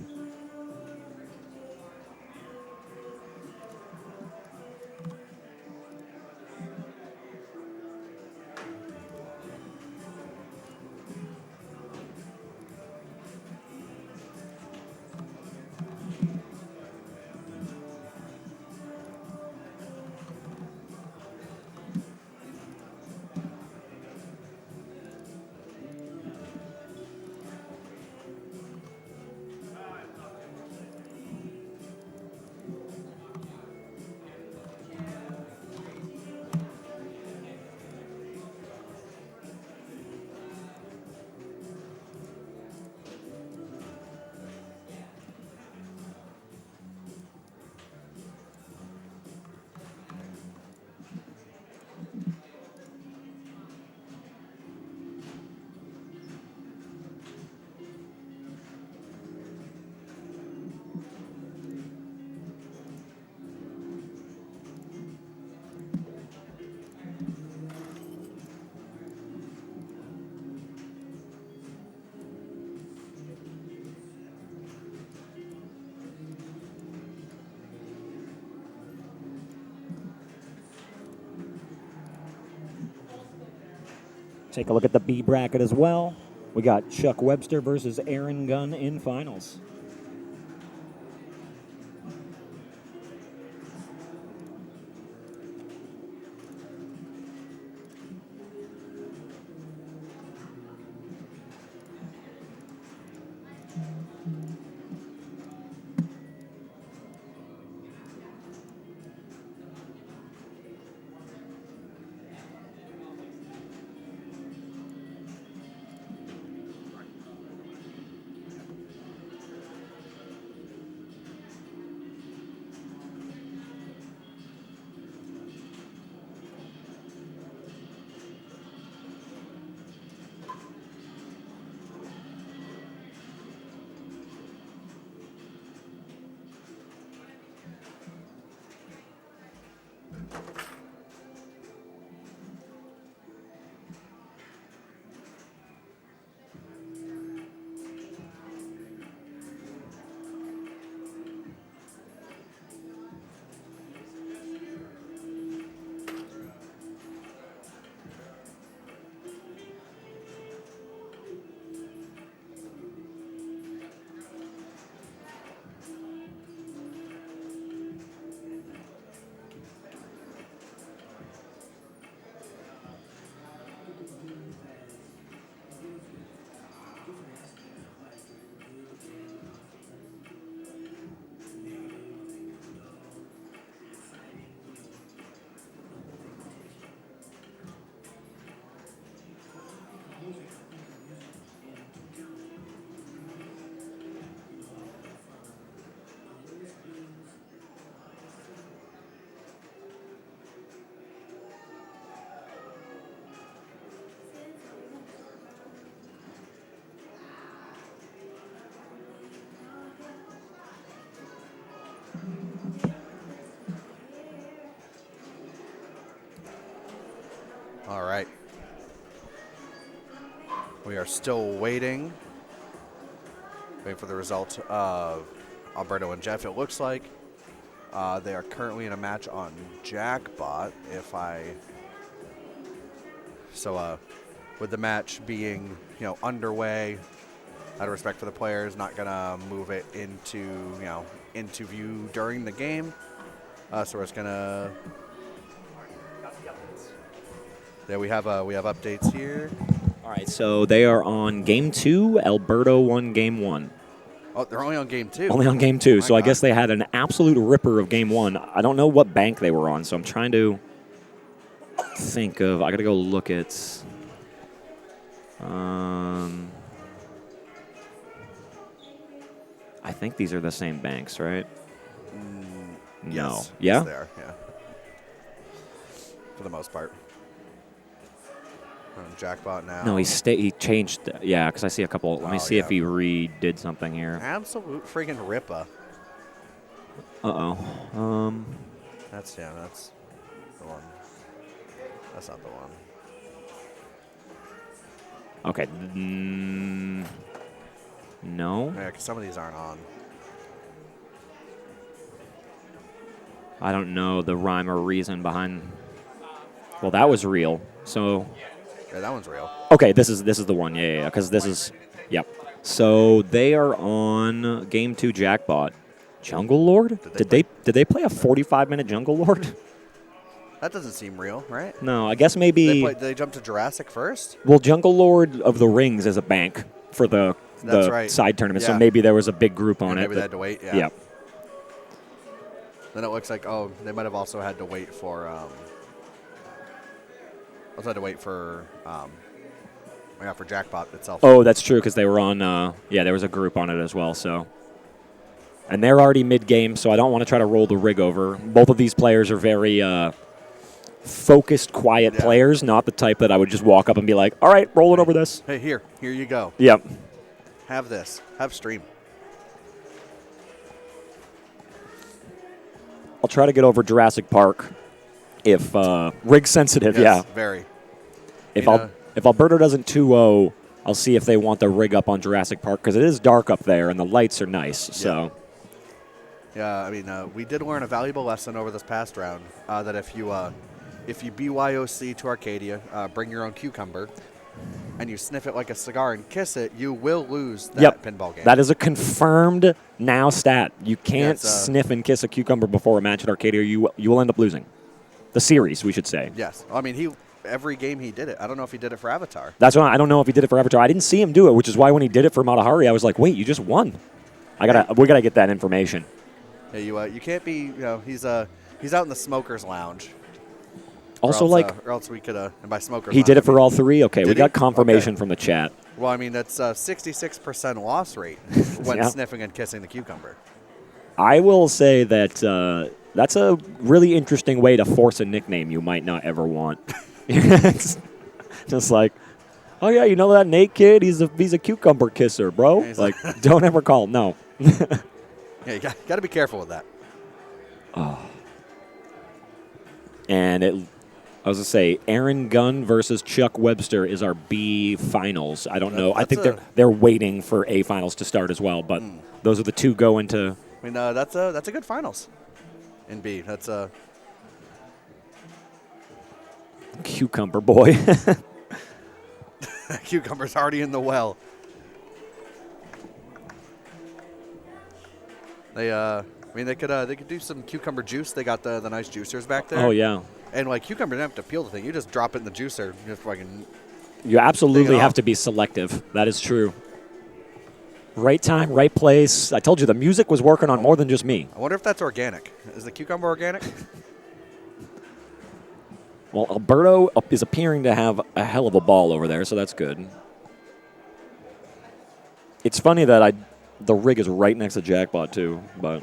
Take a look at the B bracket as well. We got Chuck Webster versus Aaron Gunn in finals. All right. We are still waiting for the results of Alberto and Jeff. It looks like they are currently in a match on Jackbot. With the match being underway, out of respect for the players, not gonna move it into view during the game. So we're just gonna. Yeah, we have updates here. All right, so they are on game 2. Alberto won game 1. Oh, they're only on game 2. Only on game 2, so God. I guess they had an absolute ripper of game 1. I don't know what bank they were on, so I'm trying to think of. I got to go look at. I think these are the same banks, right? No. Yes. Yeah? Yes, they are. Yeah. For the most part. Jackbot now. No, he changed. Yeah, because I see a couple. Let me see if he redid something here. Absolute friggin' ripper. Uh-oh. That's the one. That's not the one. Okay. No. Yeah, 'cause some of these aren't on. I don't know the rhyme or reason behind. Well, that was real. So. Yeah, that one's real. Okay, this is the one. Yeah. Because this is. Yep. So they are on Game 2 Jackbot. Jungle Lord? Did they play a 45-minute Jungle Lord? That doesn't seem real, right? No, I guess maybe. Did they jump to Jurassic first? Well, Jungle Lord of the Rings is a bank for the right. side tournament, so Yeah. maybe there was a big group on it. Maybe they had to wait. Yeah. Yep. Then it looks like they might have also had to wait for for Jackbot itself. Oh, that's true because they were on. There was a group on it as well. So. And they're already mid-game, so I don't want to try to roll the rig over. Both of these players are very focused, quiet players, not the type that I would just walk up and be like, all right, roll it over this. Hey, here you go. Yep. Have this. Have stream. I'll try to get over Jurassic Park if rig sensitive, Yes, yeah. Very. If Alberto doesn't 2-0, I'll see if they want the rig up on Jurassic Park because it is dark up there and the lights are nice. So. Yeah, I mean, we did learn a valuable lesson over this past round that if you BYOC to Arcadia, bring your own cucumber, and you sniff it like a cigar and kiss it, you will lose that pinball game. That is a confirmed now stat. You can't sniff and kiss a cucumber before a match at Arcadia. You will end up losing. The series, we should say. Yes. I mean, every game he did it. I don't know if he did it for Avatar. That's why I don't know if he did it for Avatar. I didn't see him do it, which is why when he did it for Matahari, I was like, wait, you just won. We gotta get that information. Yeah, you can't be. He's out in the smokers lounge. Also, or else we could. And by smokers, he did it for all three. Okay, we got confirmation from the chat. Well, I mean that's 66% loss rate when sniffing and kissing the cucumber. I will say that that's a really interesting way to force a nickname you might not ever want. It's just like, oh yeah, you know that Nate kid? He's a cucumber kisser, bro. Like, don't ever call him. No. Yeah, you got to be careful with that. Oh. And I was going to say, Aaron Gunn versus Chuck Webster is our B finals. I don't know. I think they're waiting for A finals to start as well, but those are the two going to. I mean, that's a good finals in B. That's a cucumber boy. Cucumber's already in the well. They could do some cucumber juice. They got the nice juicers back there. Oh yeah. And like cucumber, you don't have to peel the thing. You just drop it in the juicer. You absolutely have to be selective. That is true. Right time, right place. I told you the music was working on more than just me. I wonder if that's organic. Is the cucumber organic? Well, Alberto is appearing to have a hell of a ball over there, so that's good. It's funny that the rig is right next to Jackbot too, but.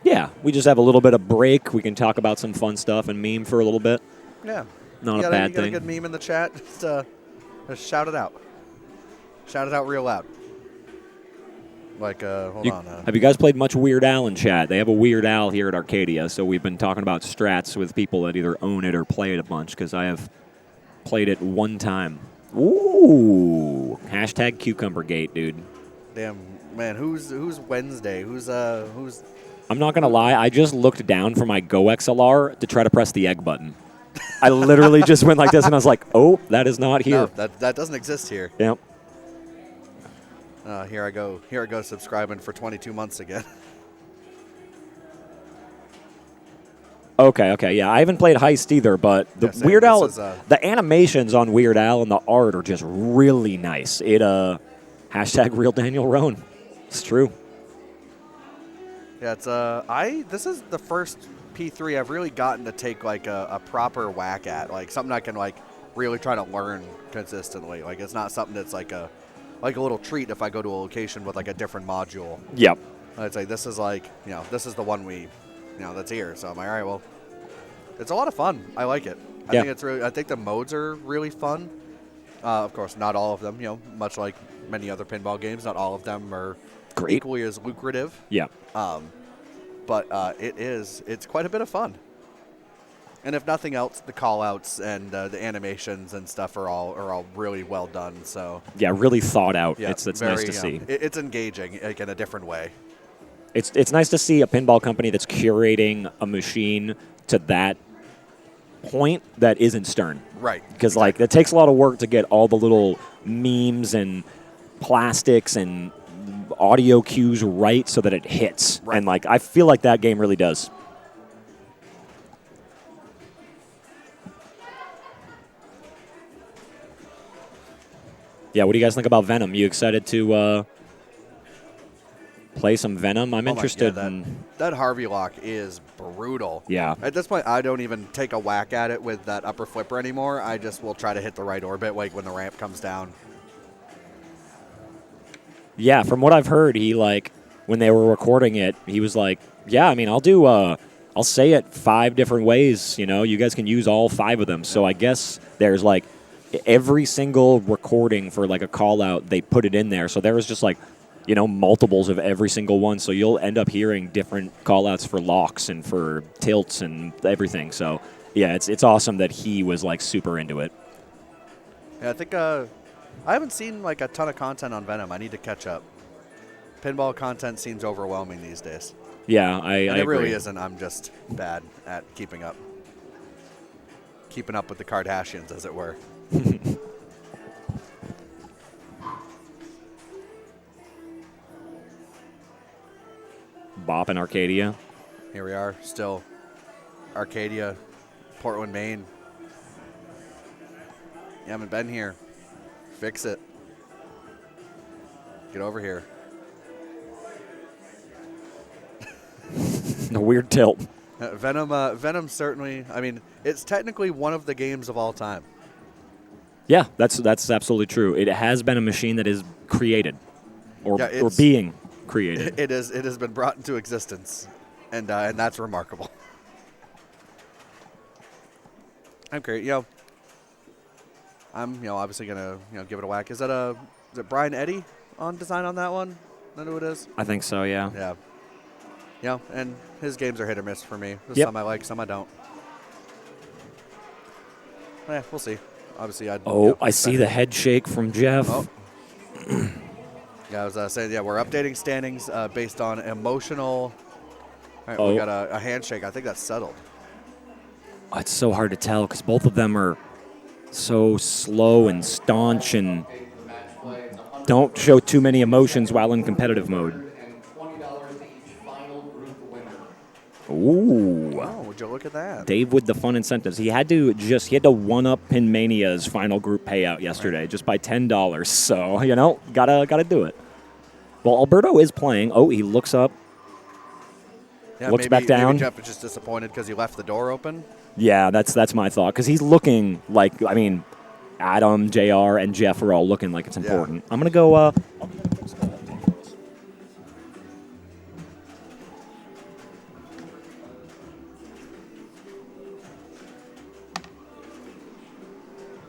Yeah, we just have a little bit of break. We can talk about some fun stuff and meme for a little bit. Yeah. Not a bad you got thing. a good meme in the chat. Just shout it out. Shout it out real loud. Like, hold on. Have you guys played much Weird Al in chat? They have a Weird Al here at Arcadia, so we've been talking about strats with people that either own it or play it a bunch, because I have played it one time. Ooh. Hashtag Cucumbergate, dude. Damn, man, who's Wednesday? Who's I'm not going to lie. I just looked down from my Go XLR to try to press the egg button. I literally just went like this, and I was like, oh, that is not here. No, that doesn't exist here. Yep. Here I go subscribing for 22 months again. Okay, yeah. I haven't played Heist either, but the Weird Al, the animations on Weird Al and the art are just really nice. Hashtag real Daniel Roan. It's true. Yeah, this is the first P3 I've really gotten to take like a proper whack at, like something I can like really try to learn consistently. Like it's not something that's like a little treat if I go to a location with like a different module. Yep. I'd say this is like, this is the one that's here. So I'm like, all right, well, It's a lot of fun. I like it. I think the modes are really fun. Of course, not all of them. Much like many other pinball games, not all of them are equally as lucrative. Yeah. But it's quite a bit of fun. And if nothing else, the call-outs and the animations and stuff are all really well done. So yeah, really thought out. Yeah, It's nice to see. It's engaging, like, in a different way. It's nice to see a pinball company that's curating a machine to that point that isn't Stern. Right. Because it takes a lot of work to get all the little memes and plastics and audio cues right so that it hits. Right. And I feel like that game really does. Yeah, what do you guys think about Venom? You excited to play some Venom? I'm interested in... That Harvey lock is brutal. Yeah. At this point, I don't even take a whack at it with that upper flipper anymore. I just will try to hit the right orbit when the ramp comes down. Yeah, from what I've heard, he, when they were recording it, he was like, yeah, I mean, I'll say it 5 different ways, you guys can use all 5 of them. So I guess there's, every single recording for, a call-out, they put it in there. So there was just, multiples of every single one. So you'll end up hearing different call-outs for locks and for tilts and everything. So, yeah, it's awesome that he was, super into it. Yeah, I think I haven't seen, a ton of content on Venom. I need to catch up. Pinball content seems overwhelming these days. Yeah, I it agree. really isn't. I'm just bad at keeping up. Keeping up with the Kardashians, as it were. Bop in Arcadia. Here we are, still Arcadia, Portland, Maine. You haven't been here. Fix it. Get over here. A weird tilt. Venom certainly, I mean, it's technically one of the games of all time. Yeah, that's absolutely true. It has been a machine that is created or being created. It has been brought into existence, and that's remarkable. I'm curious. I'm obviously gonna give it a whack. Is it Brian Eddy on design on that one? Is that who it is? I think so. Yeah. Yeah. And his games are hit or miss for me. Yep. Some I like, some I don't. We'll see. Obviously, I see the head shake from Jeff. Oh. Yeah, I was saying, we're updating standings based on emotional. All right, we got a handshake. I think that's settled. Oh, it's so hard to tell because both of them are so slow and staunch and don't show too many emotions while in competitive mode. Ooh. Wow, would you look at that? Dave with the fun incentives. He had to one-up Pin Mania's final group payout yesterday just by $10. So, gotta do it. Well, Alberto is playing. Oh, he looks up. Yeah, looks back down. Maybe Jeff is just disappointed because he left the door open. Yeah, that's my thought. Because he's looking like, Adam, JR, and Jeff are all looking like it's important. I'm going to go...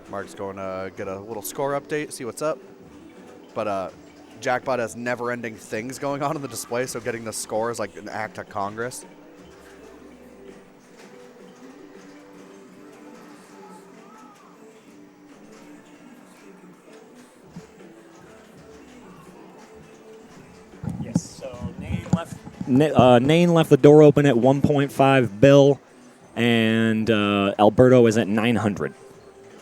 Mark's going to get a little score update, see what's up. But Jackbot has never-ending things going on in the display, so getting the score is like an act of Congress. Yes, so Nane left the door open at 1.5 bill, and Alberto is at 900.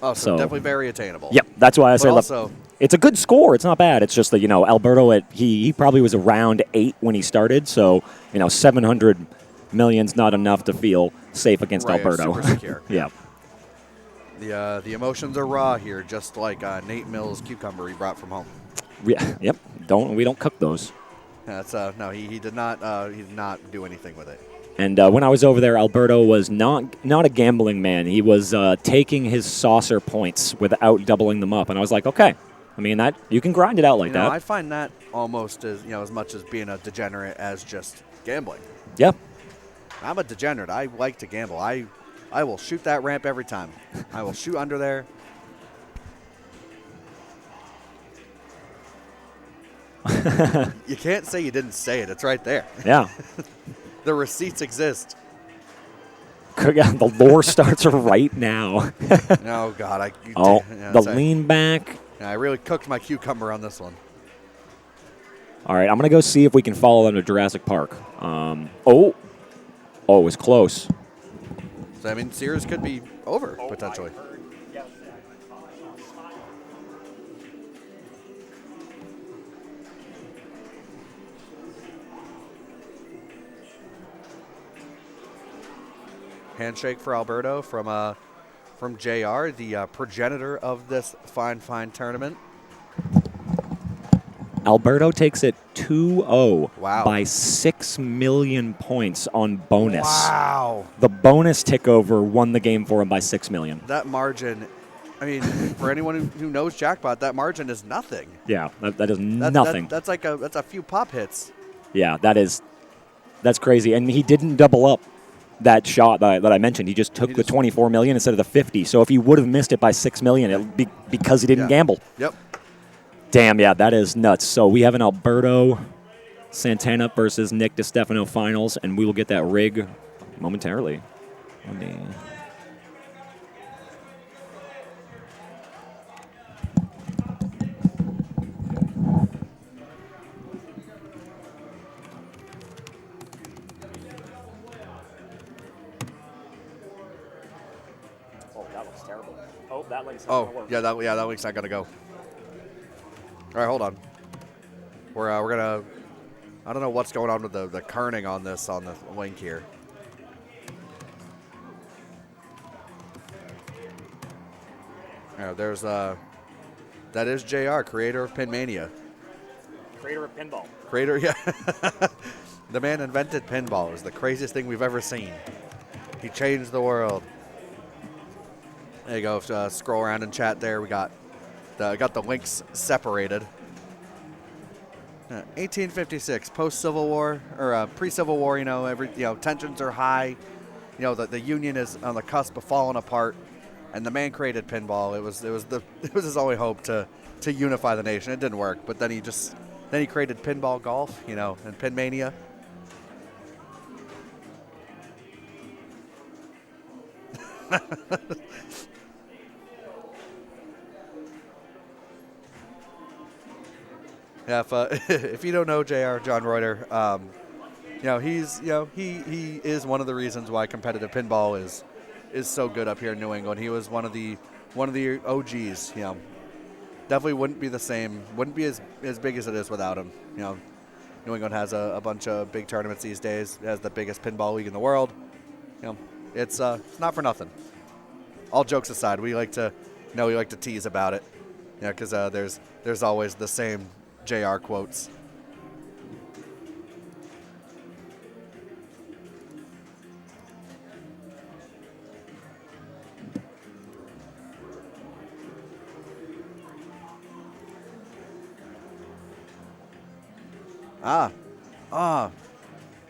Oh, so definitely very attainable. Yep, that's why I say also, it's a good score. It's not bad. It's just that, Alberto, he probably was around 8 when he started, so, 700 million's not enough to feel safe against Alberto. Super secure. Yeah. The emotions are raw here, just like Nate Mills' cucumber he brought from home. Yeah, yep. We don't cook those. That's no, he did not do anything with it. And when I was over there, Alberto was not a gambling man. He was taking his saucer points without doubling them up. And I was like, okay. I mean, that you can grind it out like that. I find that almost as much as being a degenerate as just gambling. Yeah. I'm a degenerate. I like to gamble. I I will shoot that ramp every time. I will shoot under there. You can't say you didn't say it. It's right there. Yeah. The receipts exist. The lore starts right now. Oh, God. The lean back. Yeah, I really cooked my cucumber on this one. All right, I'm going to go see if we can follow them to Jurassic Park. Oh, it was close. So, I mean, Sears could be over, potentially. Handshake for Alberto from JR, the progenitor of this fine tournament. Alberto takes it 2-0 wow. by 6 million points on bonus. Wow. The bonus tickover won the game for him by 6 million. That margin, I mean, for anyone who knows Jackbot, that margin is nothing. Yeah, that is nothing. That's a few pop hits. Yeah, that's crazy. And he didn't double up that shot that I mentioned. He just took the 24 million instead of the 50. So if he would have missed it by 6 million, it would be because he didn't gamble. Yep. Damn, yeah, that is nuts. So we have an Alberto Santana versus Nick DiStefano finals, and we will get that rig momentarily. Oh, that looks terrible. Oh, that link's not gonna work. That link's not gonna go. All right, hold on. We're gonna. I don't know what's going on with the kerning on the link here. There's that is JR, creator of Pinmania. Creator of pinball. Creator, yeah. The man invented pinball. It was the craziest thing we've ever seen. He changed the world. There you go. Scroll around in chat there. We got the links separated. 1856, post-Civil War or pre-Civil War. Tensions are high. The Union is on the cusp of falling apart, and the man created pinball. It was his only hope to unify the nation. It didn't work, but then he created pinball golf. And Pinmania. Yeah, if you don't know JR, John Reuter, he is one of the reasons why competitive pinball is so good up here in New England. He was one of the OGs. Definitely wouldn't be the same, wouldn't be as big as it is without him. New England has a bunch of big tournaments these days. It has the biggest pinball league in the world. It's not for nothing. All jokes aside, we like to tease about it. Because there's always the same JR quotes.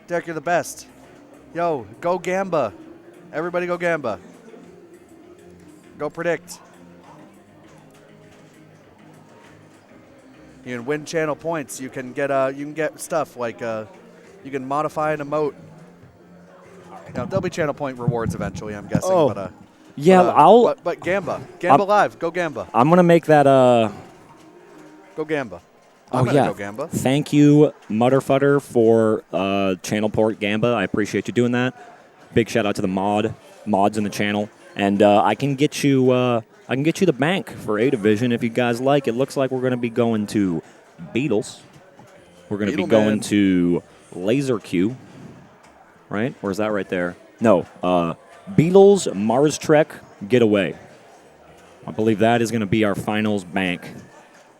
Derek, you're the best. Yo, go Gamba. Everybody go Gamba. Go predict. You can win channel points. You can get stuff like you can modify an emote. There'll be channel point rewards eventually, I'm guessing. Oh. But Gamba live. Go Gamba. I'm gonna make that. Go Gamba. I'm gonna go Gamba. Thank you, Mutterfutter, for channel port Gamba. I appreciate you doing that. Big shout out to the mods in the channel, and I can get you. I can get you the bank for A Division if you guys like. It looks like we're going to be going to Beatles. We're going to be going to Laser Q, right? Or is that right there? No. Beatles, Mars Trek, Getaway. I believe that is going to be our finals bank.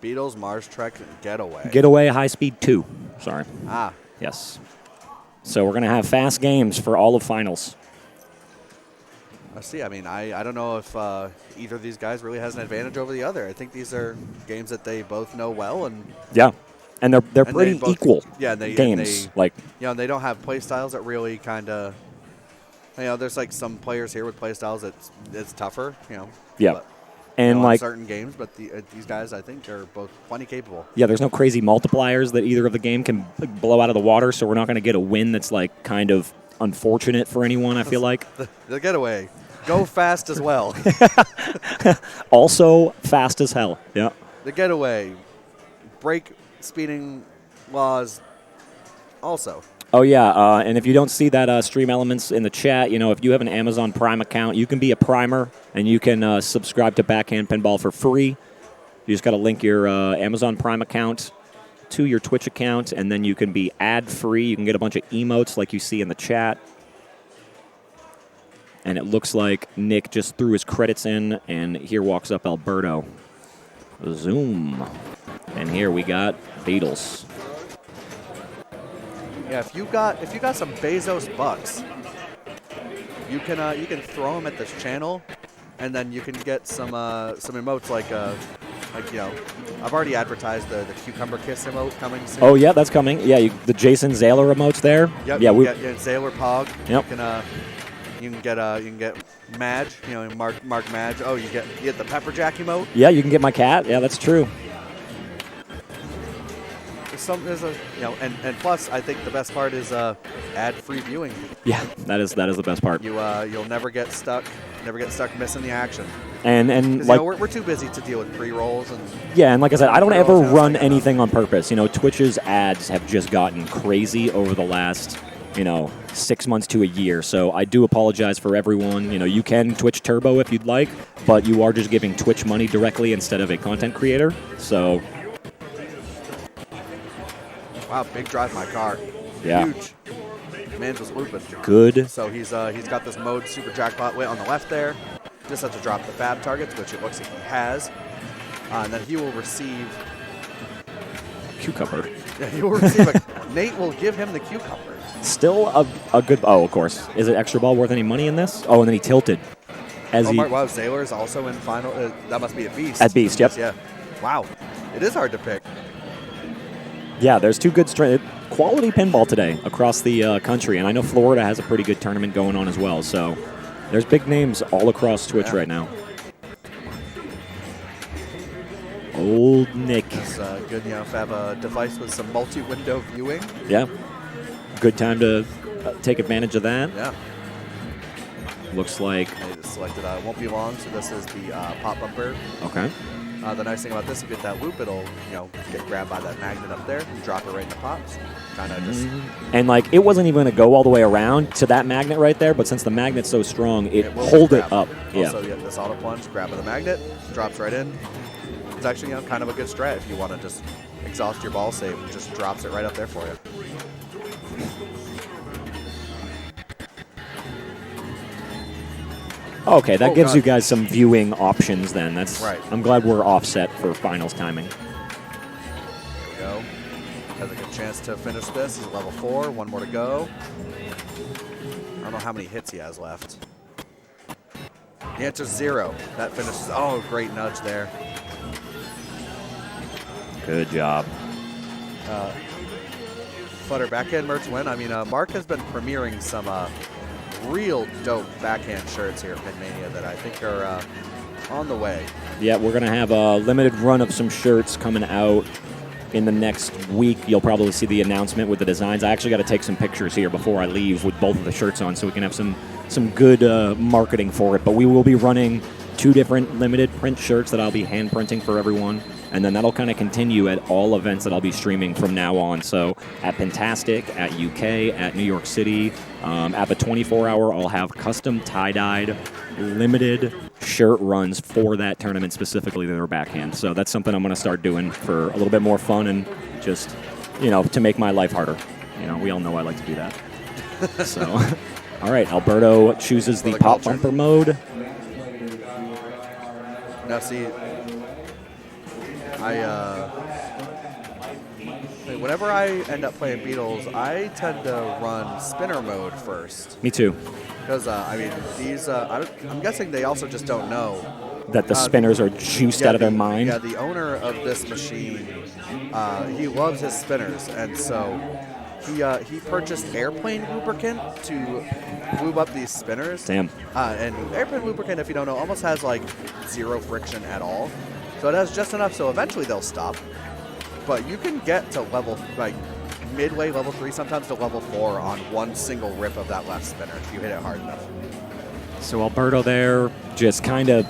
Beatles, Mars Trek, Getaway. Getaway, High Speed 2. Sorry. Yes. So we're going to have fast games for all of finals. I see. I mean, I don't know if either of these guys really has an advantage over the other. I think these are games that they both know well, and and they're pretty equal. Yeah, games. and they don't have play styles that really kind of there's like some players here with play styles it's tougher, Yeah. But, And on like certain games, but these guys, I think, are both plenty capable. Yeah, there's no crazy multipliers that either of the game can blow out of the water, so we're not going to get a win that's like kind of unfortunate for anyone, I feel like. The getaway. Go fast as well. Also fast as hell. Yeah. The getaway. Break speeding laws also. Oh, yeah, and if you don't see that Stream Elements in the chat, if you have an Amazon Prime account, you can be a primer, and you can subscribe to Backhand Pinball for free. You just got to link your Amazon Prime account to your Twitch account, and then you can be ad-free. You can get a bunch of emotes like you see in the chat. And it looks like Nick just threw his credits in, and here walks up Alberto. Zoom. And here we got Beatles. Yeah, if you got some Bezos bucks, you can throw them at this channel, and then you can get some emotes like I've already advertised the cucumber kiss emote coming soon. Oh yeah, that's coming. Yeah, the Jason Zaylor emotes there. Yep, Yeah, you can get Zaylor Pog. Yep. You can get Madge. Mark Madge. Oh, you get the Pepper Jack emote. Yeah, you can get my cat. Yeah, that's true. And plus, I think the best part is ad-free viewing. Yeah, that is the best part. You'll never get stuck missing the action. And like we're too busy to deal with pre-rolls and yeah, and like I said, I don't ever pre-rolls run and anything on purpose. Twitch's ads have just gotten crazy over the last 6 months to a year. So I do apologize for everyone. You can Twitch Turbo if you'd like, but you are just giving Twitch money directly instead of a content creator. So. Wow, big drive my car. Yeah. Huge. Man's was looping. Good. So he's got this mode super jackpot way on the left there. Just has to drop the fab targets, which it looks like he has. And then he will receive Cucumber. Yeah, he will receive Nate will give him the cucumber. Still a good of course. Is it extra ball worth any money in this? Oh, and then he tilted. Wow, Zaylor is also in final. That must be a Beast. At Beast, yep. Yeah. Wow. It is hard to pick. Yeah, there's two good quality pinball today across the country, and I know Florida has a pretty good tournament going on as well. So there's big names all across Twitch right now. Old Nick. It's good, if I have a device with some multi-window viewing. Yeah. Good time to take advantage of that. Yeah. Looks like. I just selected won't be long, so this is the pop bumper. Okay. The nice thing about this, if you get that loop, it'll get grabbed by that magnet up there and drop it right in the pops. Kind of just. And like it wasn't even going to go all the way around to that magnet right there, but since the magnet's so strong, it hold it up. Yeah. Also, you get this auto plunge, grab of the magnet, drops right in. It's actually kind of a good strat if you want to just exhaust your ball save. It just drops it right up there for you. Okay, that gives you guys some viewing options then. That's right. I'm glad we're offset for finals timing. There we go. Has a good chance to finish this. He's at level 4. One more to go. I don't know how many hits he has left. The answer's 0. That finishes. Oh, great nudge there. Good job. Flutter backhand merch win. I mean, Mark has been premiering some real dope backhand shirts here at Maine-ia that I think are on the way. Yeah, we're going to have a limited run of some shirts coming out in the next week. You'll probably see the announcement with the designs. I actually got to take some pictures here before I leave with both of the shirts on so we can have some good marketing for it. But we will be running 2 different limited print shirts that I'll be hand printing for everyone. And then that'll kind of continue at all events that I'll be streaming from now on. So at Pentastic, at UK, at New York City, at the 24-hour, I'll have custom tie-dyed, limited shirt runs for that tournament specifically that are backhand. So that's something I'm going to start doing for a little bit more fun and just, to make my life harder. We all know I like to do that. So, all right, Alberto chooses the pop bumper mode. Now see, whenever I end up playing Beatles, I tend to run spinner mode first. Me too. Because, these, I'm guessing they also just don't know. That the spinners are juiced out of their mind? Yeah, the owner of this machine, he loves his spinners, and so He purchased airplane lubricant to lube up these spinners. Damn. And airplane lubricant, if you don't know, almost has like 0 friction at all. So it has just enough so eventually they'll stop. But you can get to level, like midway level 3, sometimes to level 4 on one single rip of that left spinner if you hit it hard enough. So Alberto there just kind of,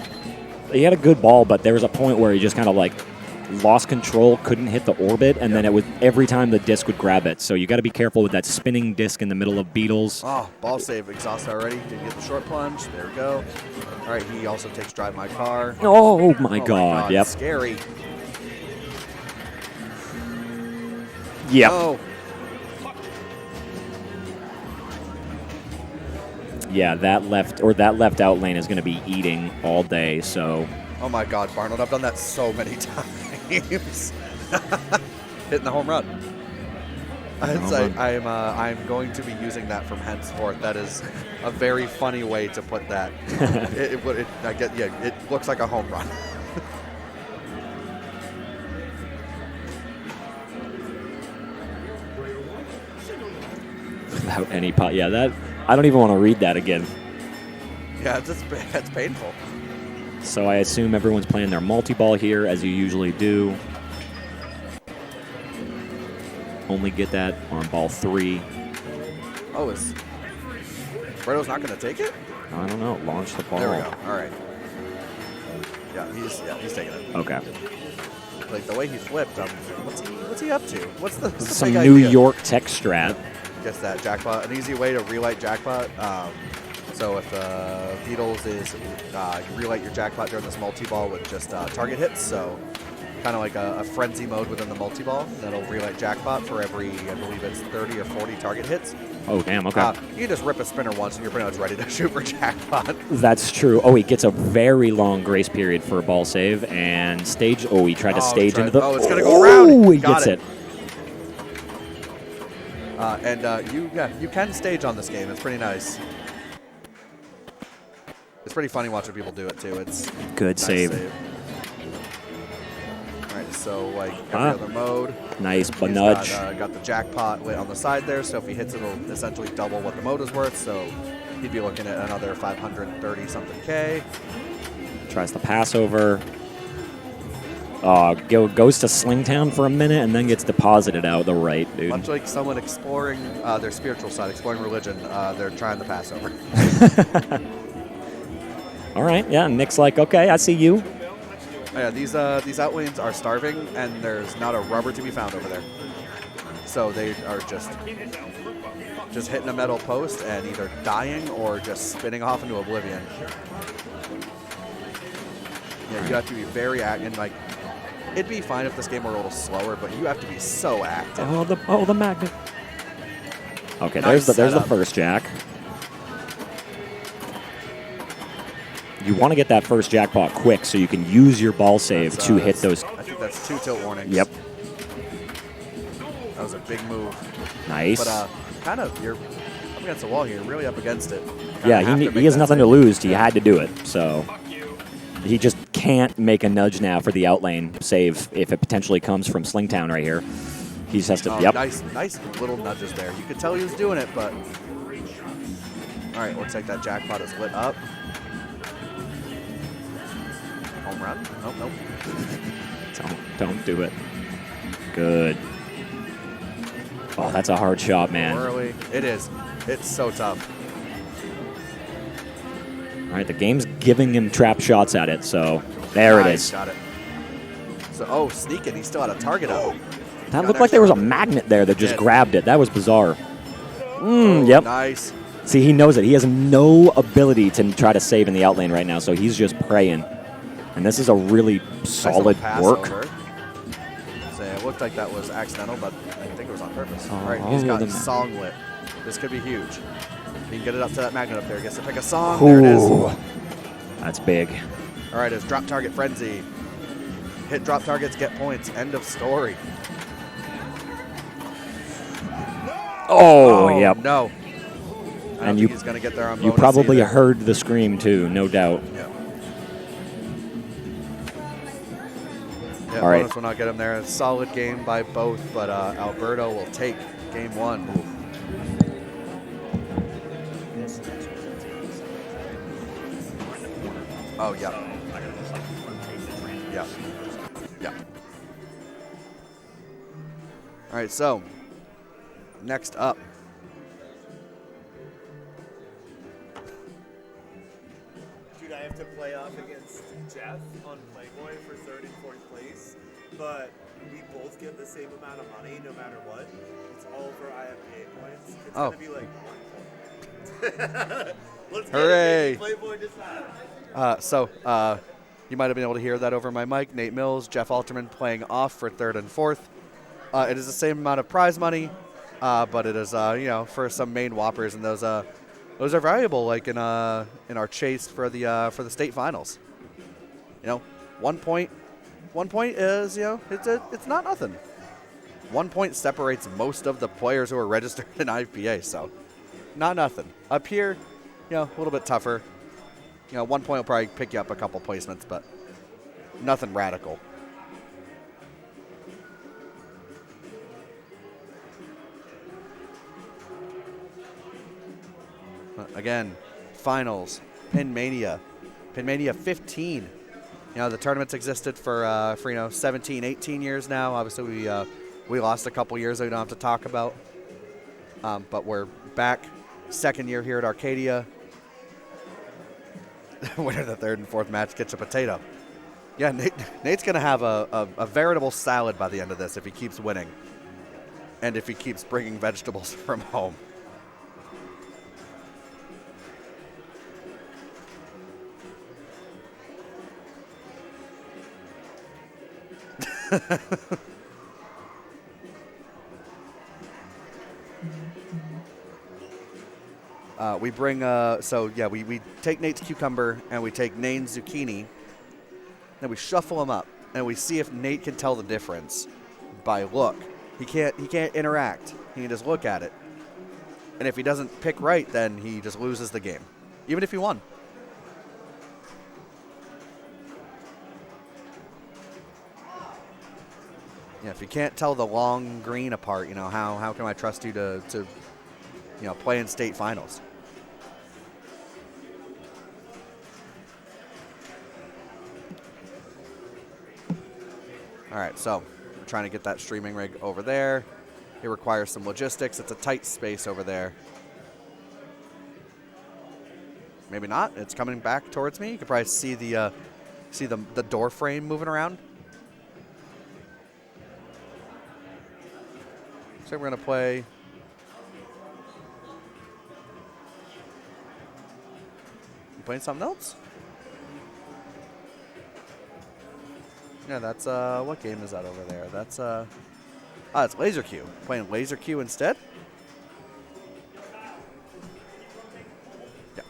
he had a good ball, but there was a point where he just kind of like lost control, couldn't hit the orbit, and then it was every time the disc would grab it. So you got to be careful with that spinning disc in the middle of Beatles. Oh, ball save exhausted already. Didn't get the short plunge. There we go. All right, he also takes drive my car. Oh my God. Yep. Scary. Yep. Oh. Yeah, that left out lane is going to be eating all day. So. Oh my God, Barnold! I've done that so many times. Hitting the home run. I'm going to be using that from henceforth. That is a very funny way to put that. It looks like a home run. Without any pot. Yeah, that I don't even want to read that again. Yeah, it's painful. So I assume everyone's playing their multi-ball here, as you usually do. Only get that on ball 3. Oh, is Breto's not going to take it? I don't know. Launch the ball. There we go. All right. Yeah, he's taking it. Okay. Like the way he flipped, what's he up to? What's the Some big New idea? York tech strat. Guess that Jackbot, an easy way to relight Jackbot. So if Beatles is you relight your Jackbot during this multi-ball with just target hits, so kind of like a frenzy mode within the multi-ball. That'll relight Jackbot for every, I believe it's 30 or 40 target hits. Oh, damn, okay. You can just rip a spinner once and you're pretty much ready to shoot for Jackbot. That's true. Oh, he gets a very long grace period for a ball save and stage. Oh, he tried to stage into the. Oh, it's going to go around. Oh, he Got gets it. You can stage on this game. It's pretty nice. It's pretty funny watching people do it too. It's good nice save. All right, so like every other mode. Nice, but he's nudge. Got the Jackpot lit on the side there, so if he hits it, it'll essentially double what the mode is worth. So he'd be looking at another 530 something K. Tries the pass over. Goes to Slingtown for a minute and then gets deposited out the right, dude. Much like someone exploring their spiritual side, exploring religion, they're trying the pass over. All right, yeah. Nick's like, okay, I see you. Yeah, these out lanes are starving, and there's not a rubber to be found over there. So they are just hitting a metal post and either dying or just spinning off into oblivion. Yeah, you have to be very active. Like, it'd be fine if this game were a little slower, but you have to be so active. Oh, the magnet. Okay, Nice there's the setup. first jack. You want to get that first Jackbot quick so you can use your ball save to hit those. I think that's 2 tilt warnings. Yep. That was a big move. Nice. But kind of, you're up against the wall here, really up against it. Yeah, he has nothing to lose. He had to do it, so he just can't make a nudge now for the outlane save if it potentially comes from Slingtown right here. He just has to. Yep. Nice little nudges there. You could tell he was doing it, but all right, looks like that Jackpot is lit up. Home run? Nope. Don't do it. Good. Oh, that's a hard shot, man. Early. It is. It's so tough. All right, the game's giving him trap shots at it, so there it is. Got it. So, sneaking. He still had a target up. That looked like there was a magnet there that just grabbed it. That was bizarre. Yep. Nice. See, he knows it. He has no ability to try to save in the outlane right now, so he's just praying. And this is a really solid work. So it looked like that was accidental, but I think it was on purpose. All right, Oh, he's got the song lit. This could be huge. He can get it up to that magnet up there. Gets to pick a song. There it is. That's big. All right, it's drop target frenzy. Hit drop targets, get points. End of story. Oh, yep. No. And he's going to get there on you bonus probably either. heard the scream too, no doubt. Yeah, All right. bonus will not get him there. A solid game by both, but Alberto will take Game 1. Oh, yeah. Yeah. Yeah. All right, so next up. Dude, I have to play off against Jeff on Playboy for 3rd and 4th place, but we both get the same amount of money no matter what. It's all for IFPA points. It's going to be like 1 point. Let's Hooray. Get it, Playboy decide. You might have been able to hear that over my mic. Nate Mills, Jeff Alterman playing off for 3rd and 4th. It is the same amount of prize money, but it is, for some Maine Whoppers, and those are valuable, like in our chase for the state finals. 1 point. 1 point is, it's not nothing. 1 point separates most of the players who are registered in IFPA, so not nothing. Up here, a little bit tougher. 1 point will probably pick you up a couple placements, but nothing radical. Again, finals, Maine-ia. Maine-ia 15. The tournament's existed for 17, 18 years now. Obviously, we lost a couple years that we don't have to talk about. But we're back, 2nd year here at Arcadia. Winner of the 3rd and 4th match gets a potato. Yeah, Nate's going to have a veritable salad by the end of this if he keeps winning. And if he keeps bringing vegetables from home. We bring, we take Nate's cucumber and we take Nate's zucchini, and we shuffle them up, and we see if Nate can tell the difference by look. He can't interact. He can just look at it. And if he doesn't pick right, then he just loses the game, even if he won. Yeah, if you can't tell the long green apart, how can I trust you to play in state finals? All right, so we're trying to get that streaming rig over there. It requires some logistics. It's a tight space over there. Maybe not. It's coming back towards me. You can probably see the door frame moving around. So we're going to play. You playing something else? Yeah, that's, what game is that over there? That's, it's Laser Q. Playing Laser Q instead? Yeah.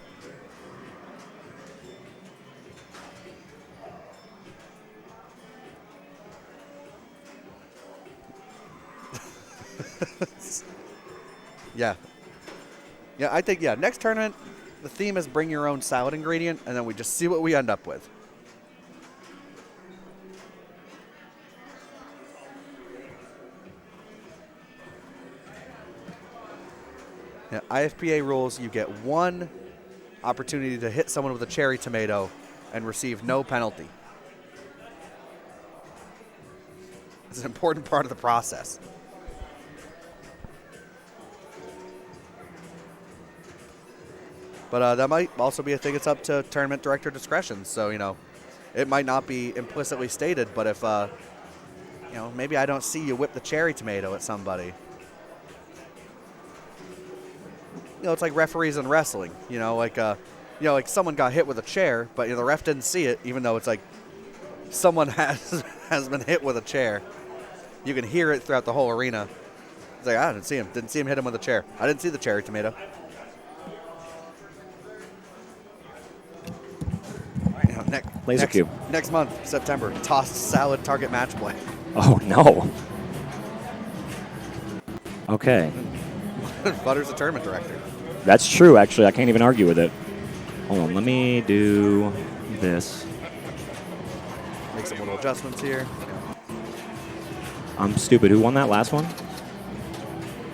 Yeah. Yeah, I think, next tournament, the theme is bring your own salad ingredient, and then we just see what we end up with. Yeah, IFPA rules, you get one opportunity to hit someone with a cherry tomato and receive no penalty. It's an important part of the process. But that might also be a thing. It's up to tournament director discretion. So, it might not be implicitly stated, but if, maybe I don't see you whip the cherry tomato at somebody. It's like referees in wrestling, like someone got hit with a chair, but the ref didn't see it, even though it's like someone has been hit with a chair. You can hear it throughout the whole arena. It's like, I didn't see him hit him with a chair. I didn't see the cherry tomato. Laser Cube. Next month, September, tossed salad target match play. Oh, no. Okay. Butter's the tournament director. That's true, actually. I can't even argue with it. Hold on, let me do this. Make some little adjustments here. I'm stupid. Who won that last one?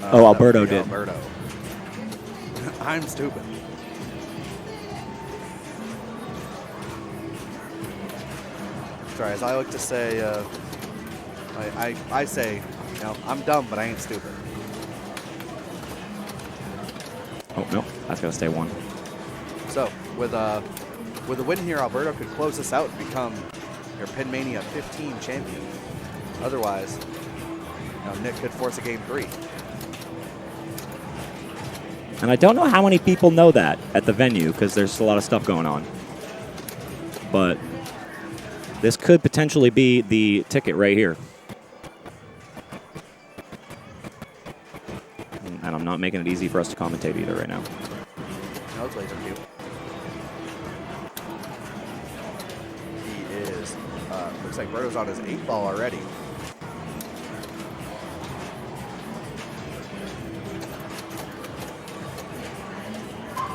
Oh, Alberto did. Alberto. I'm stupid. Sorry, as I like to say, I say, you know, I'm dumb, but I ain't stupid. Oh, no. That's going to stay 1. So, with a win here, Alberto could close this out and become your Pin Mania 15 champion. Otherwise, you know, Nick could force a game 3. And I don't know how many people know that at the venue because there's a lot of stuff going on. But this could potentially be the ticket right here. And I'm not making it easy for us to commentate either right now. No, those plays are cute. He is, looks like Berto's on his 8-ball already.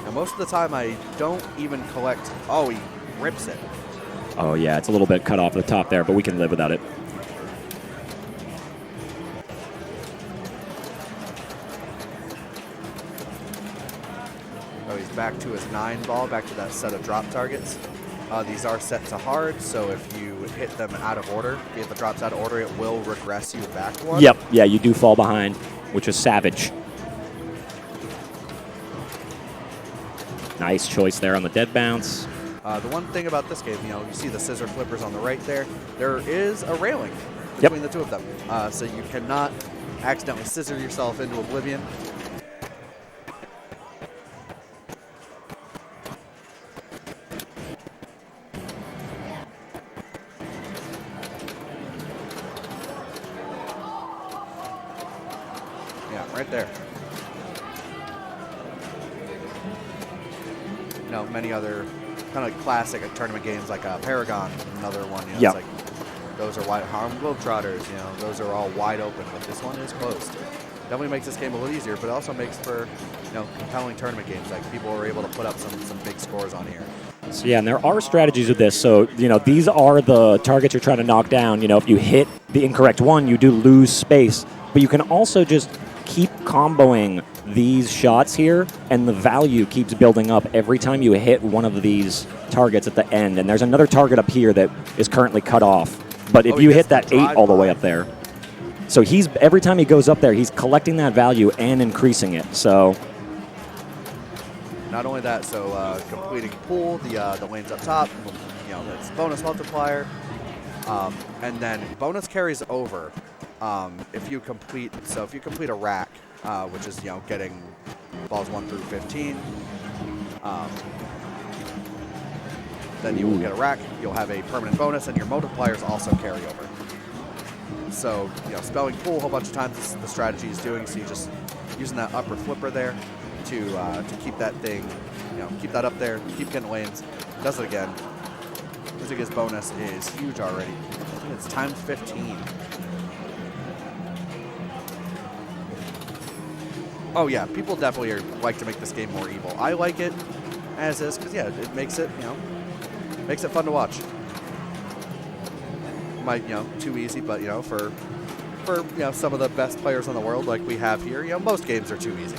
Now, most of the time I don't even collect, oh, he rips it. Oh, yeah, it's a little bit cut off the top there, but we can live without it. Oh, he's back to his 9-ball, back to that set of drop targets. These are set to hard, so if you hit them out of order, if the drop's out of order, it will regress you back one. Yep, yeah, you do fall behind, which is savage. Nice choice there on the dead bounce. The one thing about this game, you know, you see the scissor flippers on the right there. There is a railing between the two of them, so you cannot accidentally scissor yourself into oblivion. Yeah, right there. You know, many other kind of classic tournament games like Paragon, another one. You know, it's like those are wide. Harlem Globetrotters, you know, those are all wide open, but this one is closed. Definitely makes this game a little easier, but it also makes for, you know, compelling tournament games. Like people are able to put up some big scores on here. So yeah, and there are strategies with this. So, you know, these are the targets you're trying to knock down. You know, if you hit the incorrect one, you do lose space, but you can also just keep comboing these shots here, and the value keeps building up every time you hit one of these targets at the end. And there's another target up here that is currently cut off. But if you hit that 8 all the way up there, so he's every time he goes up there, he's collecting that value and increasing it. So not only that, so completing pool, the lanes up top, you know, that's bonus multiplier, and then bonus carries over if you complete. So if you complete a rack, which is, you know, getting balls 1 through 15. Then you will get a rack. You'll have a permanent bonus, and your multipliers also carry over. So, you know, spelling pool a whole bunch of times is the strategy is doing. So you just using that upper flipper there to keep that thing, you know, keep that up there, keep getting lanes. Does it again. His bonus is huge already. I think it's times 15. Oh yeah, people definitely like to make this game more evil. I like it as is because yeah, it makes it, you know, makes it fun to watch. Might, you know, too easy, but you know, for you know, some of the best players in the world like we have here, you know, most games are too easy.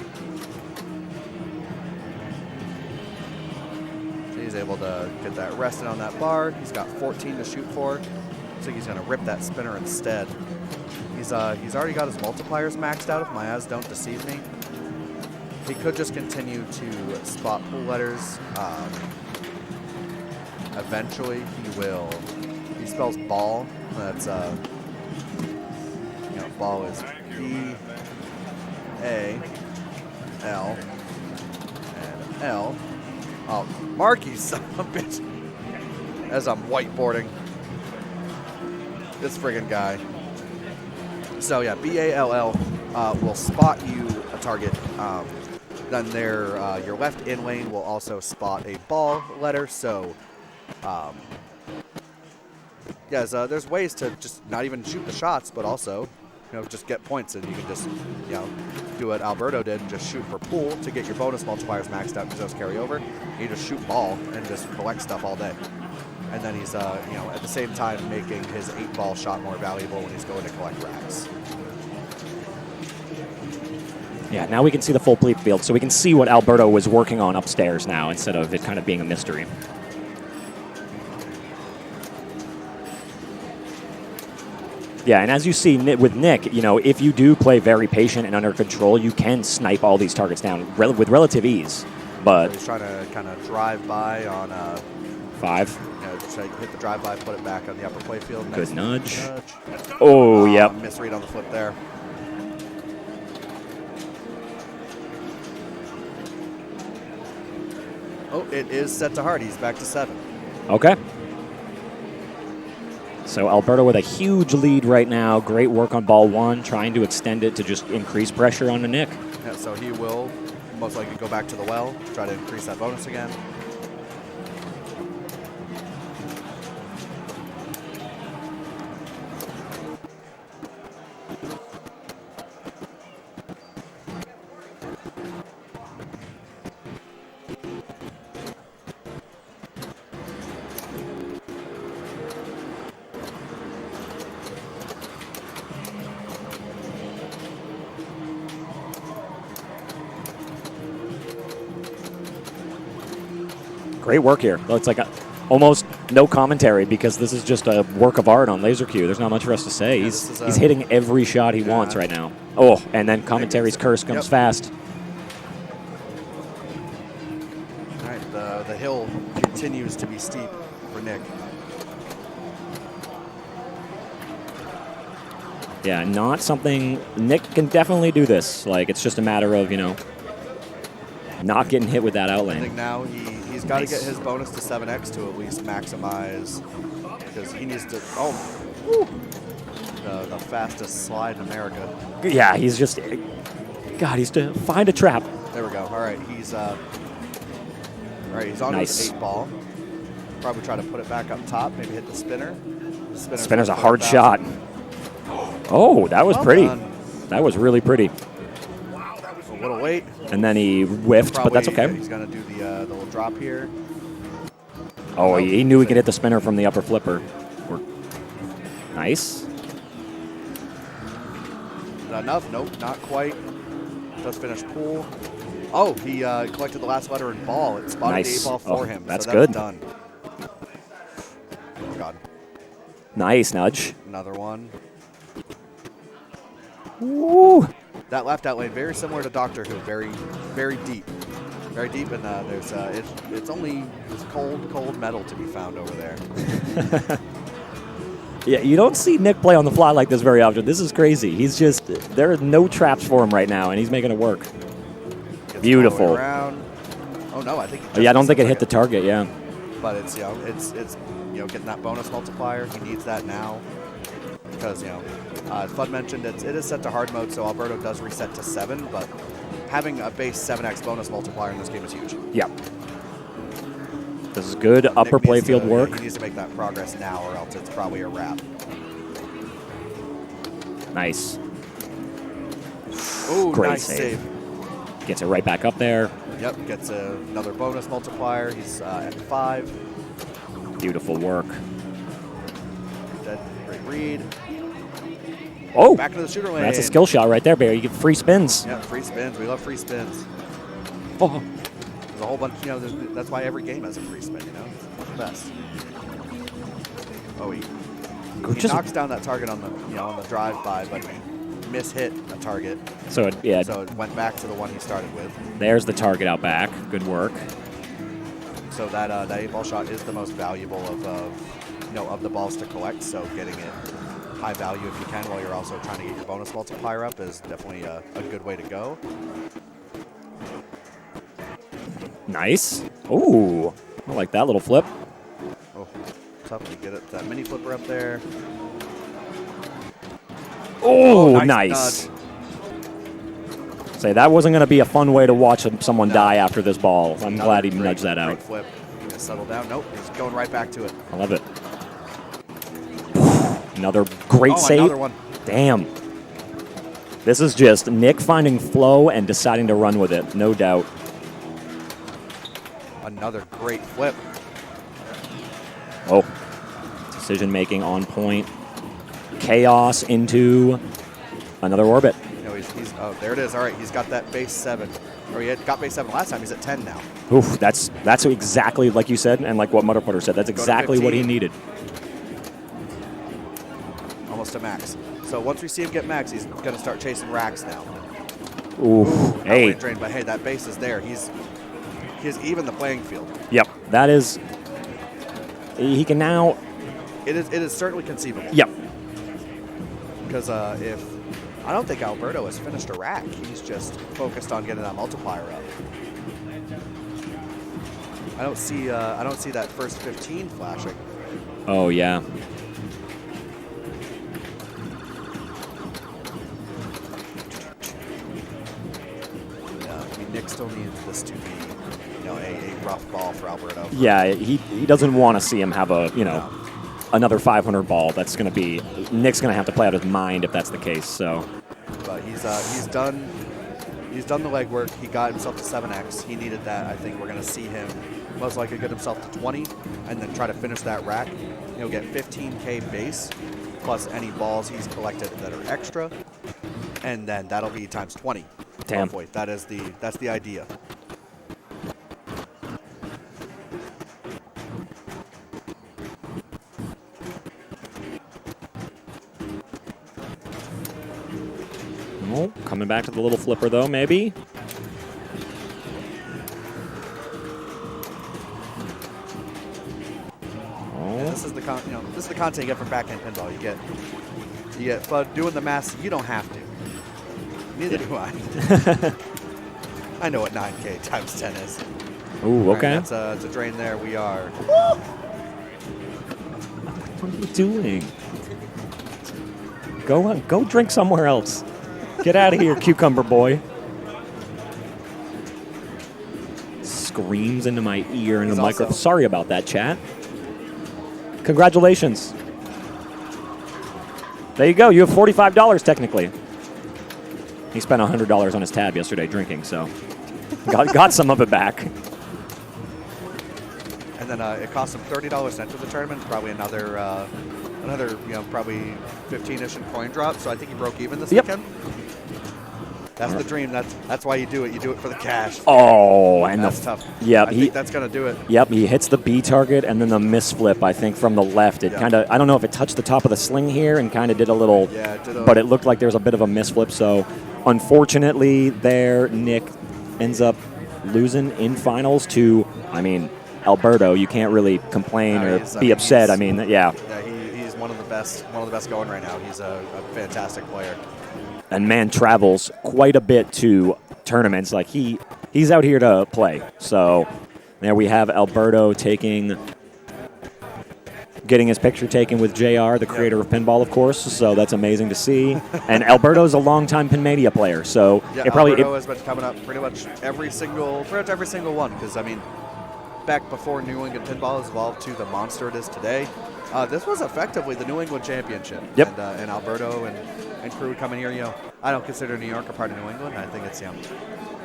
So he's able to get that rested on that bar. He's got 14 to shoot for. Looks like he's gonna rip that spinner instead. He's already got his multipliers maxed out if my eyes don't deceive me. He could just continue to spot pool letters. Eventually he will. He spells ball. That's you know, ball is B-A-L and L. Oh, Marky, son of a bitch. As I'm whiteboarding this friggin' guy. So yeah, B-A-L-L will spot you a target. Then your left in lane will also spot a ball letter. So yeah, there's ways to just not even shoot the shots, but also, you know, just get points, and you can just, you know, do what Alberto did and just shoot for pool to get your bonus multipliers maxed out because those carry over. You just shoot ball and just collect stuff all day. And then he's, you know, at the same time making his 8-ball shot more valuable when he's going to collect racks. Yeah, now we can see the full field, so we can see what Alberto was working on upstairs now instead of it kind of being a mystery. Yeah, and as you see with Nick, you know, if you do play very patient and under control, you can snipe all these targets down with relative ease. But he's trying to kind of drive by on 5. You know, just hit the drive by, put it back on the upper play field. Good nudge. Oh, yep. Misread on the flip there. Oh, it is set to hard. He's back to 7. Okay. So Alberto with a huge lead right now. Great work on ball 1, trying to extend it to just increase pressure on the Nick. Yeah, so he will most likely go back to the well, try to increase that bonus again. Great work here. It's like almost no commentary because this is just a work of art on Laser Q. There's not much for us to say. He's hitting every shot he wants right now. Oh, and then commentary's curse comes fast. All right, the hill continues to be steep for Nick. Yeah, not something Nick can definitely do this. Like, it's just a matter of, you know, not getting hit with that outlane. I think now he's got to get his bonus to 7x to at least maximize, because he needs to, the fastest slide in America. Yeah, he's just, God, he's to find a trap. There we go. All right, he's on his 8 ball. Probably try to put it back up top, maybe hit the spinner. Spinner's a hard shot. Oh, that was pretty. That was really pretty. A little weight. And then he whiffed, but that's okay. He's going to do the little drop here. Oh, he knew he could hit the spinner from the upper flipper. Nice. Not enough? Nope, not quite. Does finish pool. Oh, he collected the last letter in ball. It spotted the 8 ball for him. That's so good. Done. Oh, God. Nice nudge. Another one. Woo. That left out lane, very similar to Doctor Who, very, very deep. Very deep, and there's it's only cold metal to be found over there. Yeah, you don't see Nick play on the fly like this very often. This is crazy. He's just, there are no traps for him right now, and he's making it work. Gets Beautiful. Oh no, I think. I don't think it hit the target. Yeah. But it's it's getting that bonus multiplier. He needs that now because as Fudd mentioned, it is set to hard mode, so Alberto does reset to 7, but having a base 7x bonus multiplier in this game is huge. Yeah. This is good upper playfield work. He needs to make that progress now, or else it's probably a wrap. Nice. Oh, great nice save. Gets it right back up there. Yep, gets another bonus multiplier. He's at 5. Beautiful work. Great read. Oh, back to the shooter lane. That's a skill shot right there, Barry. You get free spins. Yeah, free spins. We love free spins. Oh. There's a whole bunch, that's why every game has a free spin, It's the best. Oh, he knocks down that target on the drive-by, but he mishit a target. So it went back to the one he started with. There's the target out back. Good work. So that 8-ball shot is the most valuable of the balls to collect, so getting it high value if you can while you're also trying to get your bonus multiplier up is definitely a good way to go. Nice. Ooh, I like that little flip. Oh, tough to get it, that mini flipper up there. Oh, nice. Say, that wasn't going to be a fun way to watch someone die after this ball. I'm glad he nudged that out. Great flip. He's going to settle down. Nope, he's going right back to it. I love it. Another great save. Another one. Damn. This is just Nick finding flow and deciding to run with it, no doubt. Another great flip. Oh, decision making on point. Chaos into another orbit. Oh, there it is. All right, he's got that base 7. Or he got base 7 last time. He's at 10 now. Oof, that's exactly like you said, and like what Mutter Putter said. That's exactly what he needed. Almost to max. So once we see him get max, he's going to start chasing racks now. Oof. Hey. Drained, but hey, that base is there. He's even the playing field. Yep. That is. He can now. It is certainly conceivable. Yep. Because if I don't think Alberto has finished a rack, he's just focused on getting that multiplier up. I don't see that first 15 flashing. Oh yeah. Nick still needs this to be, a rough ball for Alberto. Yeah, he doesn't want to see him have a, another 500 ball. That's going to be, Nick's going to have to play out his mind if that's the case. So, but he's done the legwork. He got himself to 7x. He needed that. I think we're going to see him most likely get himself to 20 and then try to finish that rack. He'll get 15K base plus any balls he's collected that are extra, and then that'll be times 20. Damn. Hopefully. That's the idea. Oh, coming back to the little flipper though, maybe. Oh. Yeah, this is the content you get from backhand pinball. You get FUD doing the math. You don't have to. Neither do I. I know what 9K times 10 is. Ooh, okay. Right, that's a drain there. We are. What are you doing? Go drink somewhere else. Get out of here, cucumber boy. Screams into my ear in the microphone. Sorry about that, chat. Congratulations. There you go. You have $45 technically. He spent $100 on his tab yesterday drinking, so got some of it back. And then it cost him $30 to enter the tournament. Probably another probably 15-ish in coin drop. So I think he broke even this weekend. That's the dream. That's why you do it. You do it for the cash. Oh, and that's tough. Yep, I think that's gonna do it. Yep, he hits the B target and then the misflip. I think from the left. It kind of. I don't know if it touched the top of the sling here and kind of did a little. Yeah, it did. But it looked like there was a bit of a misflip. So, unfortunately, there Nick ends up losing in finals to. I mean, Alberto. You can't really complain or be upset. I mean, yeah. Yeah, he's one of the best going right now. He's a fantastic player. And man travels quite a bit to tournaments. Like he's out here to play. So there we have Alberto getting his picture taken with JR, the creator of pinball, of course. So that's amazing to see. And Alberto's a longtime Maine-ia player. So Alberto has been coming up pretty much every single one. Because I mean, back before New England Pinball has evolved to the monster it is today, this was effectively the New England Championship. Yep. And Alberto and crew coming here, I don't consider New York a part of New England. I think it's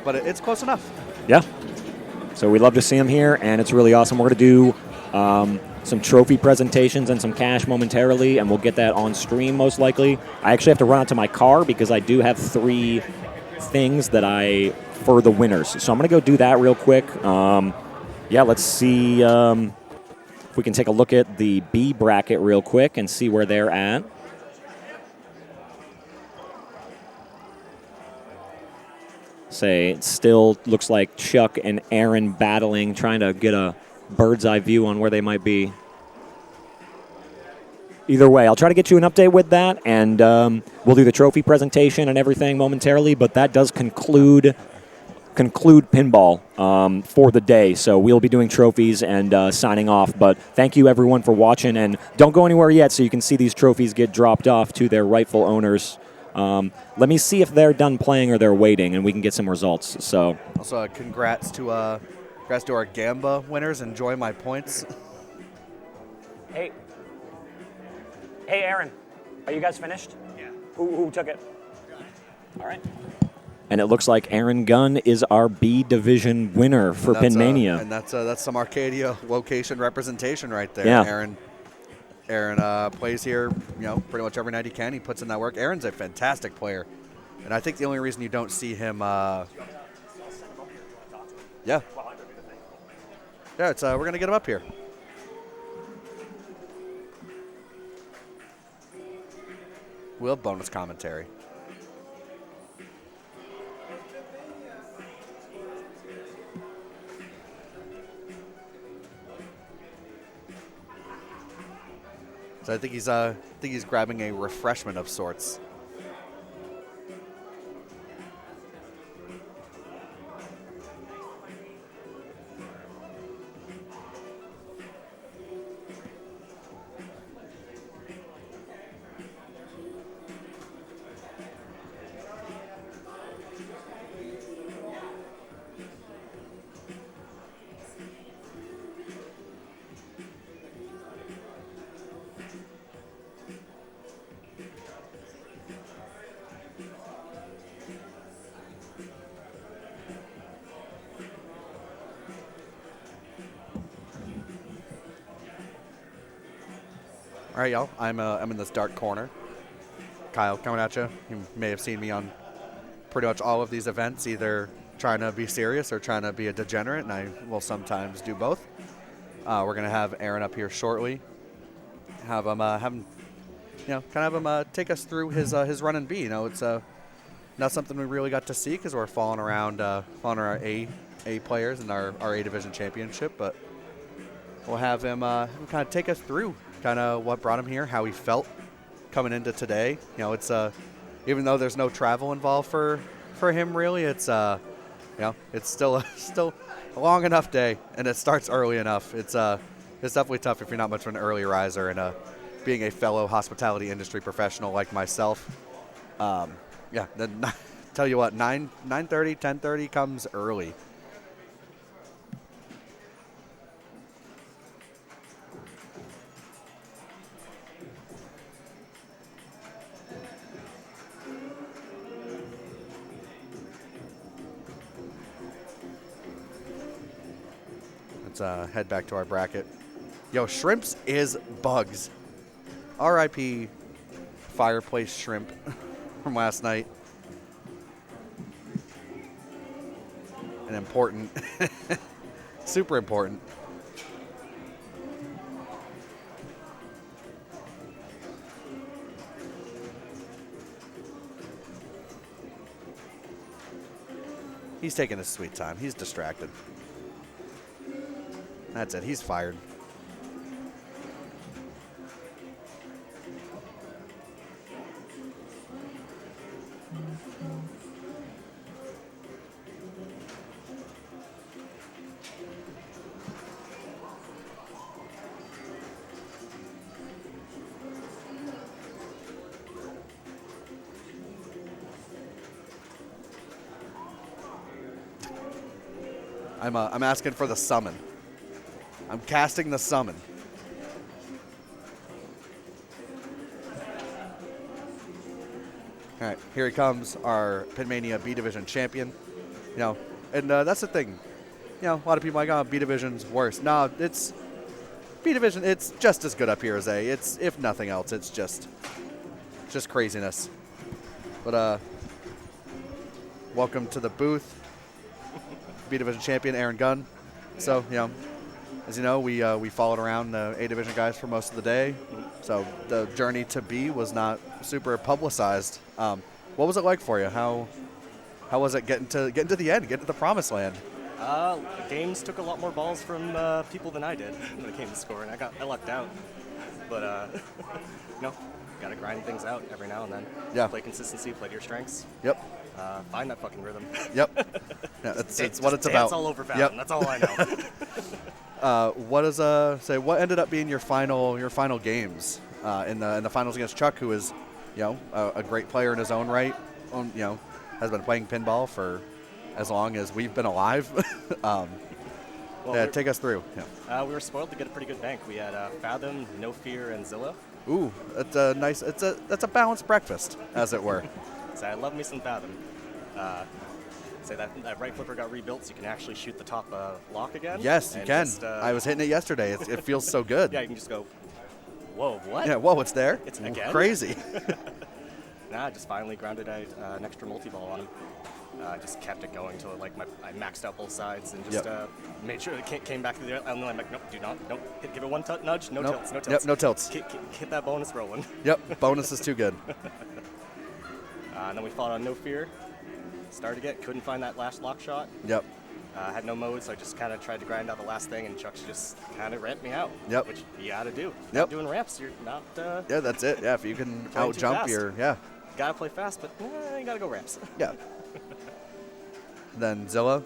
but it's close enough. Yeah. So we love to see him here, and it's really awesome. We're going to do some trophy presentations and some cash momentarily, and we'll get that on stream most likely. I actually have to run out to my car because I do have 3 things for the winners. So I'm going to go do that real quick. Let's see if we can take a look at the B bracket real quick and see where they're at. It still looks like Chuck and Aaron battling, trying to get a bird's eye view on where they might be. Either way, I'll try to get you an update with that, and we'll do the trophy presentation and everything momentarily, but that does conclude pinball for the day. So we'll be doing trophies and signing off, but thank you everyone for watching, and don't go anywhere yet so you can see these trophies get dropped off to their rightful owners. Let me see if they're done playing or they're waiting, and we can get some results. So, also, congrats to our Gamba winners. Enjoy my points. Hey, Aaron, are you guys finished? Yeah. Who took it? All right. And it looks like Aaron Gunn is our B division winner for Maine-ia. And that's some Arcadia location representation right there. Yeah. Aaron plays here, pretty much every night he can. He puts in that work. Aaron's a fantastic player. And I think the only reason you don't see him, yeah, it's we're gonna get him up here. We'll have bonus commentary. So I think he's grabbing a refreshment of sorts. All right, y'all. I'm in this dark corner. Kyle, coming at you. You may have seen me on pretty much all of these events, either trying to be serious or trying to be a degenerate, and I will sometimes do both. We're gonna have Aaron up here shortly. Have him, take us through his run and B. You know, it's not something we really got to see because we're following around our A players in our A division championship, but we'll have him kind of take us through kind of what brought him here, how he felt coming into today. You know, it's even though there's no travel involved for him really, it's it's still a long enough day, and it starts early enough. It's definitely tough if you're not much of an early riser, and being a fellow hospitality industry professional like myself. Then tell you what, 9:30, 10:30 comes early. Let's head back to our bracket. Yo, shrimps is bugs. R.I.P. Fireplace shrimp from last night. And important. Super important. He's taking his sweet time. He's distracted. That's it. He's fired. I'm asking for the summon. I'm casting the summon. All right, here he comes, our Maine-ia B Division champion. You know, and that's the thing. You know, a lot of people are like, oh, B Division's worse. No, it's B Division. It's just as good up here as A. It's, if nothing else, it's just craziness. But welcome to the booth, B Division champion Aaron Gunn. So you know. As you know, we followed around the A Division guys for most of the day, so the journey to B was not super publicized. What was it like for you? How was it getting to the end, getting to the promised land? Games took a lot more balls from people than I did when it came to scoring. I lucked out, but gotta grind things out every now and then. Yeah. Play consistency, play to your strengths. Yep. Find that fucking rhythm. Yep. Yeah, it's what it's dance about. All over Fathom. Yep. That's all I know. What ended up being your final games in the finals against Chuck, who is, a great player in his own right. Has been playing pinball for as long as we've been alive. Take us through. Yeah. We were spoiled to get a pretty good bank. We had Fathom, No Fear, and Zilla. Ooh, that's a nice. That's a balanced breakfast, as it were. So I love me some Fathom. That right flipper got rebuilt, so you can actually shoot the top lock again. Yes, you can. I was hitting it yesterday. It feels so good. Yeah, you can just go, whoa, what? Yeah, whoa, it's there. It's again? Crazy. Nah, I just finally grounded out an extra multi-ball on him. Just kept it going until like I maxed out both sides and just made sure it came back to the other. And then I'm like, nope, do not, nope. Give it one nudge, no tilts, no tilts. Yep, no tilts. Hit that bonus rolling. Yep, bonus is too good. And then we fought on No Fear. Started again, couldn't find that last lock shot. Yep. Had no mode, so I just kind of tried to grind out the last thing, and Chuck's just kind of ramped me out. Yep. Which you got to do. Yep. Not doing ramps, you're not. Yeah, that's it. Yeah, if you can out jump your Gotta play fast, but you gotta go ramps. Yeah. Then Zilla,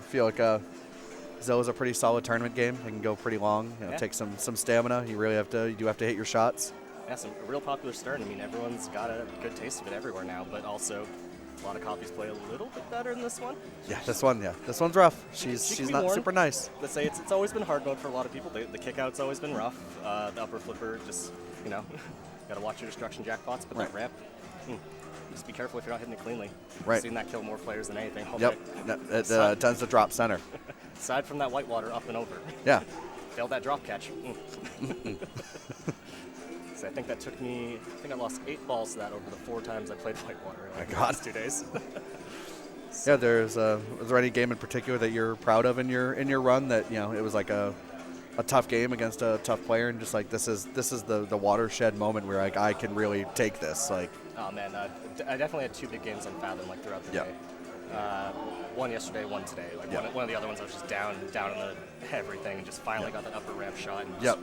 feel like Zilla's a pretty solid tournament game. It can go pretty long. Take some stamina. You do have to hit your shots. Yeah, a real popular start. I mean, everyone's got a good taste of it everywhere now, but also a lot of copies play a little bit better than this one. Yeah, this one's rough. She's not super nice. Let's say it's always been hard mode for a lot of people. The kick out's always been rough. The upper flipper, just gotta watch your destruction jackbots, but that ramp. Just be careful if you're not hitting it cleanly. Right. I've seen that kill more players than anything. Yep. It tends to drop center. Aside from that whitewater up and over. Yeah. Failed that drop catch. So I think that took me. I think I lost 8 balls to that over the 4 times I played whitewater in the last 2 days. Yeah. Was there any game in particular that you're proud of in your run that it was like a tough game against a tough player and just like this is the watershed moment where like I can really take this like. Oh man, I definitely had 2 big games on Fathom like throughout the day. One yesterday, one today. Like one of the other ones I was just down in the everything and just finally got that upper ramp shot and just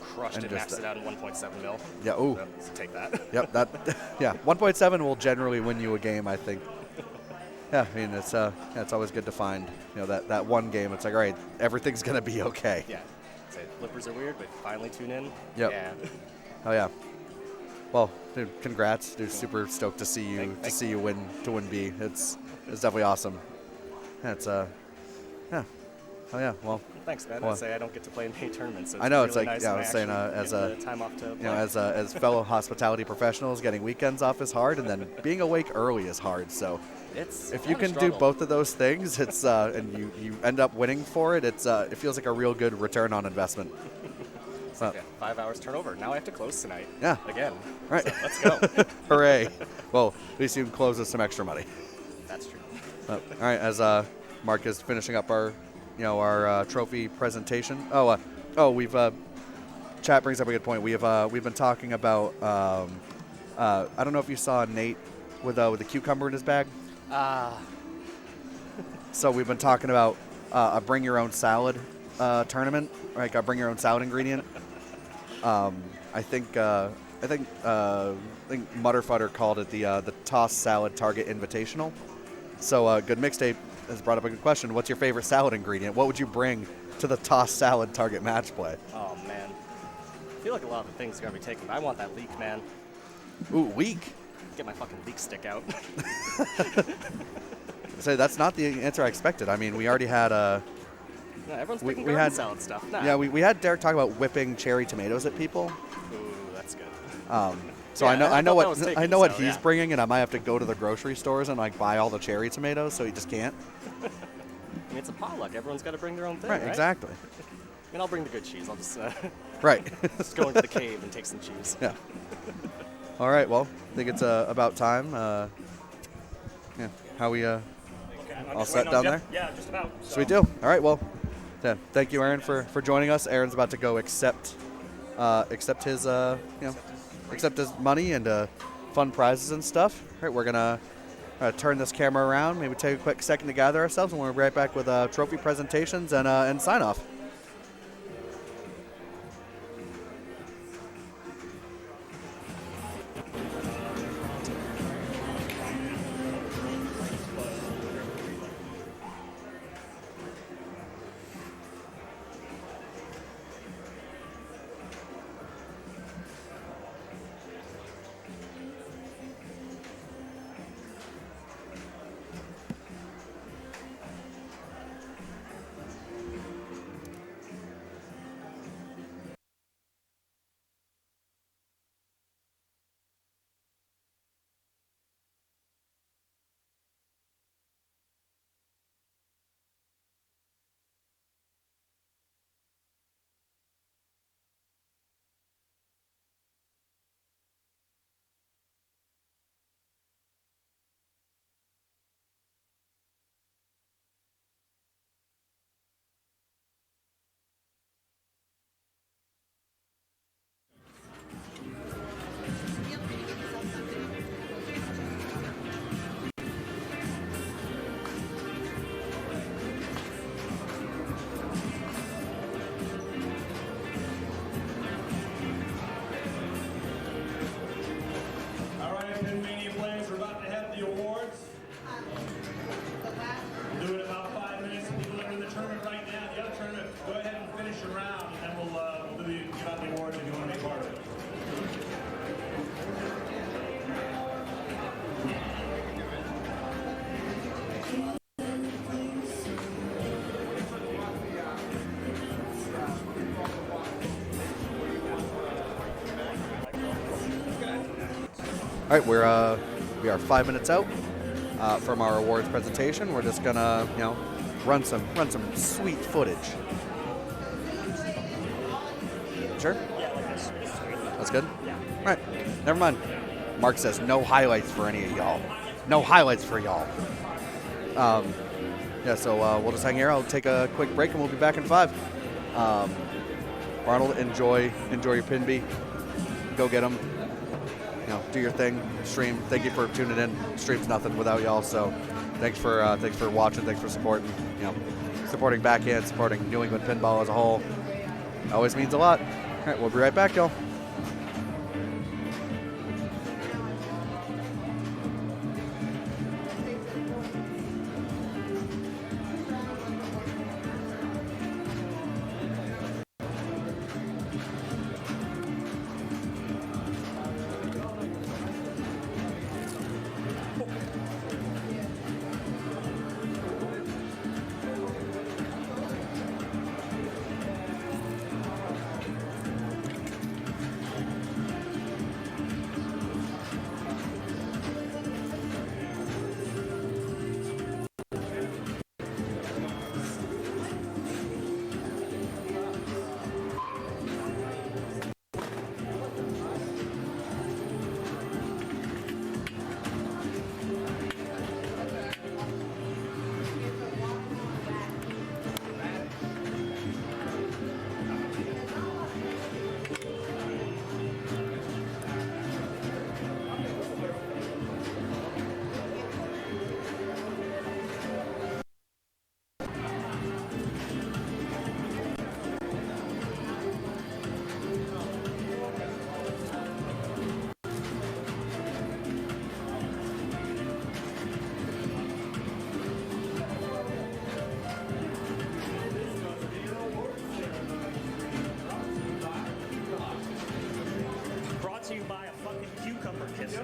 crushed it, maxed it out in 1.7 mil. Yeah. Ooh. So take that. Yep. 1.7 will generally win you a game, I think. Yeah. I mean, it's always good to find that one game. It's like, all right, everything's gonna be okay. Yeah. Say flippers are weird, but finally tune in. Yep. Yeah. Oh yeah. Well, dude, congrats, dude. Super stoked to see you win B. It's definitely awesome. It's yeah. Oh yeah. Well. Thanks, man. Well, I'd say I don't get to play in May tournaments. So I know really it's like nice I was saying as a time off to play. as fellow hospitality professionals, getting weekends off is hard, and then being awake early is hard. So if you can do both of those things, it's and you end up winning for it, it feels like a real good return on investment. So, 5 hours turnover. Now I have to close tonight. Yeah. Again. Right. So let's go. Hooray. Well, at least you can close with some extra money. That's true. All right. As Mark is finishing up our trophy presentation. We've chat brings up a good point. We've been talking about. I don't know if you saw Nate with the cucumber in his bag. So we've been talking about a bring your own salad tournament, like a bring your own salad ingredient. I think Mutterfutter called it the Toss Salad Target Invitational. So Good Mixtape has brought up a good question. What's your favorite salad ingredient? What would you bring to the Toss Salad Target match play? Oh man, I feel like a lot of the things are gonna be taken. But I want that leek, man. Ooh, leek. Get my fucking leek stick out. So that's not the answer I expected. I mean, we already had No, everyone's picking garden salad stuff. Nah. Yeah, we had Derek talk about whipping cherry tomatoes at people. Ooh, that's good. So Yeah, I know what he's yeah. bringing, and I might have to go to the grocery stores and like buy all the cherry tomatoes, so he just can't. I mean, it's a potluck. Everyone's got to bring their own thing, Right, right? exactly. I mean, I'll bring the good cheese. I'll just Right. just go into the cave and take some cheese. Yeah. All right. Well, I think it's about time. Yeah. How we all set down there? Yeah, just about. So. Sweet deal. All right. Well, thank you, Aaron, for joining us. Aaron's about to go accept his accept his money and fun prizes and stuff. All right. We're gonna turn this camera around. Maybe take a quick second to gather ourselves, and we'll be right back with trophy presentations and sign off. All right, we are 5 minutes out from our awards presentation. We're just gonna, run some sweet footage. Sure. Yeah, like this. That's good. Yeah. All right, never mind. Mark says no highlights for any of y'all. No highlights for y'all. Yeah, so we'll just hang here. I'll take a quick break and we'll be back in 5. Arnold, enjoy your pin bee. Go get them. Do your thing. Stream. Thank you for tuning in. Stream's nothing without y'all. So thanks for watching. Thanks for supporting. Supporting Backhand, supporting New England pinball as a whole. Always means a lot. All right, we'll be right back, y'all. To you by a fucking cucumber kisser.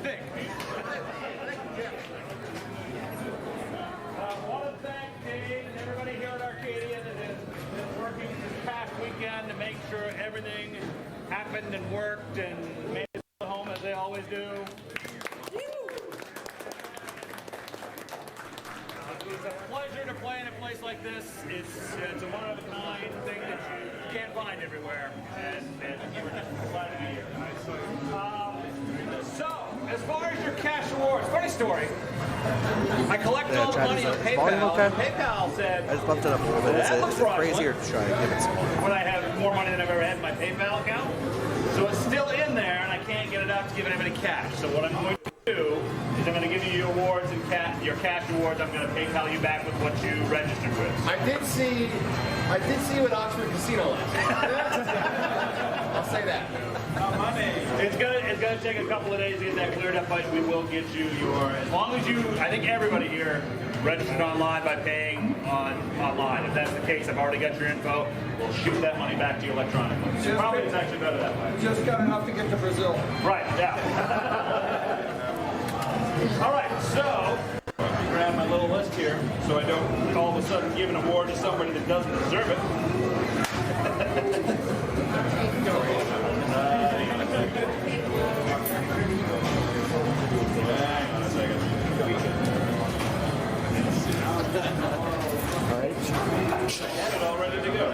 think? I want to thank Dave and everybody here at Arcadia that has been working this past weekend to make sure everything happened and worked and made it home as they always do. It's a pleasure to play in a place like this. It's a one-of-a-kind thing that you can't find everywhere, and we're just glad to be here. So, as far as your cash rewards, funny story. I collect all the money on PayPal. Okay? PayPal said, I just bumped it up a little bit. Is it crazy or try to give it some more? when I have more money than I've ever had in my PayPal account. So it's still in there, and I can't get it out to give anybody cash. So what I'm going to do is I'm going to give you your awards and your cash rewards. I'm going to PayPal you back with what you registered with. I did see you at Oxford Casino last night. I'll say that. It's gonna take a couple of days to get that cleared up, but we will get you your, as long as you, I think everybody here registered online by paying online. If that's the case, I've already got your info. We'll shoot that money back to you electronically. So probably it's actually better that way. Just got enough to get to Brazil. Right, yeah. All right, so grab my little list here so I don't all of a sudden give an award to somebody that doesn't deserve it. Hang on a second. All right. Get all ready to go.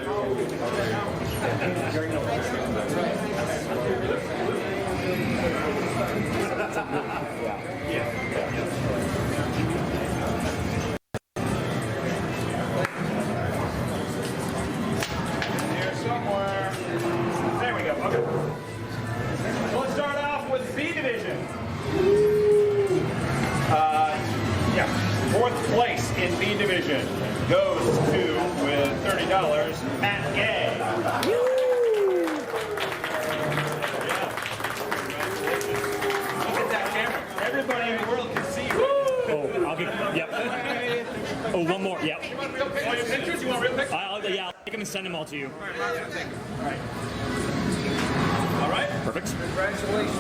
Here somewhere. There we go. Okay. So let's start off with B division. Fourth place in B division goes to, with $30, Matt Gay. Look at that camera. Everybody in the world can see you. Oh, I'll get, yep. Oh, one more, yep. You want your pictures? You want real pictures? I'll take them and send them all to you. All right. Perfect. Congratulations.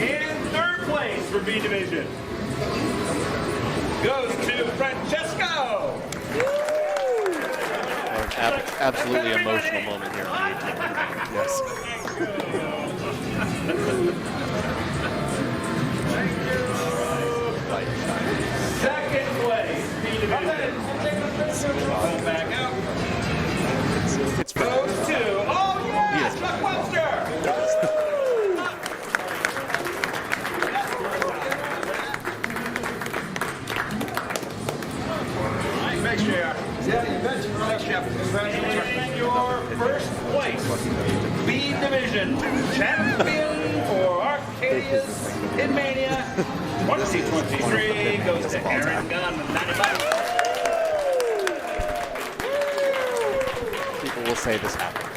In third place for B division goes to Francesco. Absolutely emotional moment here. Yes. Second place, B division. Come back out. Goes to, oh yeah, Chuck Webster. Thanks, JR. Yeah, you betcha. Thanks, Jeff. And your first place, B division champion for Arcadia's in Mania 2023 goes to Aaron Gunn with 95. People will say this happened.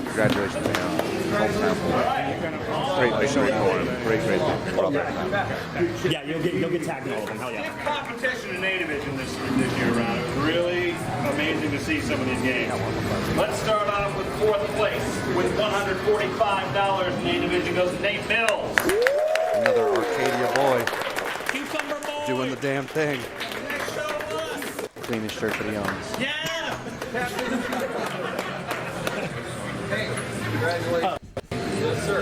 Congratulations, man. Great victory for him. Great victory. Yeah, you'll get tagged in all of them. Hell yeah. Big competition in A division this year around. It was really amazing to see some of these games. Let's start off with fourth place with $145 in A division goes to Nate Mills. Another Arcadia boy Cucumber boy. doing the damn thing. Cleanest shirt that he owns. Yeah. Hey, congratulations. Yes, sir.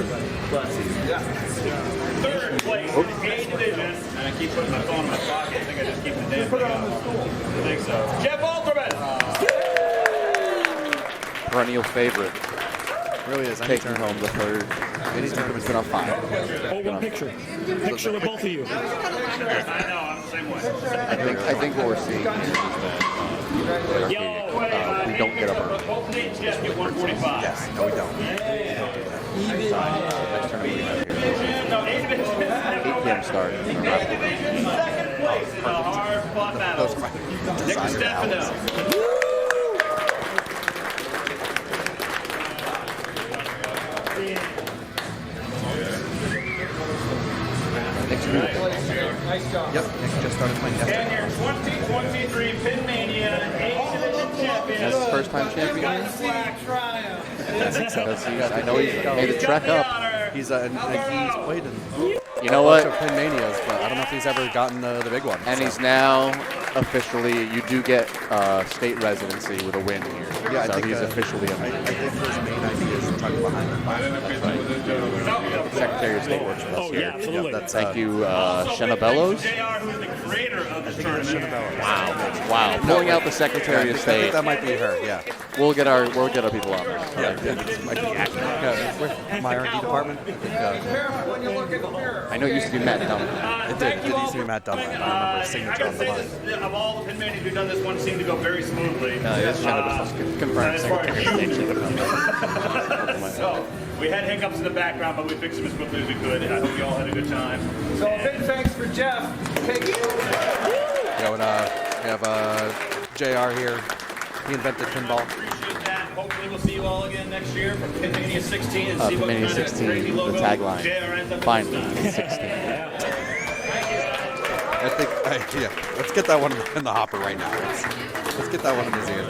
Third place in A division, and I keep putting my phone in my pocket. I think I just keep the damn thing out. I think so. Jeff Alterman. Perennial favorite. Really is. Taking home the third. Any tournament's been on fire. Oh, one picture. Picture with both of you. I know, I'm the same way. I think what we're seeing is that Yo. we don't get up early. Both Nate and Jeff get 145. Yes. No, we don't. Next tournament we have here. No, A division. 8 p.m. start. A division second place in a hard-fought battle. Nick Stefano. Nice job. Yep. Nick just started playing yesterday. And your 2023 Pin Mania A division champion. That's his first time champion. Black triumph. I know he's made a trek up. He He's he's played in You know a what? bunch of Pin Manias, but I don't know if he's ever gotten the big one. And he's now officially, you do get state residency with a win here. Yeah, so I think he's officially a I think his main idea is tucked behind the back. That's right. Secretary of State works with us here. absolutely. That's, Thank you, Shenabellos. JR, who's the creator of this tournament. Wow, pulling out the Secretary of I think State. that might be her. Yeah. We'll get our people on there. My R&D department. I think, When you look in the mirror. I know it used to be Matt Dunn. it used to be Matt Dunlap. I remember his signature on the line. Of all the Pinmanias who've done this, one seemed to go very smoothly. No, it's Shenabellos. Confirmed as far Secretary of as State. So, we had hiccups in the background, but we fixed them as quickly as we could. I hope you all had a good time. So a big thanks for Jeff. Yeah, we have JR here. He invented pinball. Appreciate that. Hopefully we'll see you all again next year for Pinmania 16 and see what Pinmania kind 16, of crazy the logo tagline. JR ends up Find with this time. 16. I think, yeah. Let's get that one in the hopper right now. Let's get that one in his ear.